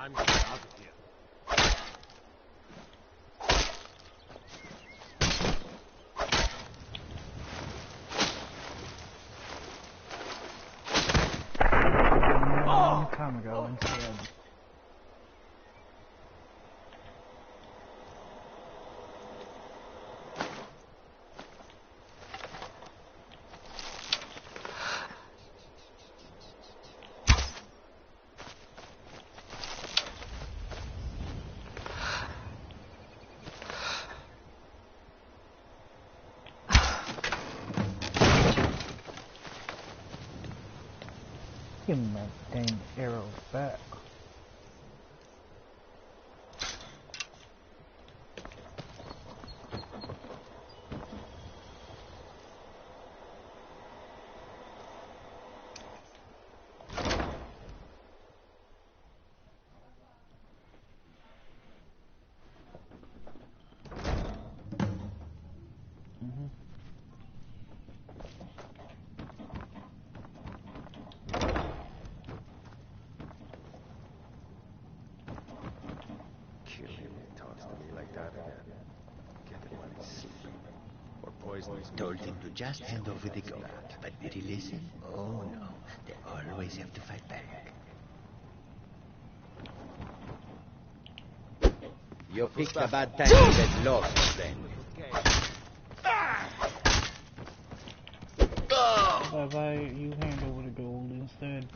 I'm getting out of here. A long time ago instead. Give me that dang arrow back. Told him to just hand over the gold. But did he listen? Oh no, they always have to fight back. You picked a bad time to get lost, friend. How about you hand over the gold instead?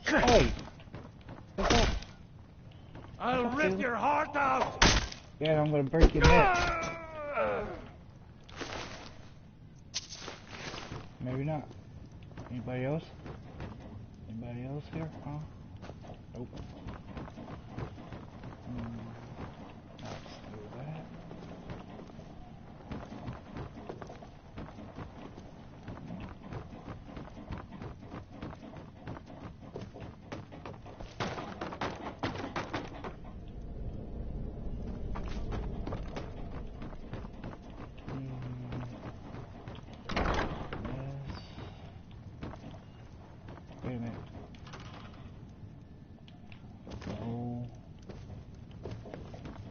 Hey! What's up? I'll rip your heart out! Yeah, I'm gonna break your neck. Maybe not. Anybody else? Anybody else here? Huh? Nope. Let's do that. Wait a minute. No.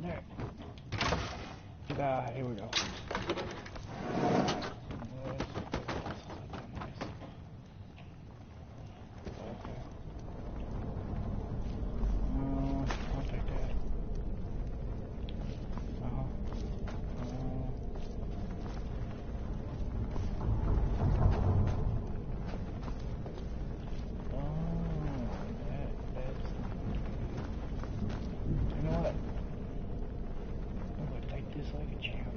There. Here we go. I'll take that. You know what? I'm gonna take this like a champ.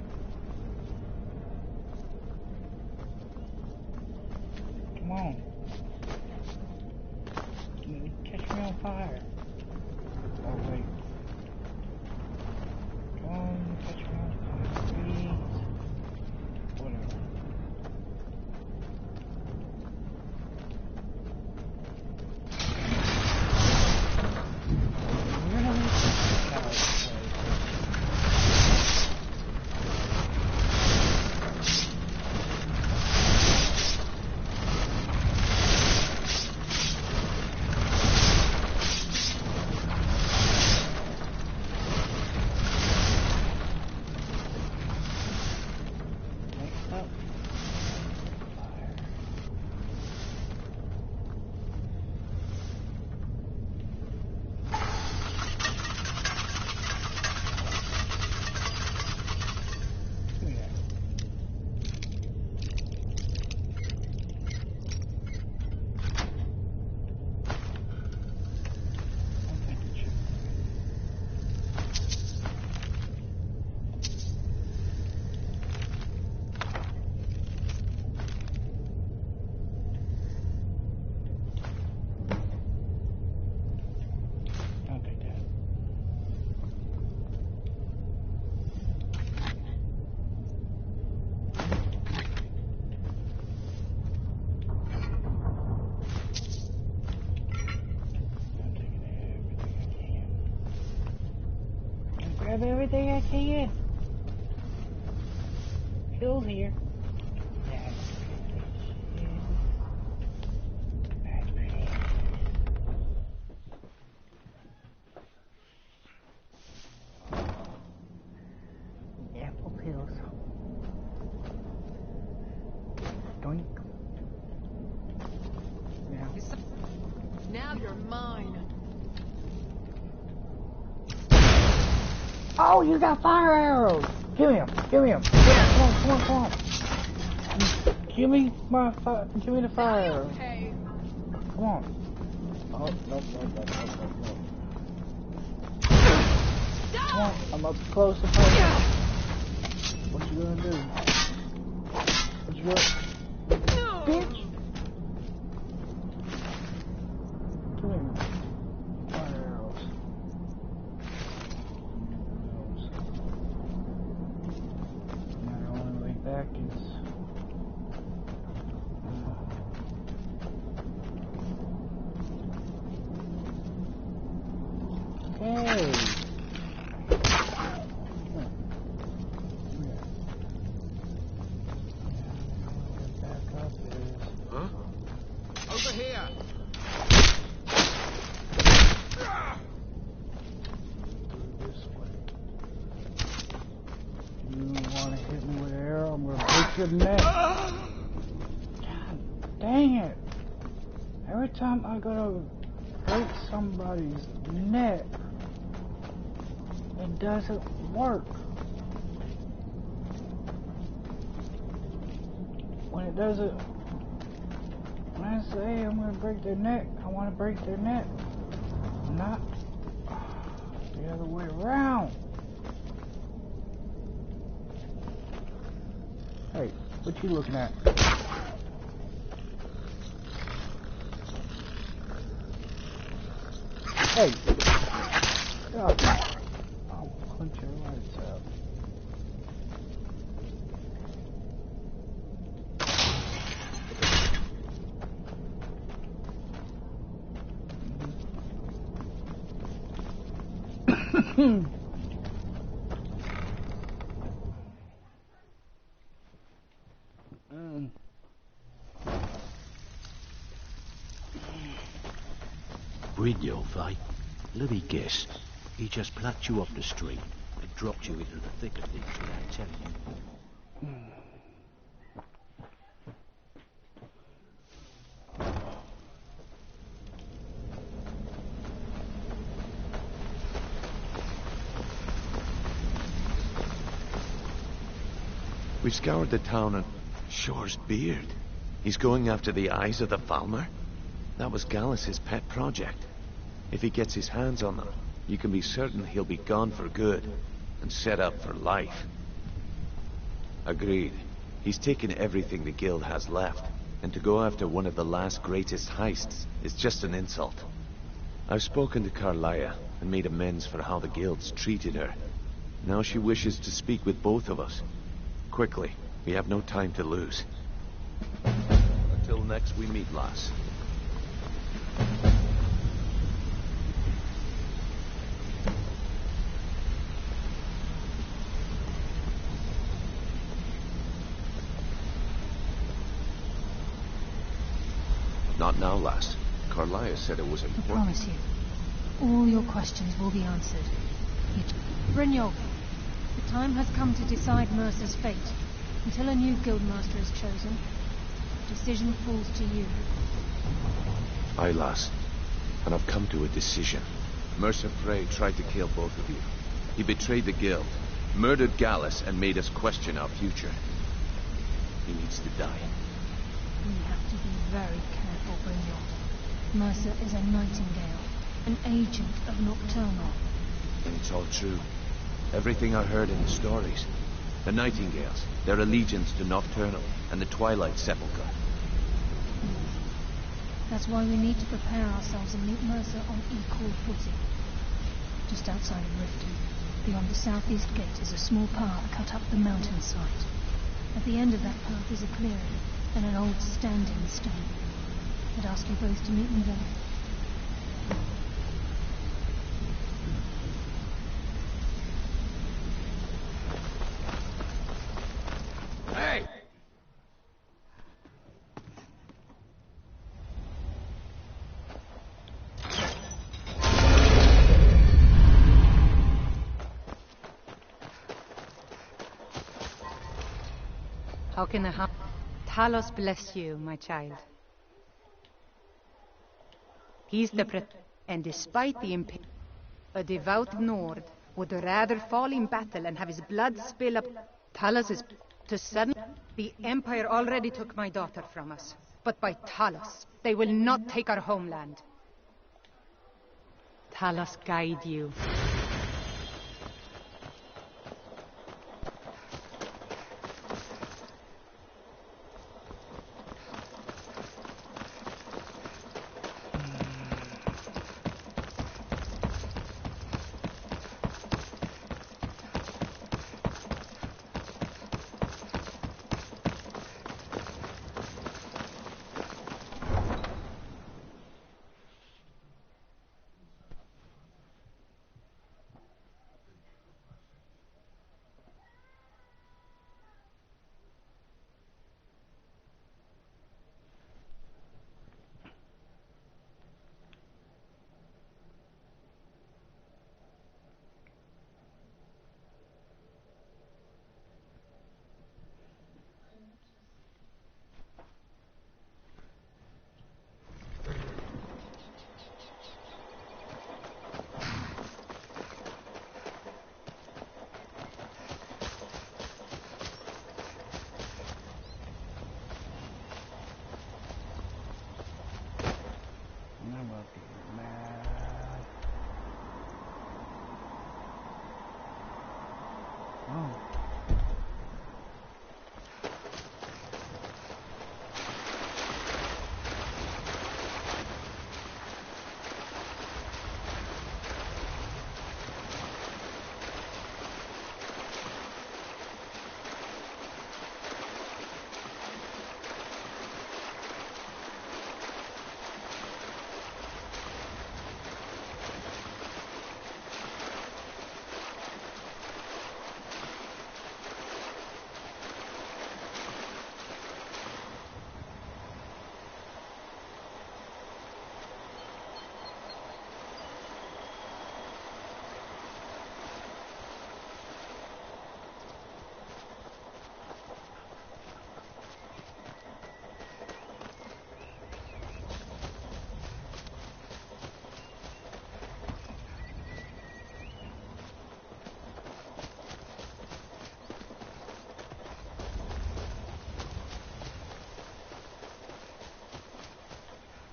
Come on. Catch me on fire. Oh wait. Come on, catch me on fire, please. Whatever. Grab everything I can. Phil's here. Apple pills. Doink. Now you're mine. Oh, you got fire arrows! Give me them! Give me them! Come on, come on, come on! Give me my fire! Give me the fire arrows! Come on! Oh, no. Come on, I'm up close to fire. What you gonna do? What you gonna... Bitch! Give me fire arrows. Back is okay. Back up is over here. This way. the neck. God dang it. Every time I go to break somebody's neck, it doesn't work. When it doesn't, when I say I'm gonna break their neck, I want to break their neck, not the other way around. Hey, what you looking at? Hey! Oh, I'll punch your lights out. Brynjolf, right? Let me guess. He just plucked you off the street and dropped you into the thick of things without telling you. We've scoured the town and Shore's beard. He's going after the eyes of the Falmer? That was Gallus's pet project. If he gets his hands on them, you can be certain he'll be gone for good and set up for life. Agreed. He's taken everything the guild has left, and to go after one of the last greatest heists is just an insult. I've spoken to Carlia and made amends for how the guild's treated her. Now she wishes to speak with both of us. Quickly, we have no time to lose. Until next we meet, lass. Not now, lass. Carlia said it was important. I promise you, all your questions will be answered. Brynjolf, the time has come to decide Mercer's fate. Until a new guildmaster is chosen, the decision falls to you. Aye, lass. And I've come to a decision. Mercer Frey tried to kill both of you. He betrayed the guild, murdered Gallus, and made us question our future. He needs to die. We have to be very careful, Brynjolf. Mercer is a nightingale, an agent of Nocturnal. And it's all true. Everything I heard in the stories. The Nightingales, their allegiance to Nocturnal, and the Twilight Sepulchre. That's why we need to prepare ourselves and meet Mercer on equal footing. Just outside of Riften, beyond the southeast gate, is a small path cut up the mountainside. At the end of that path is a clearing and an old standing stone. I'd ask you both to meet me there. Hey! How can I help? Talos bless you, my child. He's the and despite the a devout Nord would rather fall in battle and have his blood spill up. Talos is to sudden. The Empire already took my daughter from us, but by Talos, they will not take our homeland. Talos guide you.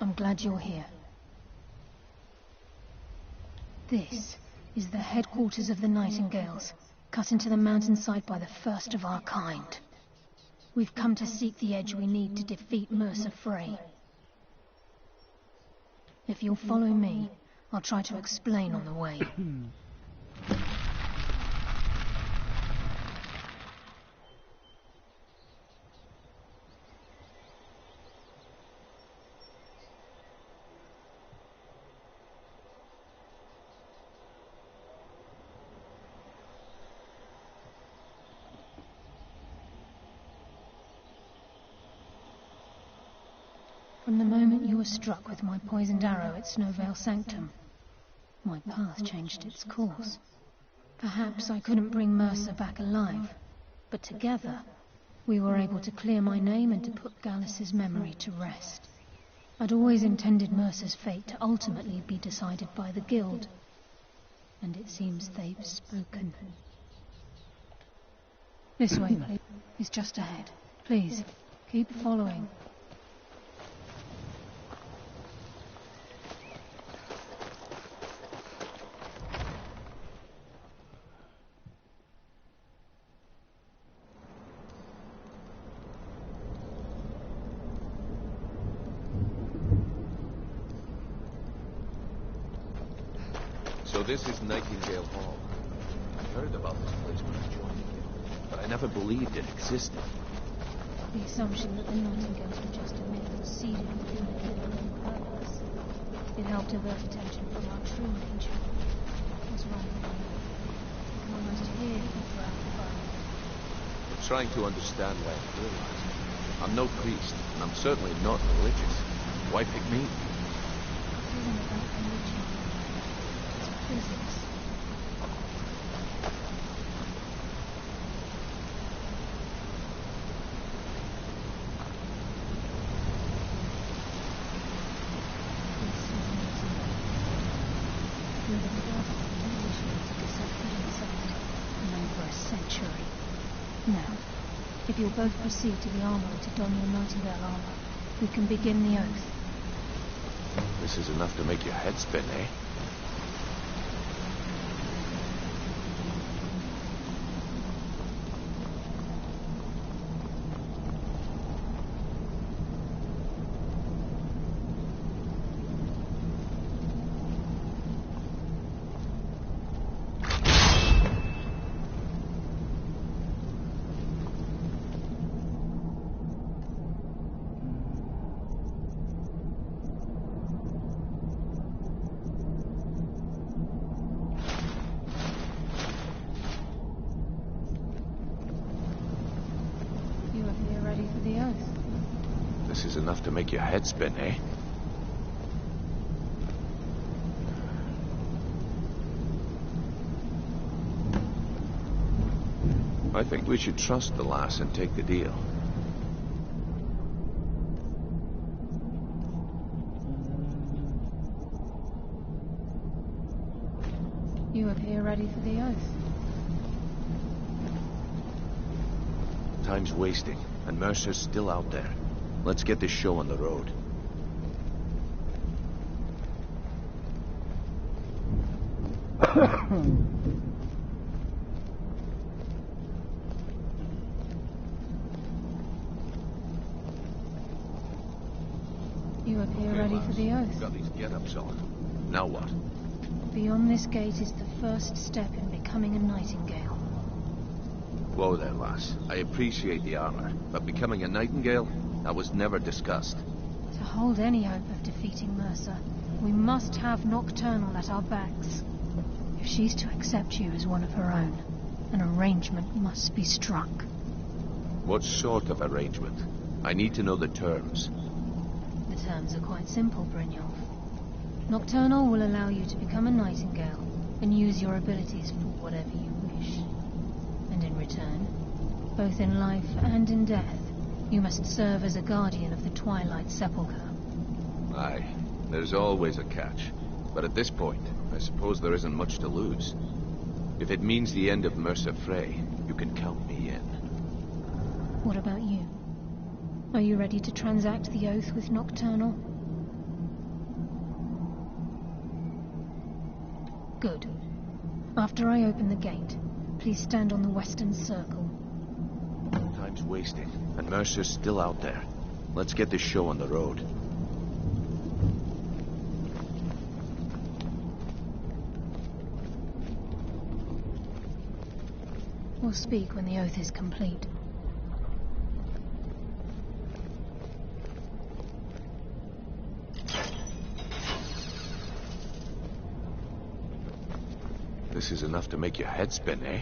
I'm glad you're here. This is the headquarters of the Nightingales, cut into the mountainside by the first of our kind. We've come to seek the edge we need to defeat Mercer Frey. If you'll follow me, I'll try to explain on the way. From the moment you were struck with my poisoned arrow at Snowvale Sanctum, my path changed its course. Perhaps I couldn't bring Mercer back alive, but together we were able to clear my name and to put Gallus's memory to rest. I'd always intended Mercer's fate to ultimately be decided by the Guild, and it seems they've spoken. This way, please. It's just ahead. Please, keep following. So this is Nightingale Hall. I heard about this place when I joined it, but I never believed it existed. The assumption that the Nightingales were just a myth was seeded within the Guild on purpose. It helped divert attention from our true nature. It was wrong. You can almost hear them throughout the fire. I'm trying to understand why I realized it. I'm no priest, and I'm certainly not religious. Why pick me? This isn't about religion. Physics. You're the first initiated to disappear inside, known for a century. Now, if you'll both proceed to the armory to don your Nightingale armor, we can begin the oath. This is enough to make your head spin, eh? This is enough to make your head spin, eh? I think we should trust the lass and take the deal. You appear ready for the oath. Time's wasting, and Mercer's still out there. Let's get this show on the road. You appear ready for the oath. Got these get-ups on. Now what? Beyond this gate is the first step in becoming a Nightingale. Whoa there, lass. I appreciate the armor, but becoming a Nightingale? That was never discussed. To hold any hope of defeating Mercer, we must have Nocturnal at our backs. If she's to accept you as one of her own, an arrangement must be struck. What sort of arrangement? I need to know the terms. The terms are quite simple, Brynjolf. Nocturnal will allow you to become a Nightingale and use your abilities for whatever you wish. And in return, both in life and in death, you must serve as a guardian of the Twilight Sepulchre. Aye, there's always a catch. But at this point, I suppose there isn't much to lose. If it means the end of Mercer Frey, you can count me in. What about you? Are you ready to transact the oath with Nocturnal? Good. After I open the gate, please stand on the western circle. Time's wasting, and Mercer's still out there. Let's get this show on the road. We'll speak when the oath is complete. This is enough to make your head spin, eh?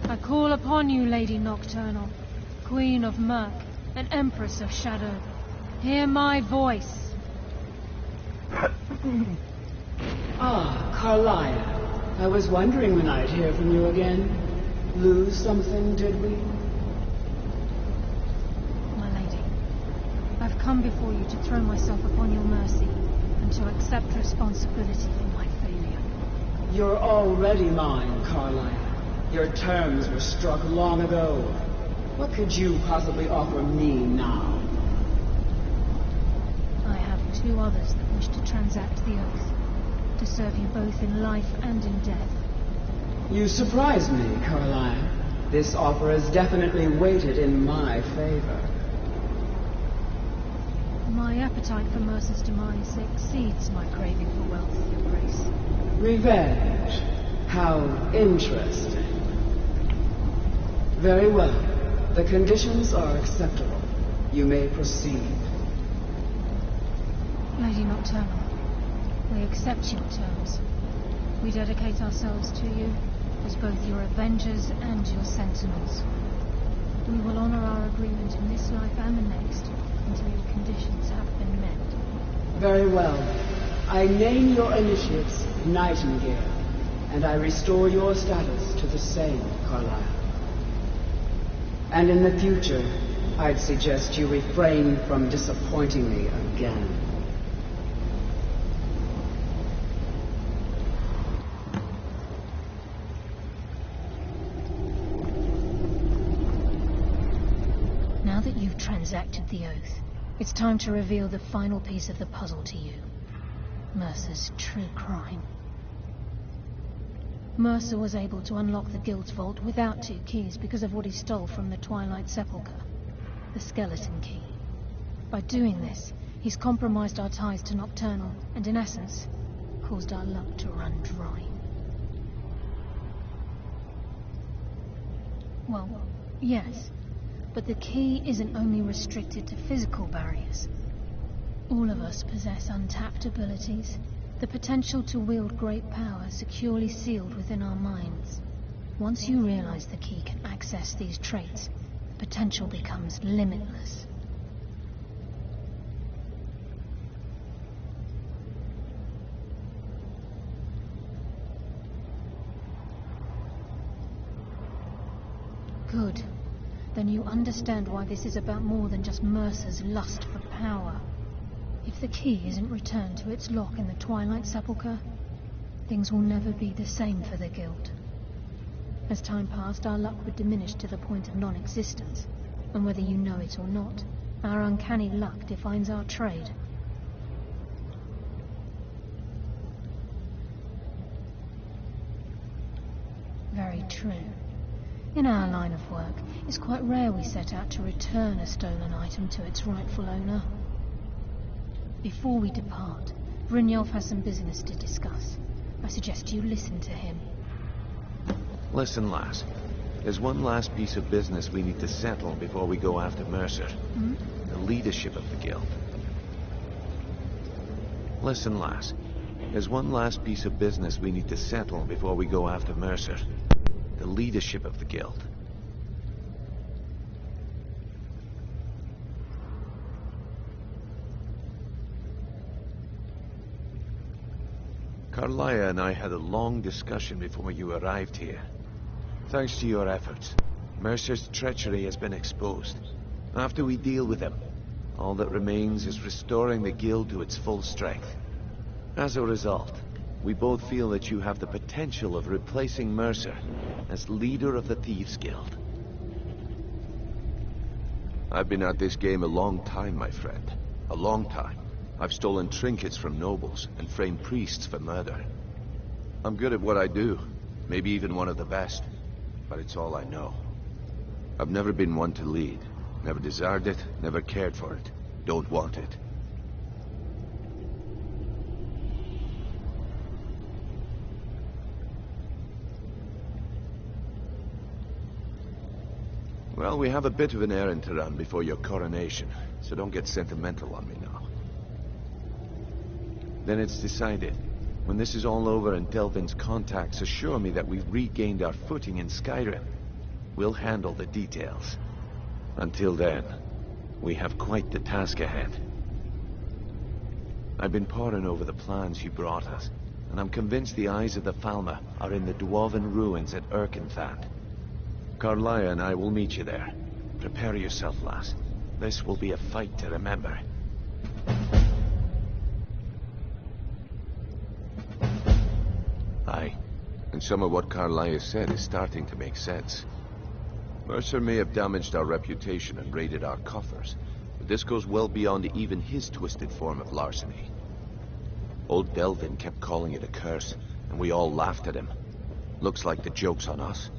I call upon you, Lady Nocturnal, Queen of Murk, and Empress of Shadow. Hear my voice. Ah, Carlia. I was wondering when I'd hear from you again. Lose something, did we? My lady, I've come before you to throw myself upon your mercy and to accept responsibility for my failure. You're already mine, Carlia. Your terms were struck long ago. What could you possibly offer me now? I have two others that wish to transact the oath, to serve you both in life and in death. You surprise me, Carlia. This offer is definitely weighted in my favor. My appetite for Mercer's demise exceeds my craving for wealth, Your Grace. Revenge. How interesting. Very well. The conditions are acceptable. You may proceed. Lady Nocturnal, we accept your terms. We dedicate ourselves to you as both your avengers and your sentinels. We will honor our agreement in this life and the next until your conditions have been met. Very well. I name your initiates Nightingale, and I restore your status to the same, Carlisle. And in the future, I'd suggest you refrain from disappointing me again. Now that you've transacted the oath, it's time to reveal the final piece of the puzzle to you. Mercer's true crime. Mercer was able to unlock the Guild's vault without 2 keys because of what he stole from the Twilight Sepulchre, the skeleton key. By doing this, he's compromised our ties to Nocturnal and, in essence, caused our luck to run dry. Well, yes, but the key isn't only restricted to physical barriers. All of us possess untapped abilities, the potential to wield great power securely sealed within our minds. Once you realize the key can access these traits, the potential becomes limitless. Good. Then you understand why this is about more than just Mercer's lust for power. If the key isn't returned to its lock in the Twilight Sepulchre, things will never be the same for the Guild. As time passed, our luck would diminish to the point of non-existence, and whether you know it or not, our uncanny luck defines our trade. Very true. In our line of work, it's quite rare we set out to return a stolen item to its rightful owner. Before we depart, Brynjolf has some business to discuss. I suggest you listen to him. Listen, lass. There's one last piece of business we need to settle before we go after Mercer. The leadership of the Guild. Listen, lass. There's one last piece of business we need to settle before we go after Mercer. The leadership of the Guild. Carlia and I had a long discussion before you arrived here. Thanks to your efforts, Mercer's treachery has been exposed. After we deal with them, all that remains is restoring the guild to its full strength. As a result, we both feel that you have the potential of replacing Mercer as leader of the Thieves Guild. I've been at this game a long time, my friend. A long time. I've stolen trinkets from nobles and framed priests for murder. I'm good at what I do, maybe even one of the best, but it's all I know. I've never been one to lead. Never desired it, never cared for it. Don't want it. Well, we have a bit of an errand to run before your coronation, so don't get sentimental on me now. Then it's decided. When this is all over and Delvin's contacts assure me that we've regained our footing in Skyrim, we'll handle the details. Until then, we have quite the task ahead. I've been poring over the plans you brought us, and I'm convinced the eyes of the Falmer are in the dwarven ruins at Erkenthand. Carlia and I will meet you there. Prepare yourself, lass. This will be a fight to remember. Aye, and some of what Carlia said is starting to make sense. Mercer may have damaged our reputation and raided our coffers, but this goes well beyond even his twisted form of larceny. Old Delvin kept calling it a curse, and we all laughed at him. Looks like the joke's on us.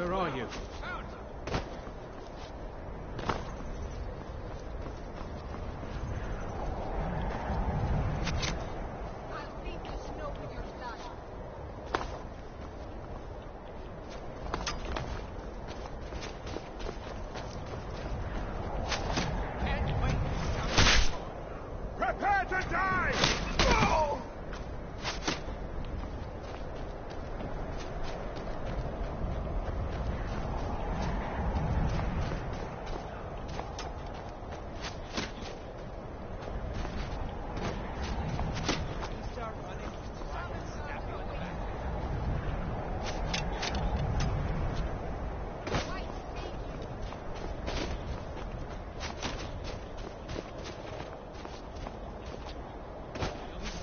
Where are you? Prepare to die!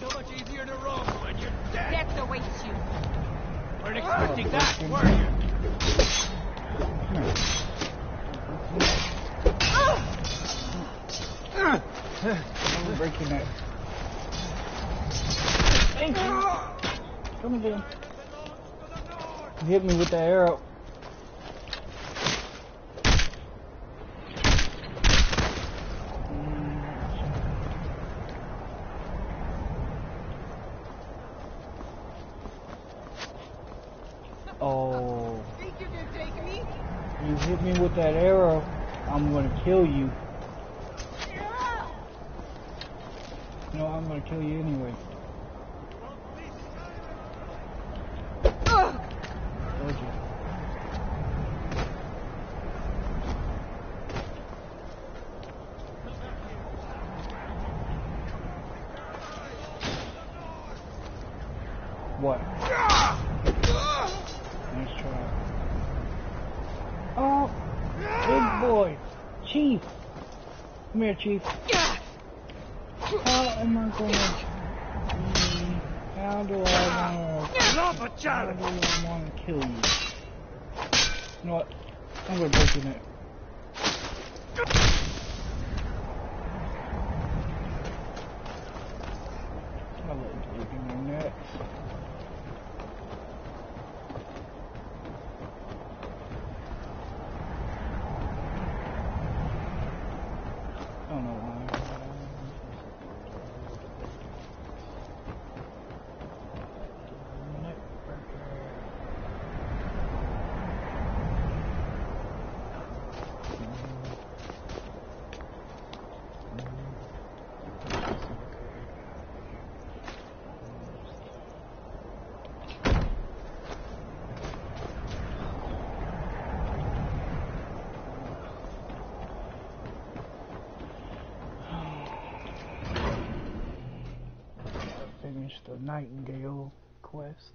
So much easier to roam when you're dead. Death awaits you. Weren't expecting that, were you? I'm breaking it. Thank you. Come again. You hit me with that arrow. Oh. Think you can take me? You hit me with that arrow, I'm gonna kill you. No, I'm gonna kill you anyway. Told you. What? Nice try. Oh, big boy, Chief. Come here, Chief. How am I gonna? How do I wanna kill you? You know what? I'm gonna break your neck. I'll let you break your neck. I don't know why. Finish the Nightingale quest.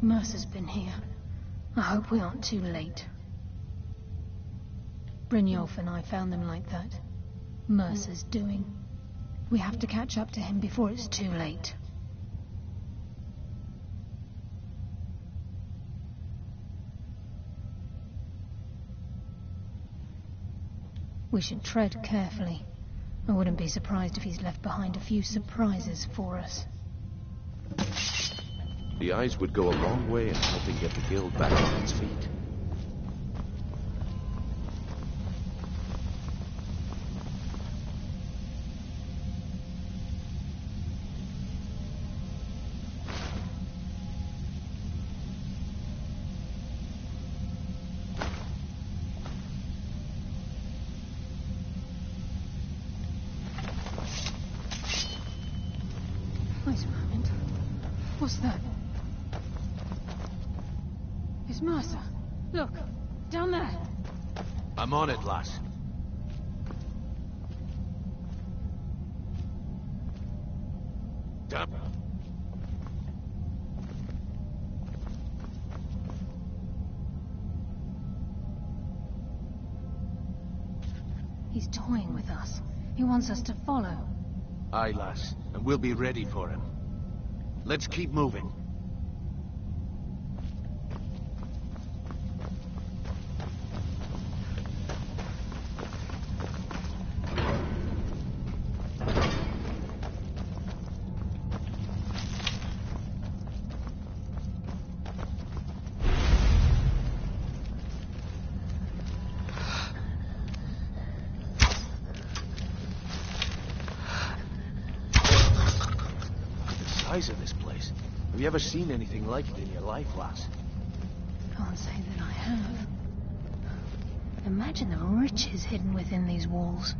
Mercer's been here. I hope we aren't too late. Brynjolf and I found them like that. Mercer's doing. We have to catch up to him before it's too late. We should tread carefully. I wouldn't be surprised if he's left behind a few surprises for us. The eyes would go a long way in helping get the guild back on its feet. Wait a moment. What's that? It's Mercer. Look, down there. I'm on it, lass. Up. He's toying with us. He wants us to follow. Aye, lass, and we'll be ready for him. Let's keep moving. Of this place. Have you ever seen anything like it in your life, lass? Can't say that I have. Imagine the riches hidden within these walls.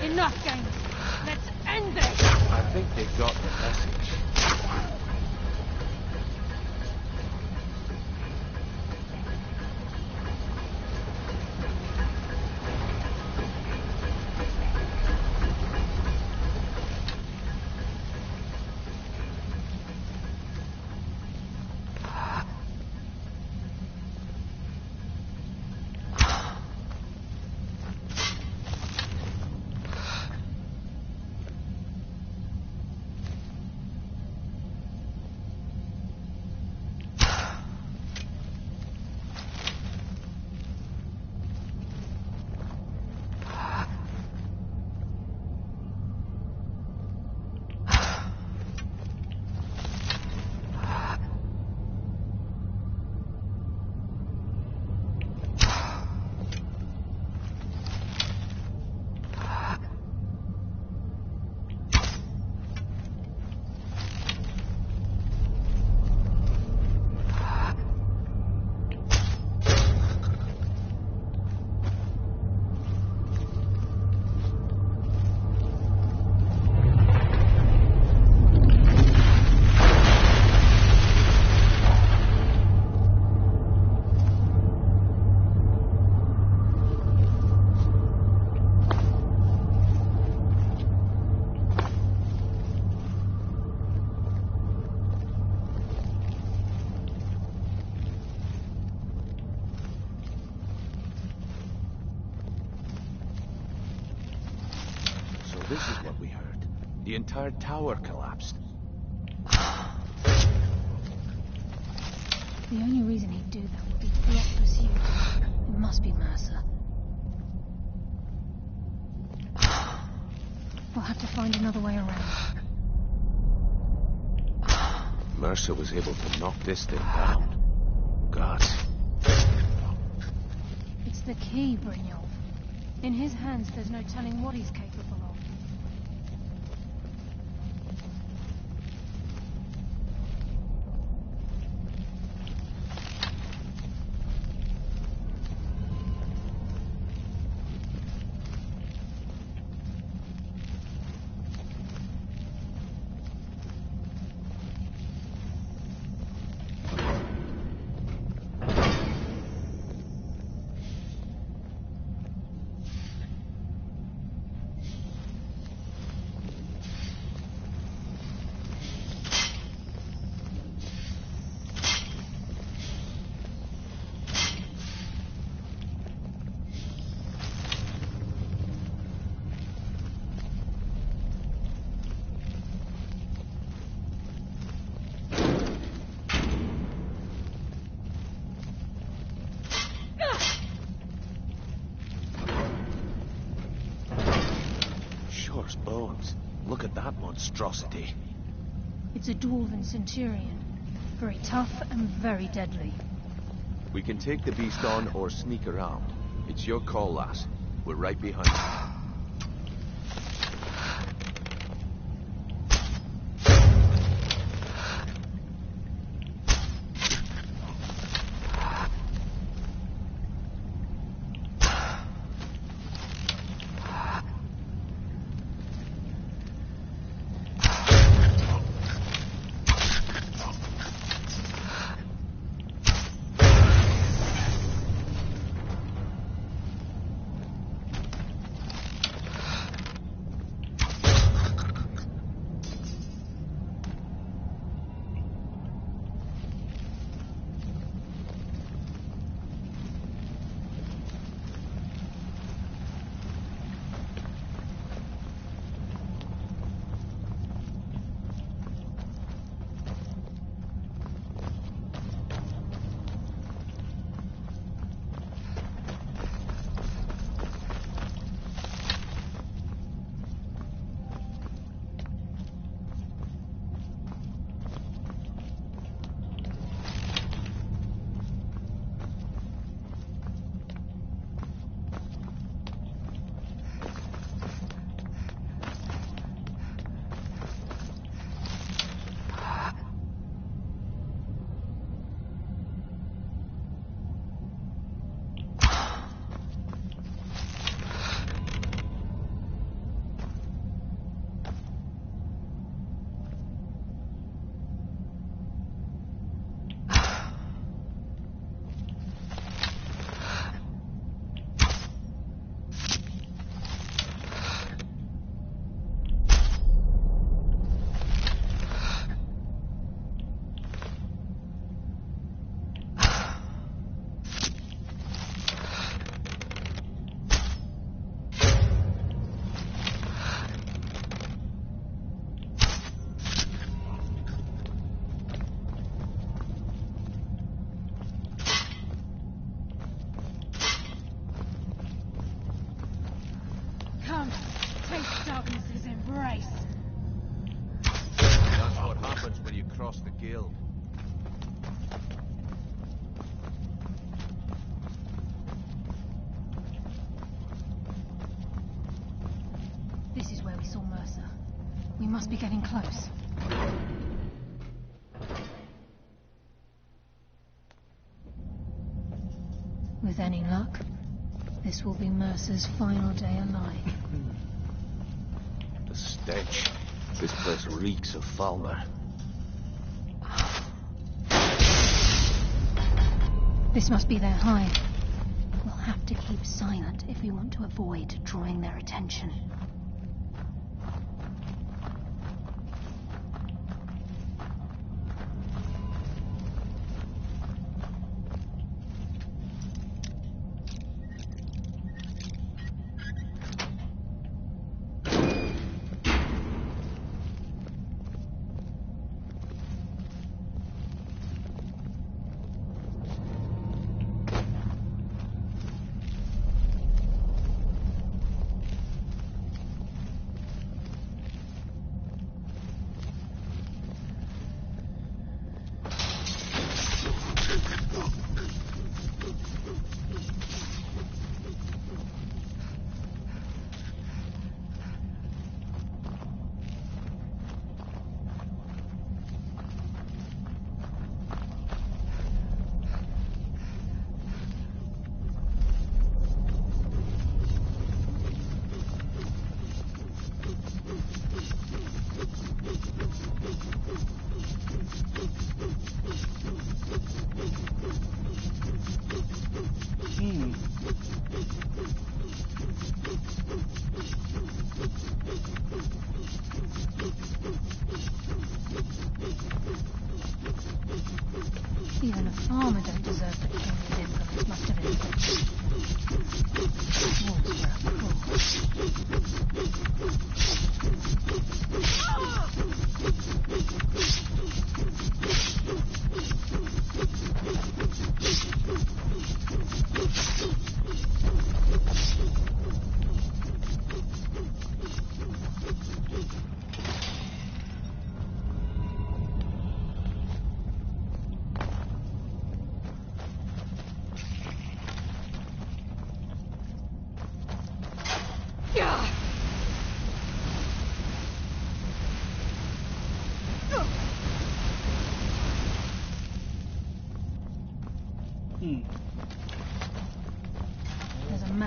Enough games. Let's end this. I think they got the message. This is what we heard. The entire tower collapsed. The only reason he'd do that would be to block pursuit. It must be Mercer. We'll have to find another way around. Mercer was able to knock this thing down. God. It's the key, Brynjolf. In his hands, there's no telling what he's capable of. Bones. Look at that monstrosity. It's a dwarven centurion. Very tough and very deadly. We can take the beast on or sneak around. It's your call, lass. We're right behind you. Darkness's embrace. That's what happens when you cross the guild. This is where we saw Mercer. We must be getting close. With any luck, this will be Mercer's final day alive. The stench. This place reeks of Falmer. This must be their hive. We'll have to keep silent if we want to avoid drawing their attention.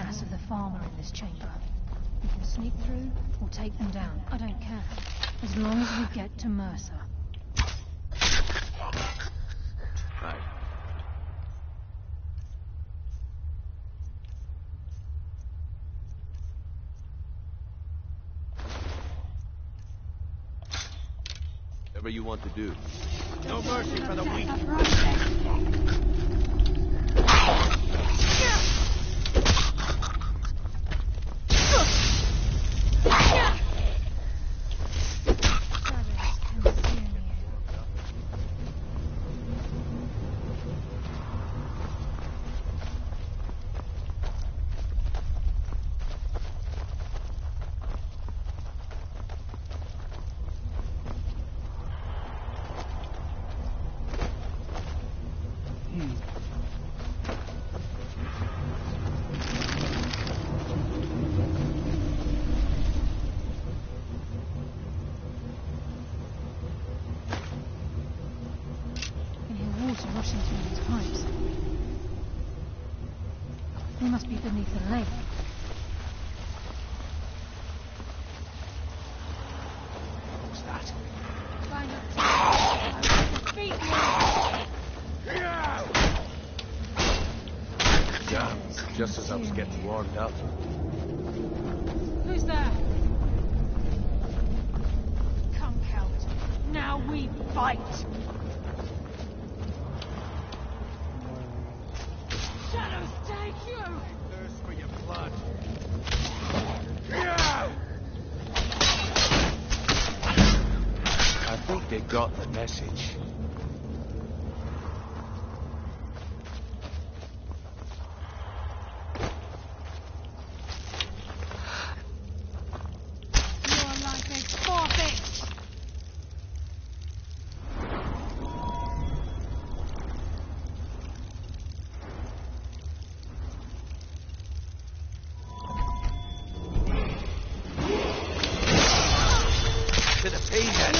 ass of the farmer in this chamber. We can sneak through or take them down. I don't care. As long as we get to Mercer. Right. Whatever you want to do. No mercy for the weak. Rushing through these pipes. They must be beneath the lake. What's that? Find a Damn, just as I was getting warmed up. Who's there? Come, coward. Now we fight. Shadows take you! Thirst for your blood. I think they got the message. Your life is forfeit! To the payment.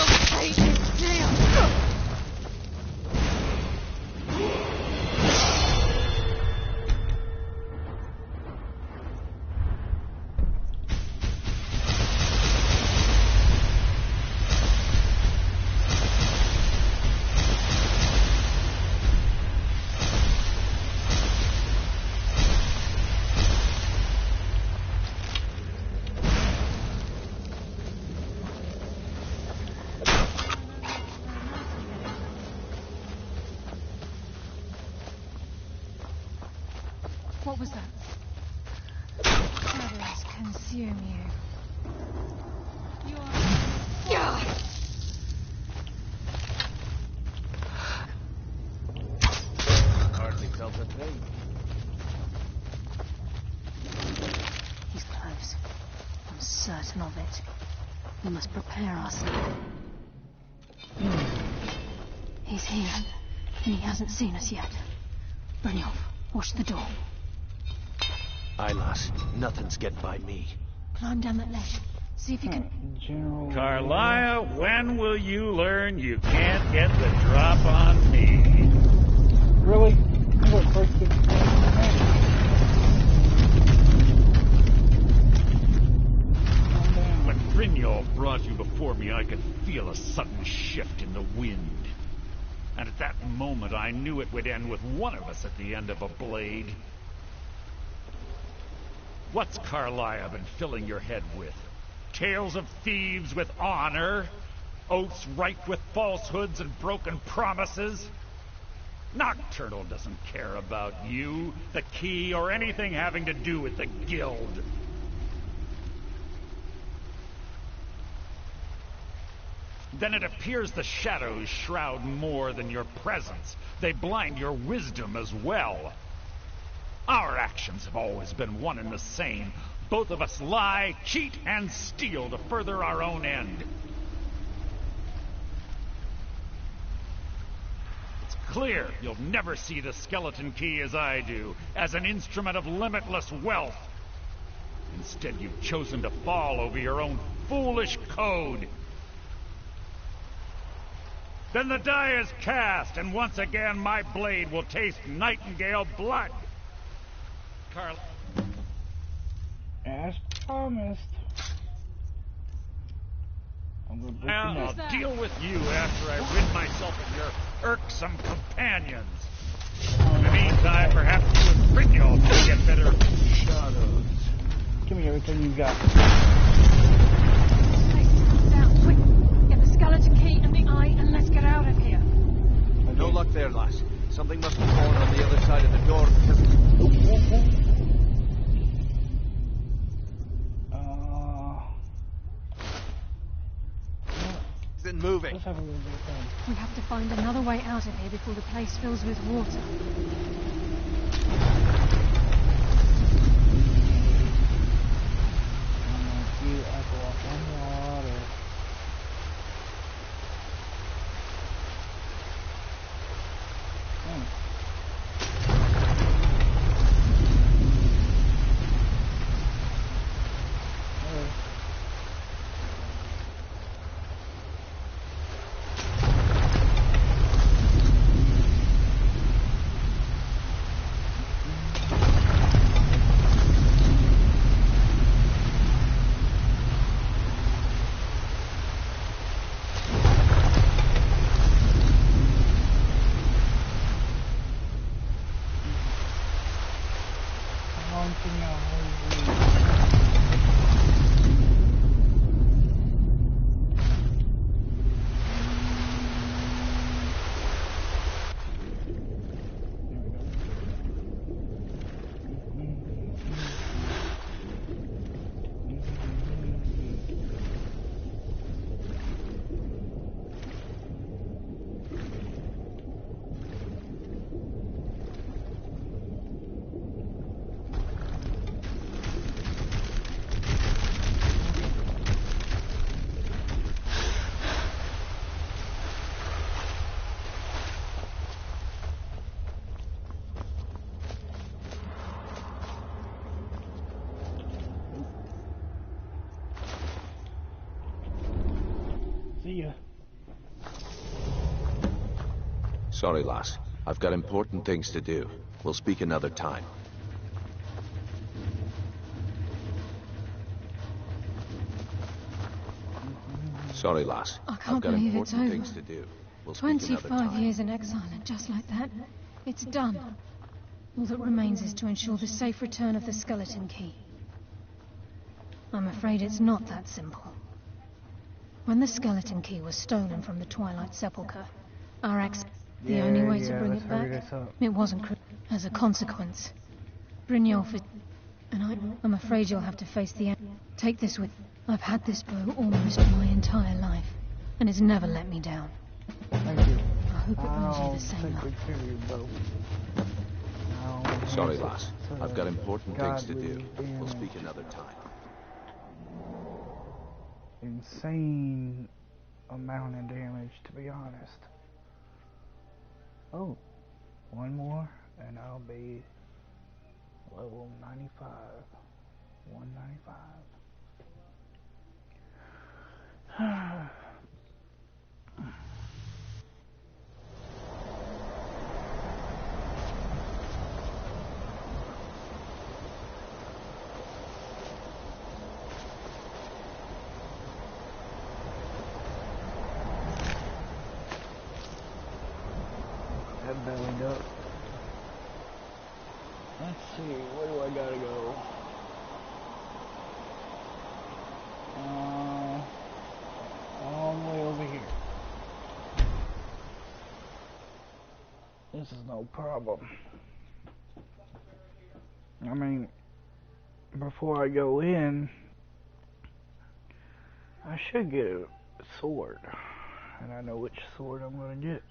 What was that? Shadows consume you. Hardly felt a thing. He's close. I'm certain of it. We must prepare ourselves. He's here, and he hasn't seen us yet. Brynjolf, watch the door. Aye, lass. Nothing's get by me. Climb down that ledge. See if you can... General... Carlisle, when will you learn you can't get the drop on me? Really? What first did When Brynjolf brought you before me, I could feel a sudden shift in the wind. And at that moment, I knew it would end with one of us at the end of a blade. What's Carlisle been filling your head with? Tales of thieves with honor? Oaths ripe with falsehoods and broken promises? Nocturnal doesn't care about you, the key, or anything having to do with the guild. Then it appears the shadows shroud more than your presence. They blind your wisdom as well. Our actions have always been one and the same. Both of us lie, cheat, and steal to further our own end. It's clear you'll never see the skeleton key as I do, as an instrument of limitless wealth. Instead, you've chosen to fall over your own foolish code. Then the die is cast, and once again my blade will taste nightingale blood. As promised. I'm gonna break the I'll neck. deal with you after I rid myself of your irksome companions. In the meantime, perhaps you and Brynjolf can get better shadows. Give me everything you got. Down, quick! Get the skeleton key and the eye, and let's get out of here. Okay. No luck there, lass. Something must have fallen on the other side of the door. Isn't moving. Let's have a little bit of fun. We have to find another way out of here before the place fills with water. I go off on water. See ya. Sorry, lass. I've got important things to do. We'll speak another time. Sorry, lass. I can't I've got believe it's important over. things to do. We'll speak another 25 time. years in exile, and just like that, it's done. All that remains is to ensure the safe return of the skeleton key. I'm afraid it's not that simple. When the skeleton key was stolen from the Twilight Sepulchre, the only way to bring it back, it wasn't as a consequence. Brynjolf is... and I'm afraid you'll have to face the end. Take this with... I've had this bow almost my entire life, and it's never let me down. Thank you. I hope it brings you the same luck. Sorry, lass. I've got important things to do. We'll speak another time. Insane amount of damage, to be honest. Oh, one more and I'll be level 95. 195. That bellied up. Let's see, where do I gotta go? All the way over here. This is no problem. I mean, before I go in, I should get a sword. And I know which sword I'm gonna get.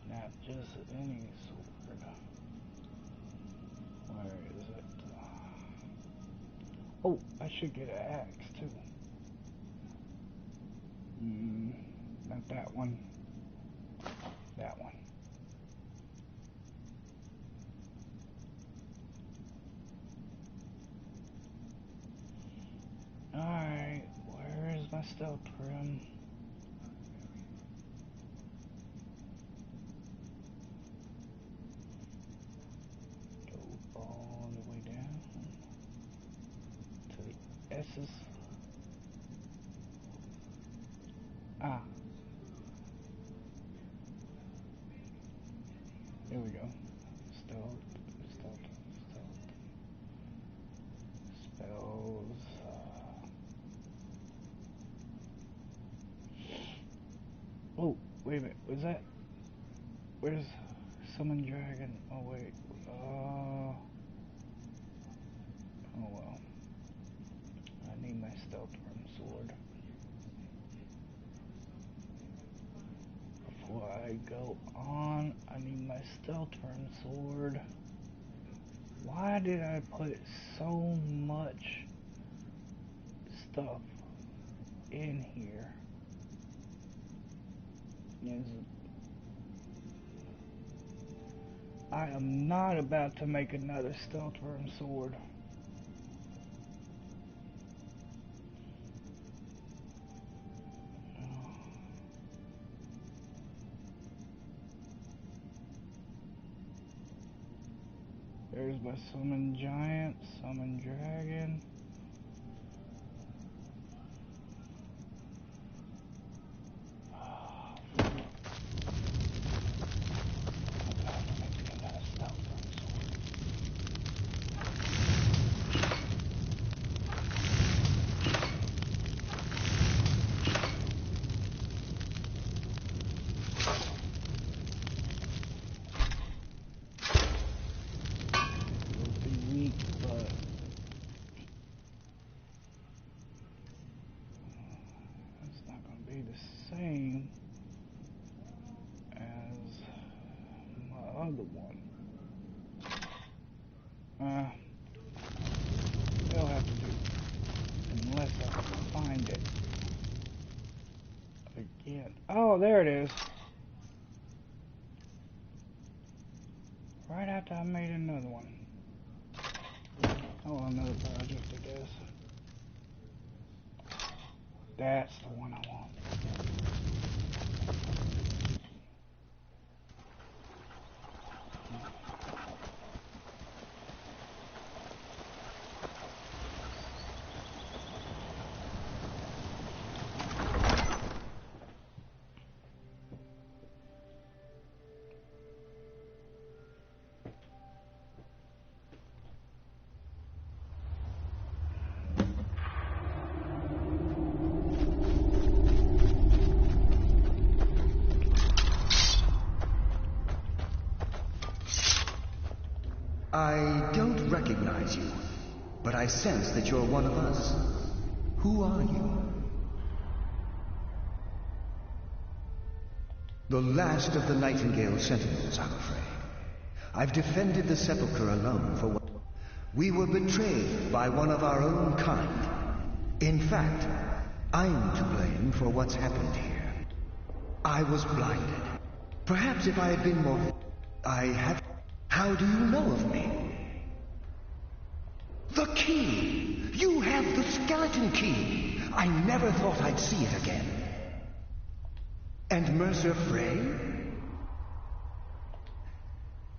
Not just any sword. Where is it? Oh, I should get an axe too. Not that one. That one. Alright, where is my stealth room? Go all the way down to the S's. Ah. There we go. Stealth, stealth, stealth. Spells. Oh, wait a minute. Was that? Where's Summon Dragon? Oh, wait. Oh, well. I need my stealth room sword. Before I go on, I need my stealth room sword. Why did I put so much stuff in here? I am not about to make another stealth room sword. There's my summon giant, summon dragon. Same as my other one. They'll have to do, unless I can find it again. Oh, there it is. Right after I made another one. Oh, another project, I guess. That's the one I want. I don't recognize you, but I sense that you're one of us. Who are you? The last of the Nightingale Sentinels, I'm afraid. I've defended the Sepulchre alone for what... We were betrayed by one of our own kind. In fact, I'm to blame for what's happened here. I was blinded. Perhaps if I had been more... I have... How do you know of me? The key! You have the skeleton key! I never thought I'd see it again. And Mercer Frey?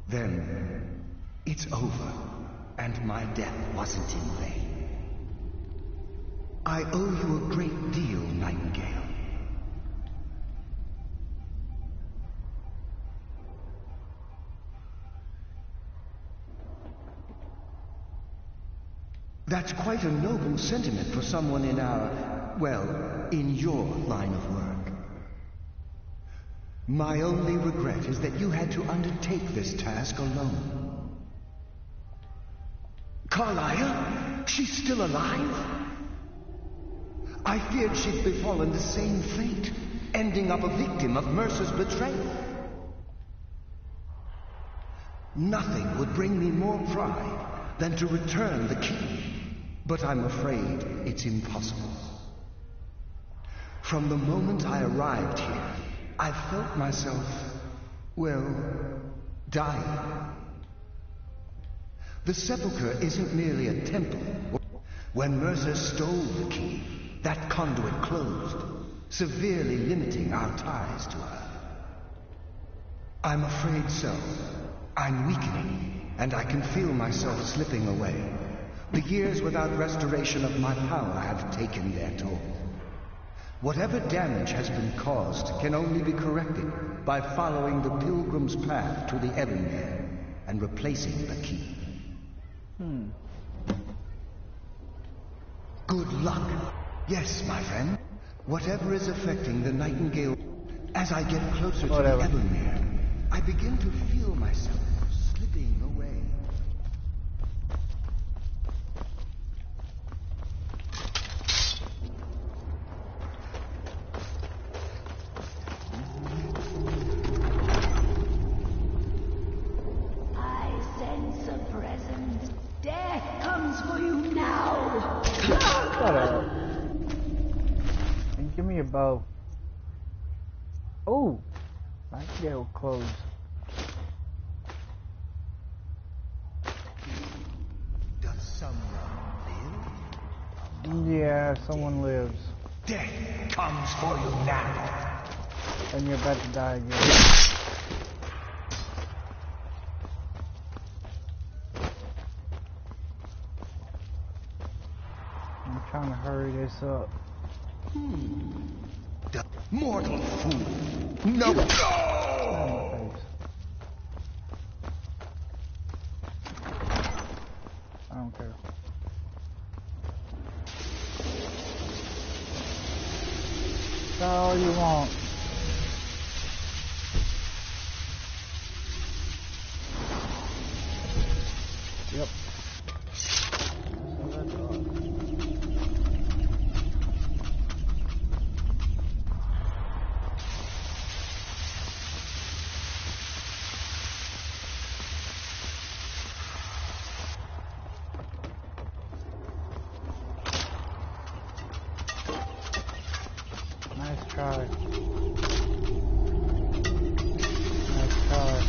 Then, it's over, and my death wasn't in vain. I owe you a great deal, Nightingale. That's quite a noble sentiment for someone in our, well, in your line of work. My only regret is that you had to undertake this task alone. Carlia? She's still alive? I feared she'd befallen the same fate, ending up a victim of Mercer's betrayal. Nothing would bring me more pride than to return the key. But I'm afraid it's impossible. From the moment I arrived here, I felt myself, well, dying. The sepulchre isn't merely a temple. When Mercer stole the key, that conduit closed, severely limiting our ties to her. I'm afraid so. I'm weakening, and I can feel myself slipping away. The years without restoration of my power have taken their toll. Whatever damage has been caused can only be corrected by following the pilgrim's path to the Everywhere and replacing the key. Good luck. Yes, my friend. Whatever is affecting the Nightingale, as I get closer to the Evermere, I begin to feel myself slipping away. I sense a presence. Death comes for you now. Shut up. And give me a bow. Oh, Nightingale clothes. Does someone live? Yeah, someone lives. Death comes for you now. And you're about to die again. I'm trying to hurry this up. The mortal fool. No. I don't care. That's all you want. Yep. Nice try. Nice try.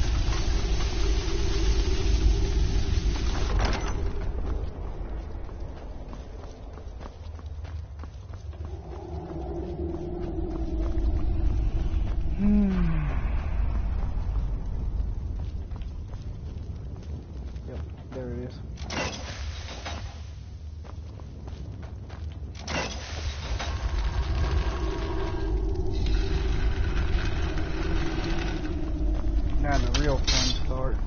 Yep, there it is. Now the real fun starts.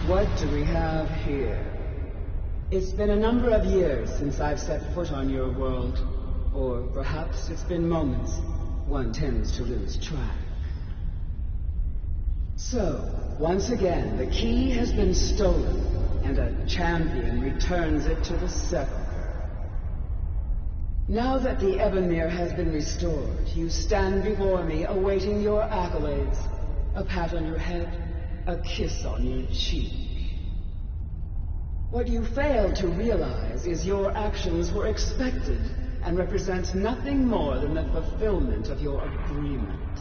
What do we have here? It's been a number of years since I've set foot on your world. Or perhaps it's been moments. One tends to lose track. So, once again, the key has been stolen, and a champion returns it to the sepulchre. Now that the Ebonmere has been restored, you stand before me awaiting your accolades. A pat on your head, a kiss on your cheek. What you fail to realize is your actions were expected and represent nothing more than the fulfillment of your agreement.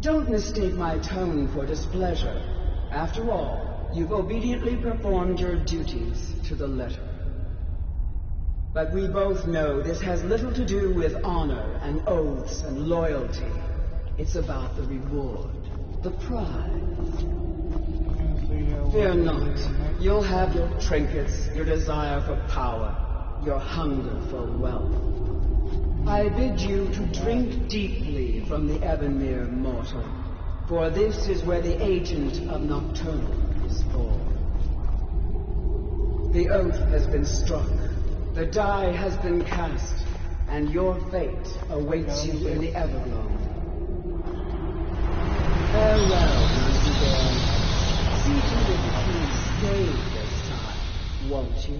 Don't mistake my tone for displeasure. After all, you've obediently performed your duties to the letter. But we both know this has little to do with honor and oaths and loyalty. It's about the reward, the prize. Fear not. You'll have your trinkets, your desire for power, your hunger for wealth. I bid you to drink deeply from the Ebonmere mortal, for this is where the agent of Nocturnal is born. The oath has been struck. The die has been cast, and your fate awaits you in the Everglow. Farewell, Nightingale. See to it that you stay this time, won't you?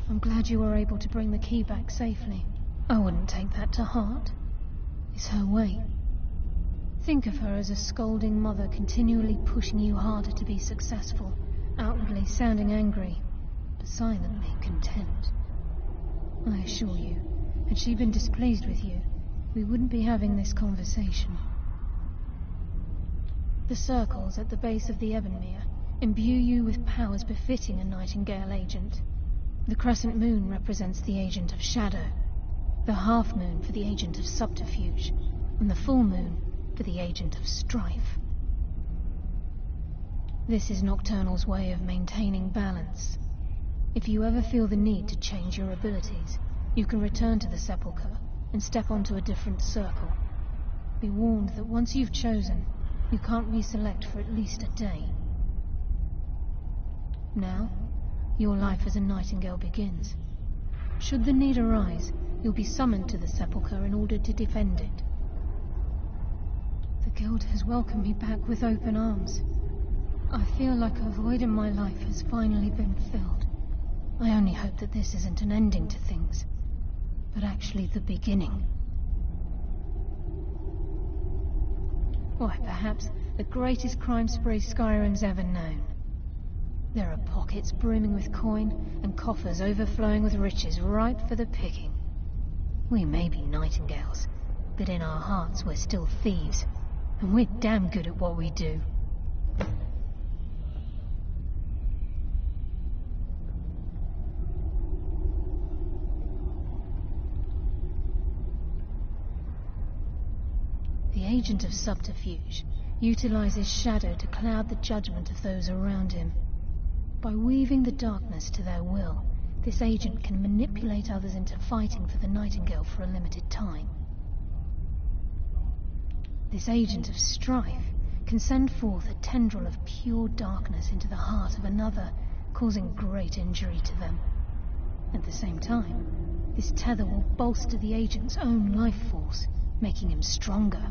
I'm glad you were able to bring the key back safely. I wouldn't take that to heart. It's her way. Think of her as a scolding mother continually pushing you harder to be successful, outwardly sounding angry, but silently content. I assure you, had she been displeased with you, we wouldn't be having this conversation. The circles at the base of the Ebonmere imbue you with powers befitting a Nightingale agent. The crescent moon represents the agent of shadow, the half moon for the agent of subterfuge, and the full moon for the agent of strife. This is Nocturnal's way of maintaining balance. If you ever feel the need to change your abilities, you can return to the Sepulchre and step onto a different circle. Be warned that once you've chosen, you can't reselect for at least a day. Now, your life as a Nightingale begins. Should the need arise, you'll be summoned to the Sepulchre in order to defend it. The Guild has welcomed me back with open arms. I feel like a void in my life has finally been filled. I only hope that this isn't an ending to things, but actually the beginning. Why, perhaps the greatest crime spree Skyrim's ever known. There are pockets brimming with coin and coffers overflowing with riches ripe for the picking. We may be Nightingales, but in our hearts we're still thieves, and we're damn good at what we do. The agent of subterfuge utilizes shadow to cloud the judgment of those around him. By weaving the darkness to their will, this agent can manipulate others into fighting for the Nightingale for a limited time. This agent of strife can send forth a tendril of pure darkness into the heart of another, causing great injury to them. At the same time, this tether will bolster the agent's own life force, making him stronger.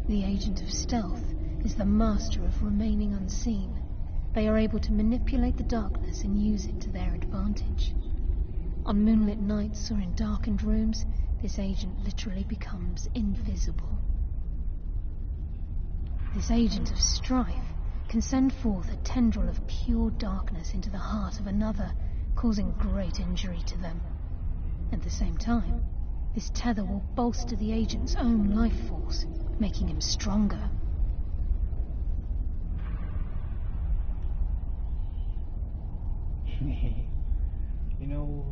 The agent of stealth is the master of remaining unseen. They are able to manipulate the darkness and use it to their advantage. On moonlit nights or in darkened rooms, this agent literally becomes invisible. This agent of strife can send forth a tendril of pure darkness into the heart of another, causing great injury to them. At the same time, this tether will bolster the agent's own life force, making him stronger. You know...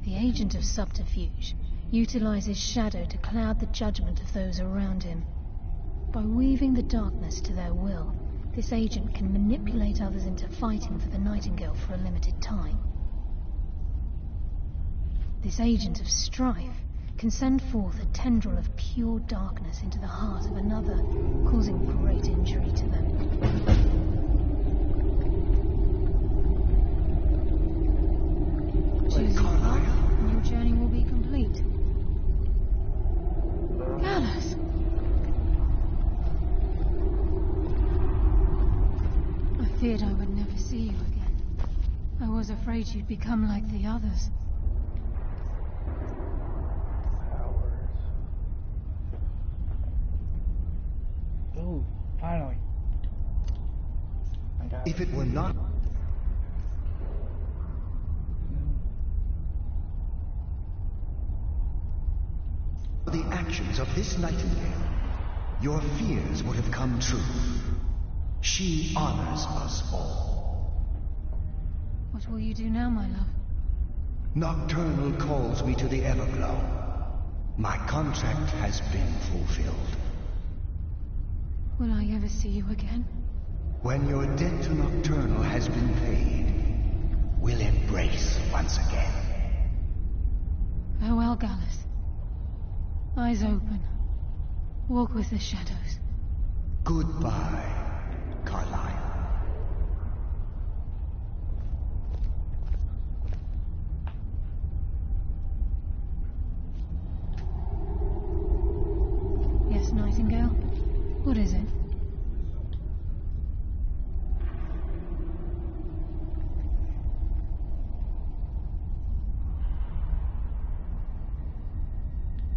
The agent of subterfuge utilizes shadow to cloud the judgment of those around him. By weaving the darkness to their will, this agent can manipulate others into fighting for the Nightingale for a limited time. This agent of strife can send forth a tendril of pure darkness into the heart of another, causing great injury to them. Choose your path, and your journey will be complete. feared I would never see you again. I was afraid you'd become like the others. Ooh, finally. If it were not for the actions of this nightingale, your fears would have come true. She honors us all. What will you do now, my love? Nocturnal calls me to the Everglow. My contract has been fulfilled. Will I ever see you again? When your debt to Nocturnal has been paid, we'll embrace once again. Farewell, Gallus. Eyes open. Walk with the shadows. Goodbye, Carlyle. Yes, Nightingale? What is it?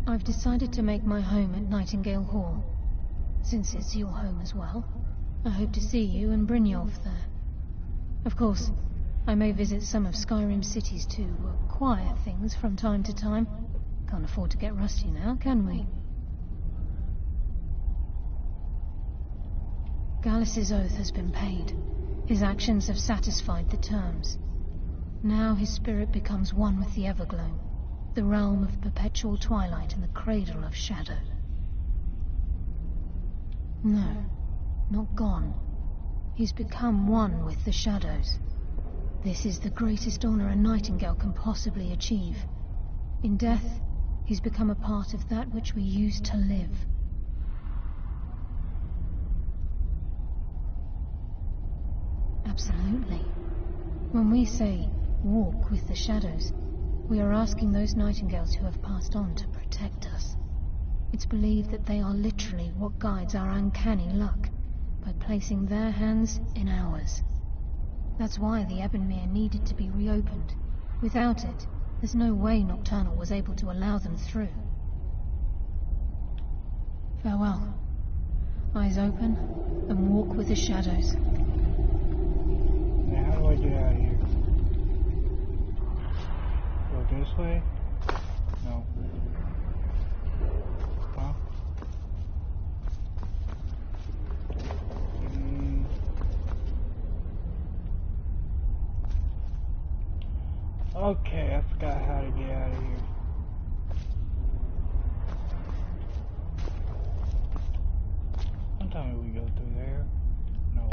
I've decided to make my home at Nightingale Hall. Since it's your home as well, I hope to see you and Brynjolf there. Of course, I may visit some of Skyrim's cities to acquire things from time to time. Can't afford to get rusty now, can we? Gallus's oath has been paid. His actions have satisfied the terms. Now his spirit becomes one with the Everglow, the realm of perpetual twilight and the cradle of shadow. No, not gone. He's become one with the shadows. This is the greatest honor a Nightingale can possibly achieve. In death, he's become a part of that which we used to live. Absolutely. When we say, walk with the shadows, we are asking those Nightingales who have passed on to protect us. It's believed that they are literally what guides our uncanny luck, by placing their hands in ours. That's why the Ebonmere needed to be reopened. Without it, there's no way Nocturnal was able to allow them through. Farewell. Eyes open, and walk with the shadows. Now, how do I get out of here? Go this way? No. Huh? Okay, I forgot how to get out of here. Don't tell me we go through there. No.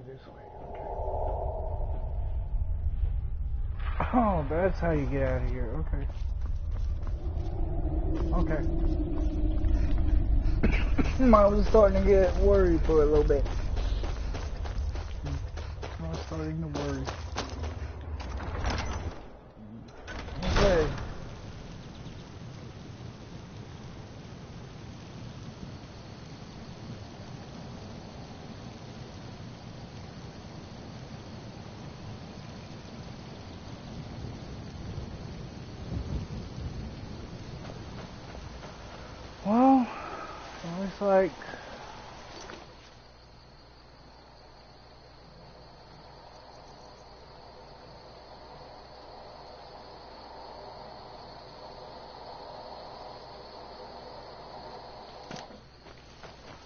This way, okay. Oh, that's how you get out of here, okay. Okay. I was starting to get worried for a little bit. I was starting to worry. Okay. Well, it looks like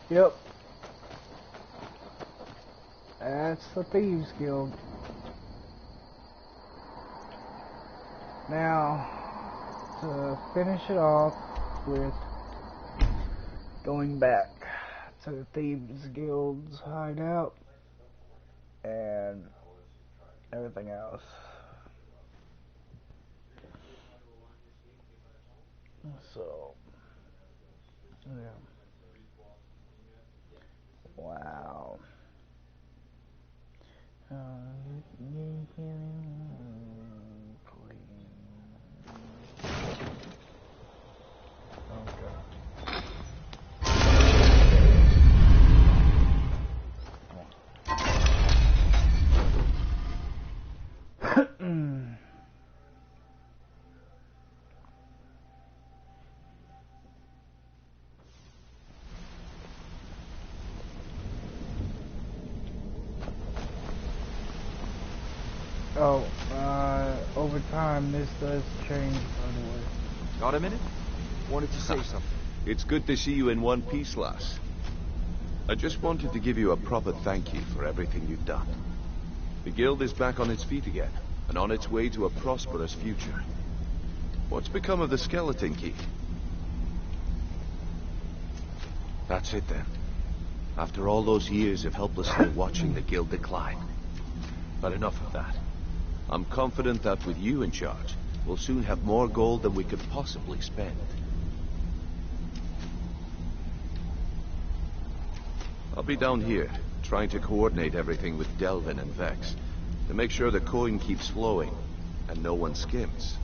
yep. That's the Thieves Guild. Now, to finish it off with going back to the Thieves Guild's hideout, and everything else. So, yeah. Wow. Oh, over time this does change, by the way. Got a minute? Wanted to say something. It's good to see you in one piece, lass. I just wanted to give you a proper thank you for everything you've done. The guild is back on its feet again, and on its way to a prosperous future. What's become of the skeleton key? That's it then. After all those years of helplessly watching the guild decline. But enough of that. I'm confident that with you in charge, we'll soon have more gold than we could possibly spend. I'll be down here, trying to coordinate everything with Delvin and Vex, to make sure the coin keeps flowing, and no one skims.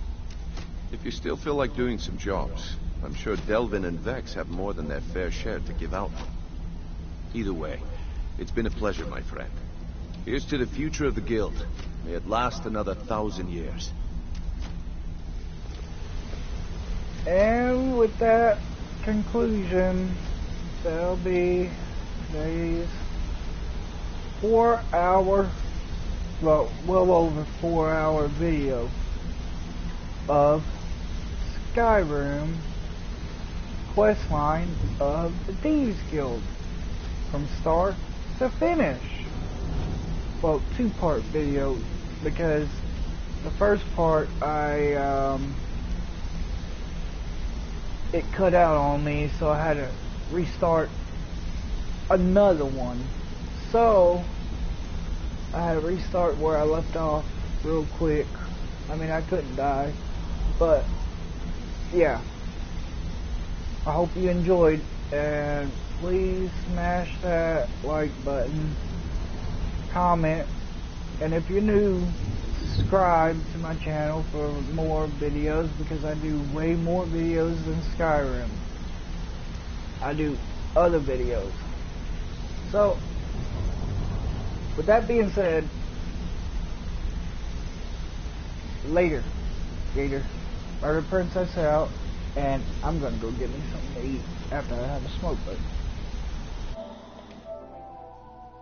If you still feel like doing some jobs, I'm sure Delvin and Vex have more than their fair share to give out. Either way, it's been a pleasure, my friend. Here's to the future of the guild. May it last another 1,000 years. And with that conclusion, that'll be today's 4-hour, well over 4-hour video of Skyrim questline of the Thieves Guild from start to finish. Well, 2-part video, because the first part it cut out on me, so I had to restart another one. So I had to restart where I left off real quick. I mean, I couldn't die, but yeah. I hope you enjoyed, and please smash that like button, comment, and if you're new, subscribe to my channel for more videos, because I do way more videos than Skyrim. I do other videos. So, with that being said, later, Gator, Murder Princess out, and I'm gonna go get me something to eat after I have a smoke break.